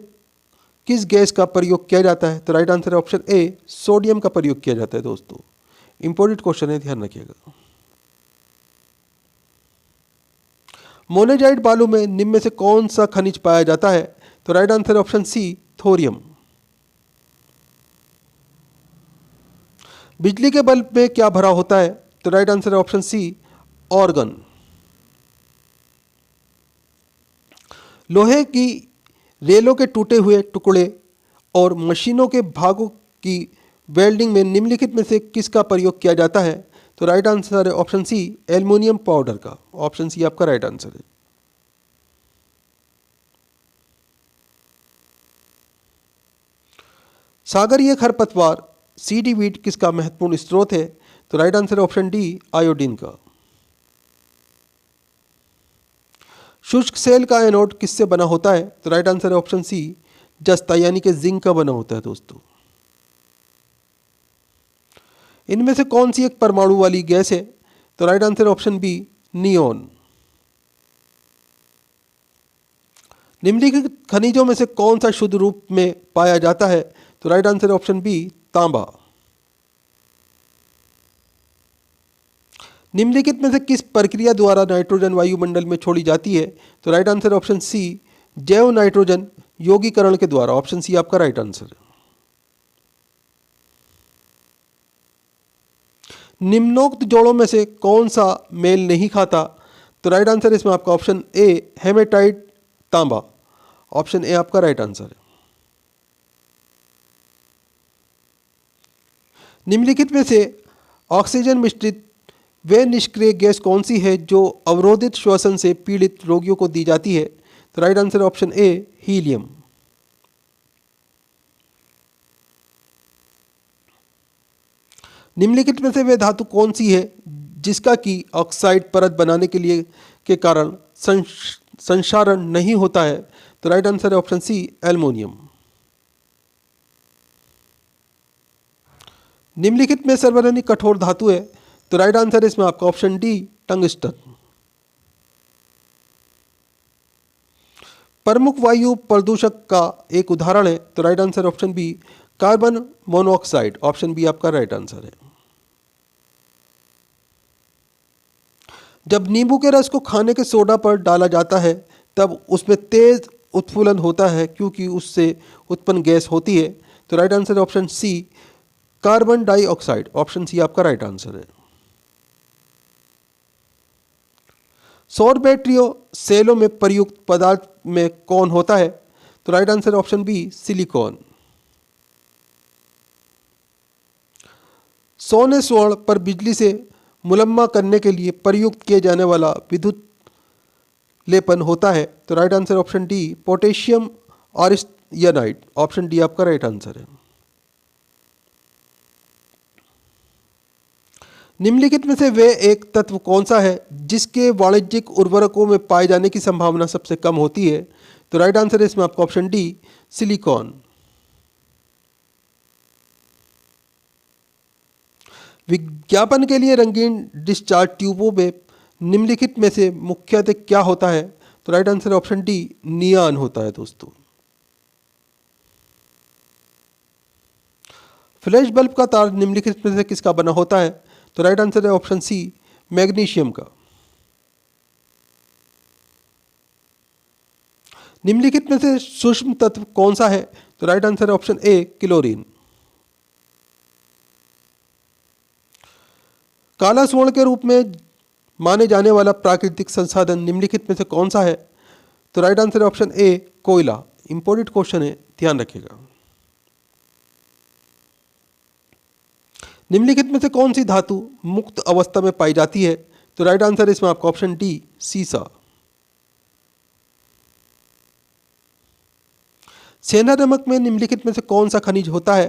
किस गैस का प्रयोग किया जाता है? तो राइट आंसर है ऑप्शन ए, सोडियम का प्रयोग किया जाता है। दोस्तों इंपॉर्टेंट क्वेश्चन है, ध्यान रखिएगा। मोनेजाइट बालू में निम्न में से कौन सा खनिज पाया जाता है? तो right answer option C, thorium. बिजली के बल्ब में क्या भरा होता है? तो राइट आंसर है ऑप्शन सी, ऑर्गन। लोहे की रेलों के टूटे हुए टुकड़े और मशीनों के भागों की वेल्डिंग में निम्नलिखित में से किसका प्रयोग किया जाता है? तो राइट आंसर है ऑप्शन सी, एल्युमिनियम पाउडर का। ऑप्शन सी आपका राइट आंसर है। सागरीय खरपतवार सीडीवीड किसका महत्वपूर्ण स्रोत है? तो राइट आंसर है ऑप्शन डी, आयोडीन का। शुष्क सेल का एनोड किससे बना होता है? तो राइट आंसर है ऑप्शन सी, जस्ता यानी कि जिंक का बना होता है। दोस्तों इनमें से कौन सी एक परमाणु वाली गैस है? तो right answer option B, neon. निम्नलिखित खनिजों में से कौन सा शुद्ध रूप में पाया जाता है? तो राइट आंसर ऑप्शन बी, तांबा। निम्नलिखित में से किस प्रक्रिया द्वारा नाइट्रोजन वायुमंडल में छोड़ी जाती है? तो राइट आंसर ऑप्शन सी, जैव नाइट्रोजन यौगीकरण के द्वारा। ऑप्शन सी आपका राइट आंसर है। निम्नोक्त जोड़ों में से कौन सा मेल नहीं खाता? तो राइट आंसर इसमें आपका ऑप्शन ए हेमेटाइट तांबा। ऑप्शन ए आपका राइट आंसर है। निम्नलिखित में से ऑक्सीजन मिश्रित वे निष्क्रिय गैस कौन सी है जो अवरोधित श्वसन से पीड़ित रोगियों को दी जाती है? तो राइट आंसर ऑप्शन ए हीलियम। निम्नलिखित में से वे धातु कौन सी है जिसका कि ऑक्साइड परत बनाने के कारण संक्षारण नहीं होता है? तो राइट आंसर है ऑप्शन सी एल्युमिनियम। निम्नलिखित में सर्वाधिक कठोर धातु है? तो राइट आंसर इसमें आपका ऑप्शन डी टंगस्टन। प्रमुख वायु प्रदूषक का एक उदाहरण है? तो right answer option B carbon monoxide. Option B आपका राइट आंसर है। जब नींबू के रस को खाने के सोडा पर डाला जाता है तब उसमें तेज उत्फुल्लन होता है क्योंकि उससे उत्पन्न गैस होती है? तो right answer option C carbon dioxide. Option C आपका राइट आंसर है। सौर बैटरियों सेलों में प्रयुक्त पदार्थ में कौन होता है? तो right answer option B silicon. सोने स्वर्ण पर बिजली से मुलम्मा करने के लिए प्रयुक्त किए जाने वाला विद्युत लेपन होता है? तो right answer option D potassium arsenide. Option D आपका राइट आंसर है। निम्नलिखित में से वे एक तत्व कौन सा है जिसके वाणिज्यिक उर्वरकों में पाए जाने की संभावना सबसे कम होती है? तो राइट आंसर है इसमें आपका ऑप्शन डी सिलिकॉन। विज्ञापन के लिए रंगीन डिस्चार्ज ट्यूबों में निम्नलिखित में से मुख्यतः क्या होता है? तो राइट आंसर ऑप्शन डी नियान होता है दोस्तों। फ्लैश बल्ब का तार निम्नलिखित में से किसका बना होता है? तो राइट आंसर है ऑप्शन सी मैग्नीशियम का। निम्नलिखित में से सूक्ष्म तत्व कौन सा है? तो राइट आंसर है ऑप्शन ए क्लोरीन। काला स्वर्ण के रूप में माने जाने वाला प्राकृतिक संसाधन निम्नलिखित में से कौन सा है? तो राइट आंसर है ऑप्शन ए कोयला। इंपॉर्टेंट क्वेश्चन है, ध्यान रखिएगा। निम्नलिखित में से कौन सी धातु मुक्त अवस्था में पाई जाती है? तो राइट आंसर इसमें आपका ऑप्शन डी सीसा। सेंधा नमक में निम्नलिखित में से कौन सा खनिज होता है?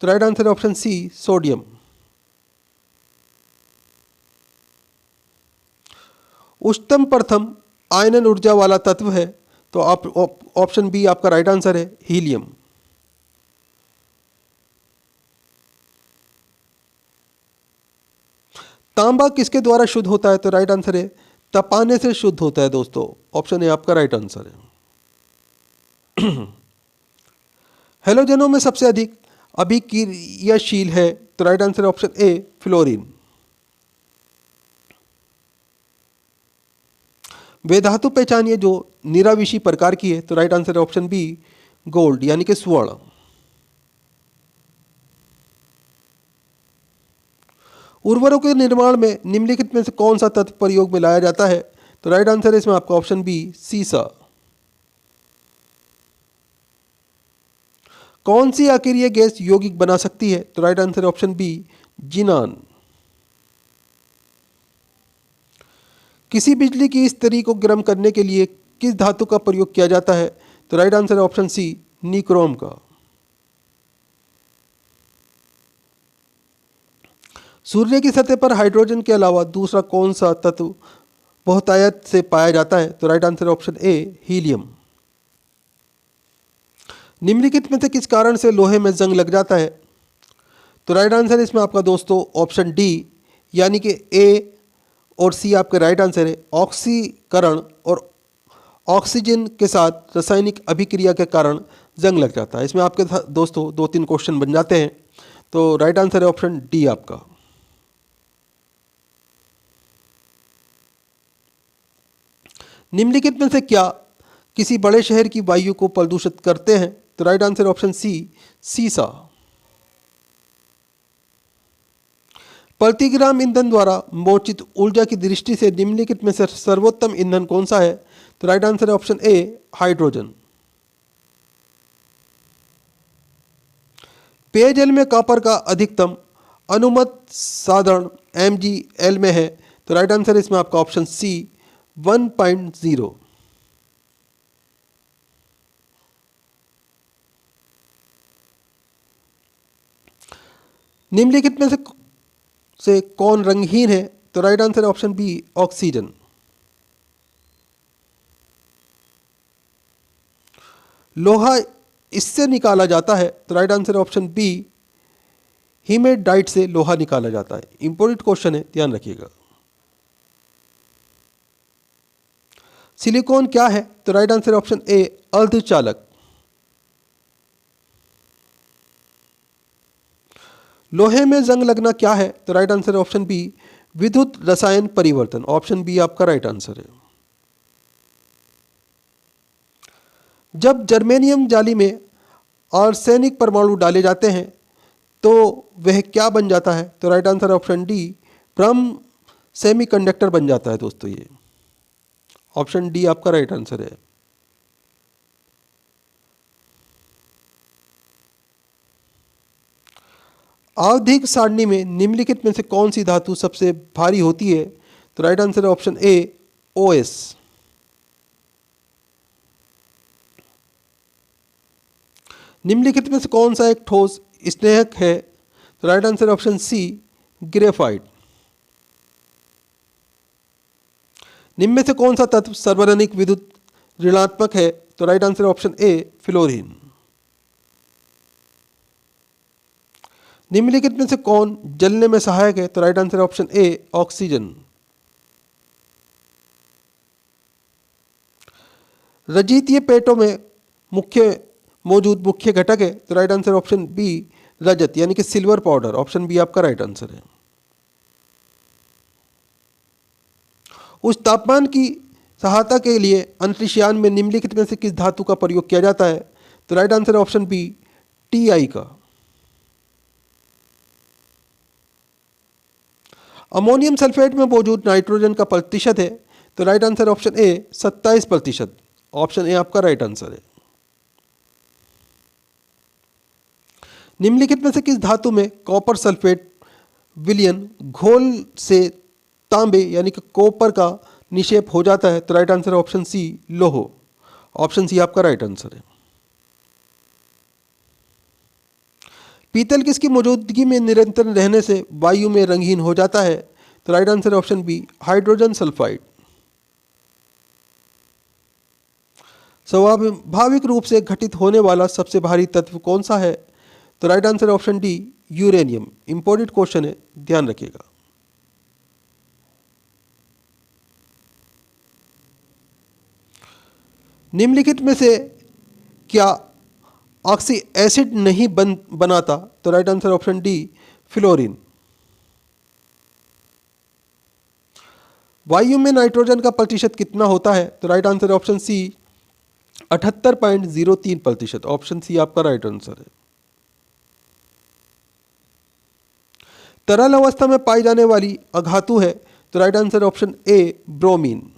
तो राइट आंसर है ऑप्शन सी सोडियम। उच्चतम प्रथम आयनन ऊर्जा वाला तत्व है? तो आप ऑप्शन बी आपका राइट आंसर है हीलियम। तांबा किसके द्वारा शुद्ध होता है? तो राइट आंसर है तपाने से शुद्ध होता है दोस्तों। ऑप्शन ए आपका राइट आंसर है। हैलोजनों में सबसे अधिक अभिक्रियाशील है? तो राइट आंसर है ऑप्शन ए फ्लोरीन। वे धातु पहचानिए जो निराविषी प्रकार की है? तो राइट आंसर है ऑप्शन बी गोल्ड यानी कि स्वर्ण। उर्वरकों के निर्माण में निम्नलिखित में से कौन सा तत्व प्रयोग में लाया जाता है? तो राइट आंसर है इसमें आपका ऑप्शन बी सीसा। कौन सी अकेरिय गैस यौगिक बना सकती है? तो राइट आंसर है ऑप्शन बी जिनान। किसी बिजली की स्त्री को गर्म करने के लिए किस धातु का प्रयोग किया जाता है? तो राइट आंसर है ऑप्शन सी निक्रोम का। सूर्य की सतह पर हाइड्रोजन के अलावा दूसरा कौन सा तत्व बहुतायत से पाया जाता है? तो राइट आंसर है ऑप्शन ए हीलियम। निम्नलिखित में से किस कारण से लोहे में जंग लग जाता है? तो राइट आंसर इसमें आपका दोस्तों ऑप्शन डी यानी कि ए और सी आपके राइट आंसर है। ऑक्सीकरण और ऑक्सीजन के साथ रासायनिक अभिक्रिया के कारण जंग लग जाता है। इसमें आपके दोस्तों 2-3 क्वेश्चन बन जाते हैं। तो राइट आंसर है ऑप्शन डी आपका। निम्नलिखित में से क्या किसी बड़े शहर की वायु को प्रदूषित करते हैं? तो राइट आंसर ऑप्शन सी सीसा। प्रतिग्राम ईंधन द्वारा मोचित ऊर्जा की दृष्टि से निम्नलिखित में से सर्वोत्तम ईंधन कौन सा है? तो राइट आंसर है ऑप्शन ए, हाइड्रोजन। पेयजल में कॉपर का अधिकतम अनुमत साधारण mgl में है, तो राइट आंसर है इसमें आपका ऑप्शन सी, 1.0। निम्नलिखित में से कौन रंगहीन है? तो राइट आंसर है ऑप्शन बी, ऑक्सीजन। लोहा इससे निकाला जाता है, तो राइट आंसर है ऑप्शन बी, हीमेडाइट से लोहा निकाला जाता है। इंपॉर्टेंट क्वेश्चन है, ध्यान रखिएगा। सिलिकॉन क्या है? तो राइट आंसर है ऑप्शन ए, अर्धचालक। लोहे में जंग लगना क्या है? तो राइट आंसर है ऑप्शन बी, विद्युत रसायन परिवर्तन। ऑप्शन बी आपका राइट आंसर है। जब जर्मेनियम जाली में आर्सेनिक परमाणु डाले जाते हैं तो वह क्या बन जाता है? तो राइट आंसर है ऑप्शन डी, ब्रह्म सेमीकंडक्टर बन जाता है दोस्तों। ये ऑप्शन डी आपका राइट आंसर है। आवधिक सारणी में निम्नलिखित में से कौन सी धातु सबसे भारी होती है? तो राइट आंसर है ऑप्शन ए, OS। निम्नलिखित में से कौन सा एक ठोस स्नेहक है? तो right answer option C, graphite. निम्न में से कौन सा तत्व सर्वानिक विद्युत ऋणात्मक है? तो right answer option A, fluorine. निम्नलिखित में से कौन जलने में सहायक है? तो right answer option A, oxygen. रजितीय पेटों में मौजूद मुख्य घटक है? तो राइट आंसर ऑप्शन बी, रजत यानी कि सिल्वर पाउडर। ऑप्शन बी आपका राइट आंसर है। उस तापमान की सहायता के लिए अंतरिक्षयान में निम्नलिखित में से किस धातु का प्रयोग किया जाता है? तो राइट आंसर है ऑप्शन बी, Ti का। अमोनियम सल्फेट में मौजूद नाइट्रोजन का प्रतिशत है? तो right answer option A, 27%। Option A आपका राइट आंसर है। निम्नलिखित में से किस धातु में कॉपर सल्फेट विलयन घोल से तांबे यानी कि कॉपर का निक्षेप हो जाता है? तो राइट आंसर है ऑप्शन सी, लोह। ऑप्शन सी आपका राइट आंसर है। पीतल किसकी मौजूदगी में निरंतर रहने से वायु में रंगहीन हो जाता है? तो राइट आंसर है ऑप्शन बी, हाइड्रोजन सल्फाइड। स्वाभाविक रूप से घटित होने वाला सबसे भारी तत्व कौन सा है? तो right answer option D, uranium. Important question है, ध्यान रखिएगा। निम्नलिखित में से क्या ऑक्सी एसिड नहीं बनाता? तो right answer option D, fluorine. वायु में नाइट्रोजन का प्रतिशत कितना होता है? तो right answer option C, 78.03%। Option C आपका राइट आंसर है। तरल अवस्था में पाई जाने वाली अधातु है? तो राइट आंसर ऑप्शन ए, ब्रोमीन।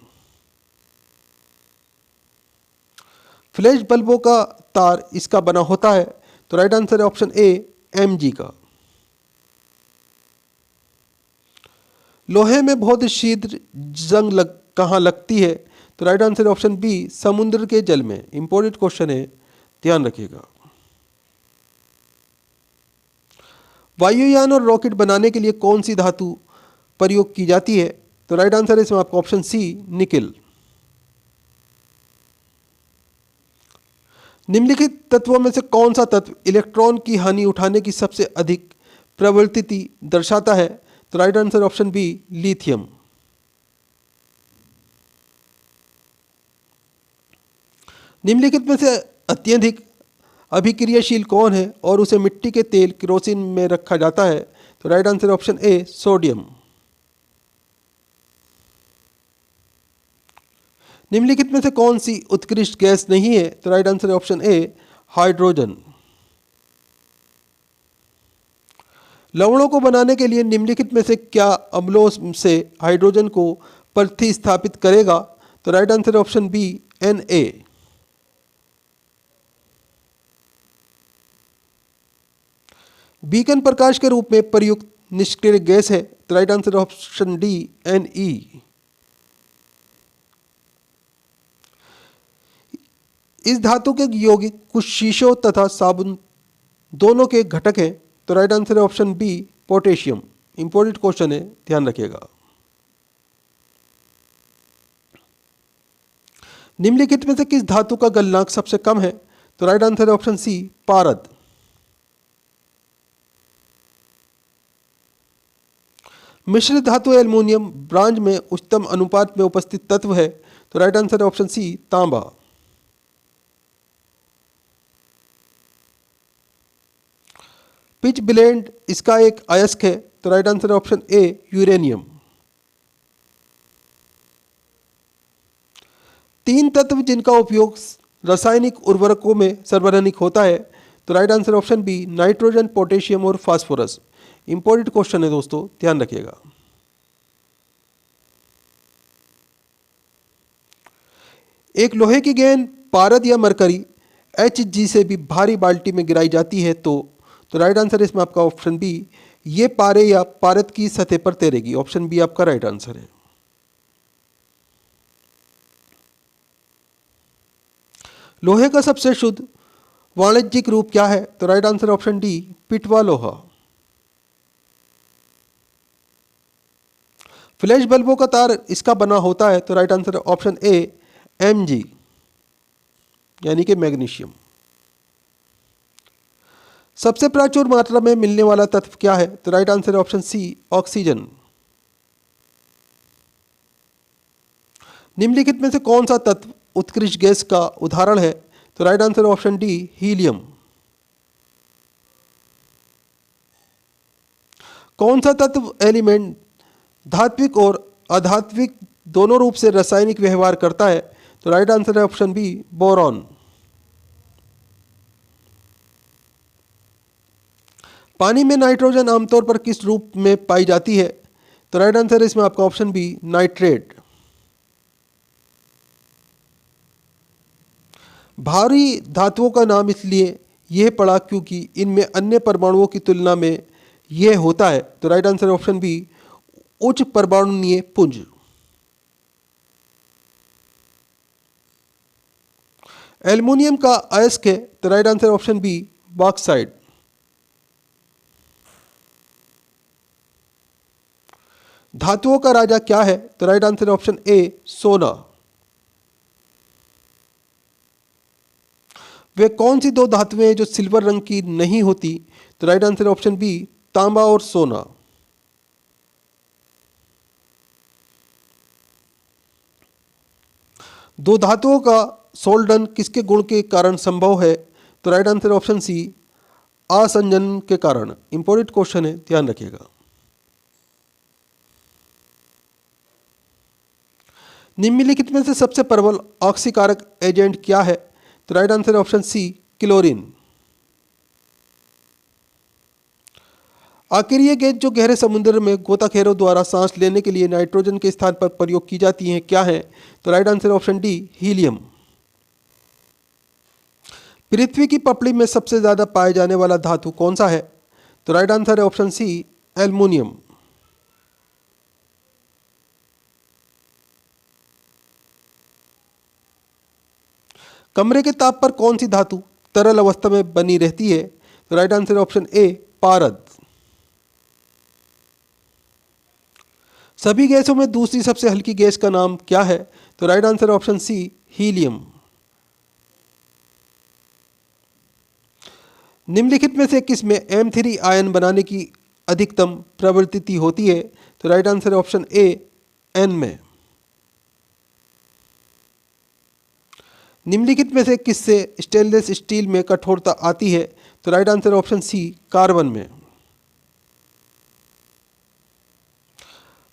फ्लैश बल्बों का तार इसका बना होता है? तो राइट आंसर है ऑप्शन ए, Mg का। लोहे में बहुत शीघ्र जंग कहाँ लगती है? तो राइट आंसर है ऑप्शन बी, समुद्र के जल में। इंपॉर्टेंट क्वेश्चन है, ध्यान रखिएगा। वायुयान और रॉकेट बनाने के लिए कौन सी धातु प्रयोग की जाती है? तो राइट आंसर है इसमें आपका ऑप्शन सी, निकेल। निम्नलिखित तत्वों में से कौन सा तत्व इलेक्ट्रॉन की हानि उठाने की सबसे अधिक प्रवृत्ति दर्शाता है? तो right answer option B, lithium. निम्नलिखित में से अत्यधिक अभिक्रियाशील कौन है और उसे मिट्टी के तेल केरोसिन में रखा जाता है? तो राइट आंसर ऑप्शन ए, सोडियम। निम्नलिखित में से कौन सी उत्कृष्ट गैस नहीं है? तो राइट आंसर है ऑप्शन ए, हाइड्रोजन। लवणों को बनाने के लिए निम्नलिखित में से क्या अम्लों से हाइड्रोजन को प्रतिस्थापित करेगा? तो राइट आंसर है ऑप्शन बी, Na। बीकन प्रकाश के रूप में प्रयुक्त निष्क्रिय गैस है, तो right answer option D, Ne। इस धातु के यौगिक कुछ शीशों तथा साबुन दोनों के घटक हैं, तो राइट आंसर है option B, potassium. Important question है, ध्यान रखिएगा। निम्नलिखित में से किस धातु का गलनांक सबसे कम है? तो राइट आंसर है ऑप्शन सी, पारद। मिश्रित धातु एल्युमिनियम ब्रांज में उच्चतम अनुपात में उपस्थित तत्व है, तो राइट आंसर है ऑप्शन सी, तांबा। पिच ब्लेंड इसका एक अयस्क है, तो राइट आंसर है ऑप्शन ए, यूरेनियम। तीन तत्व जिनका उपयोग रासायनिक उर्वरकों में सर्वजनिक होता है, तो right answer option B, nitrogen, potassium और फास्फोरस। इंपॉर्टेंट क्वेश्चन है दोस्तों, ध्यान रखिएगा। एक लोहे की गेंद पारद या मरकरी Hg से भी भारी बाल्टी में गिराई जाती है, तो राइट आंसर है इसमें आपका ऑप्शन बी, ये पारे या पारद की सतह पर तैरेगी। ऑप्शन बी आपका राइट आंसर है। लोहे का सबसे शुद्ध वाणिज्यिक रूप क्या है? तो राइट आंसर ऑप्शन डी, पिटवा लोहा। फ्लैश बल्बों का तार इसका बना होता है, तो राइट आंसर ऑप्शन ए, Mg यानी कि मैग्नीशियम। सबसे प्रचुर मात्रा में मिलने वाला तत्व क्या है? तो right answer option C, oxygen. निम्नलिखित में से कौन सा तत्व उत्कृष्ट गैस का उदाहरण है? तो right answer option D, helium. कौन सा तत्व एलिमेंट धात्विक और अधात्विक दोनों रूप से रासायनिक व्यवहार करता है? तो राइट आंसर है ऑप्शन बी, बोरॉन। पानी में नाइट्रोजन आमतौर पर किस रूप में पाई जाती है? तो राइट आंसर है इसमें आपका ऑप्शन बी, नाइट्रेट। भारी धातुओं का नाम इसलिए यह पड़ा क्योंकि इनमें अन्य परमाणुओं की तुलना में यह होता है, तो राइट आंसर ऑप्शन बी, उच्च परमाणुनीय पुंज। एल्युमिनियम का अयस्क है, तो right answer option B, bauxite. धातुओं का राजा क्या है? तो राइट आंसर ऑप्शन ए, सोना। वे कौन सी दो धातुएं हैं जो सिल्वर रंग की नहीं होती? तो राइट आंसर ऑप्शन बी, तांबा और सोना। दो धातुओं का सोल्डन किसके गुण के कारण संभव है? तो राइट आंसर ऑप्शन सी, असंजन के कारण। इंपॉर्टेंट क्वेश्चन है, ध्यान रखिएगा। निम्नलिखित में से सबसे प्रबल ऑक्सीकारक एजेंट क्या है? तो right answer option C, chlorine. आखिर ये गैस जो गहरे समुद्र में गोताखोरों द्वारा सांस लेने के लिए नाइट्रोजन के स्थान पर प्रयोग की जाती हैं क्या है? तो right answer option D, helium. पृथ्वी की पपड़ी में सबसे ज्यादा पाए जाने वाला धातु कौन सा है? तो राइट आंसर है ऑप्शन सी, एल्युमिनियम। कमरे के ताप पर कौन सी धातु तरल अवस्था में बनी रहती है? तो राइट आंसर ऑप्शन ए, पारद। सभी गैसों में दूसरी सबसे हल्की गैस का नाम क्या है? तो right answer option C, helium. निम्नलिखित में से किस में M3 आयन बनाने की अधिकतम प्रवृत्ति होती है? तो राइट आंसर ऑप्शन ए, N में। निम्नलिखित में से किससे स्टेनलेस स्टील में कठोरता आती है? तो right answer option C, carbon में।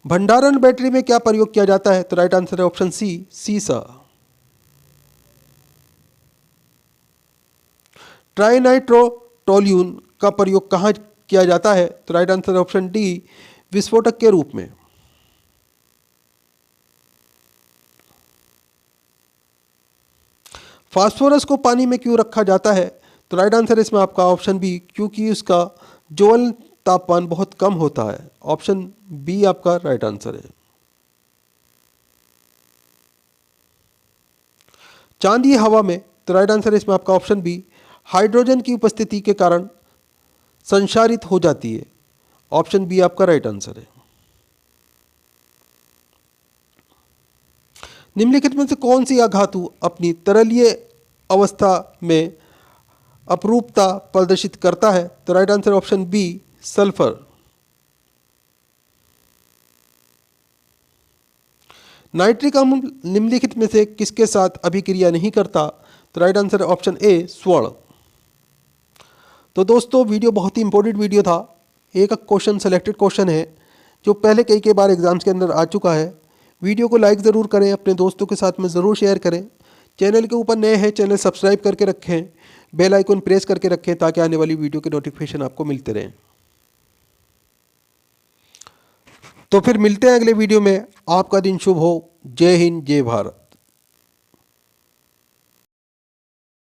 भंडारण बैटरी में क्या प्रयोग किया जाता है? तो राइट आंसर है ऑप्शन सी, सीसा। ट्राइनाइट्रोटोल्यून का प्रयोग कहाँ किया जाता है? तो राइट आंसर है ऑप्शन डी, विस्फोटक के रूप में। फास्फोरस को पानी में क्यों रखा जाता है? तो राइट आंसर है इसमें आपका ऑप्शन बी, क्योंकि उसका ज्वलन तापमान बहुत कम होता है। ऑप्शन बी आपका राइट आंसर है। चांदी हवा में, तो राइट आंसर है इसमें आपका ऑप्शन बी, हाइड्रोजन की उपस्थिति के कारण संचारित हो जाती है। ऑप्शन बी आपका राइट आंसर है। निम्नलिखित में से कौन सी अघातु अपनी तरलीय अवस्था में अपरूपता प्रदर्शित करता है? तो right answer option B, sulphur. Nitric अम्ल निम्नलिखित में से किसके साथ अभिक्रिया नहीं करता? तो राइट आंसर है ऑप्शन ए, स्वर्ण। तो दोस्तों वीडियो बहुत ही इंपॉर्टेंट वीडियो था। एक क्वेश्चन सेलेक्टेड क्वेश्चन है जो पहले कई बार एग्जाम्स के अंदर आ चुका है। वीडियो को लाइक ज़रूर करें, अपने दोस्तों के साथ में ज़रूर शेयर करें। चैनल के ऊपर नए हैं, चैनल सब्सक्राइब करके रखें, बेल आइकन प्रेस करके रखें ताकि आने वाली वीडियो के नोटिफिकेशन आपको मिलते रहें। तो फिर मिलते हैं अगले वीडियो में। आपका दिन शुभ हो। जय हिंद, जय भारत।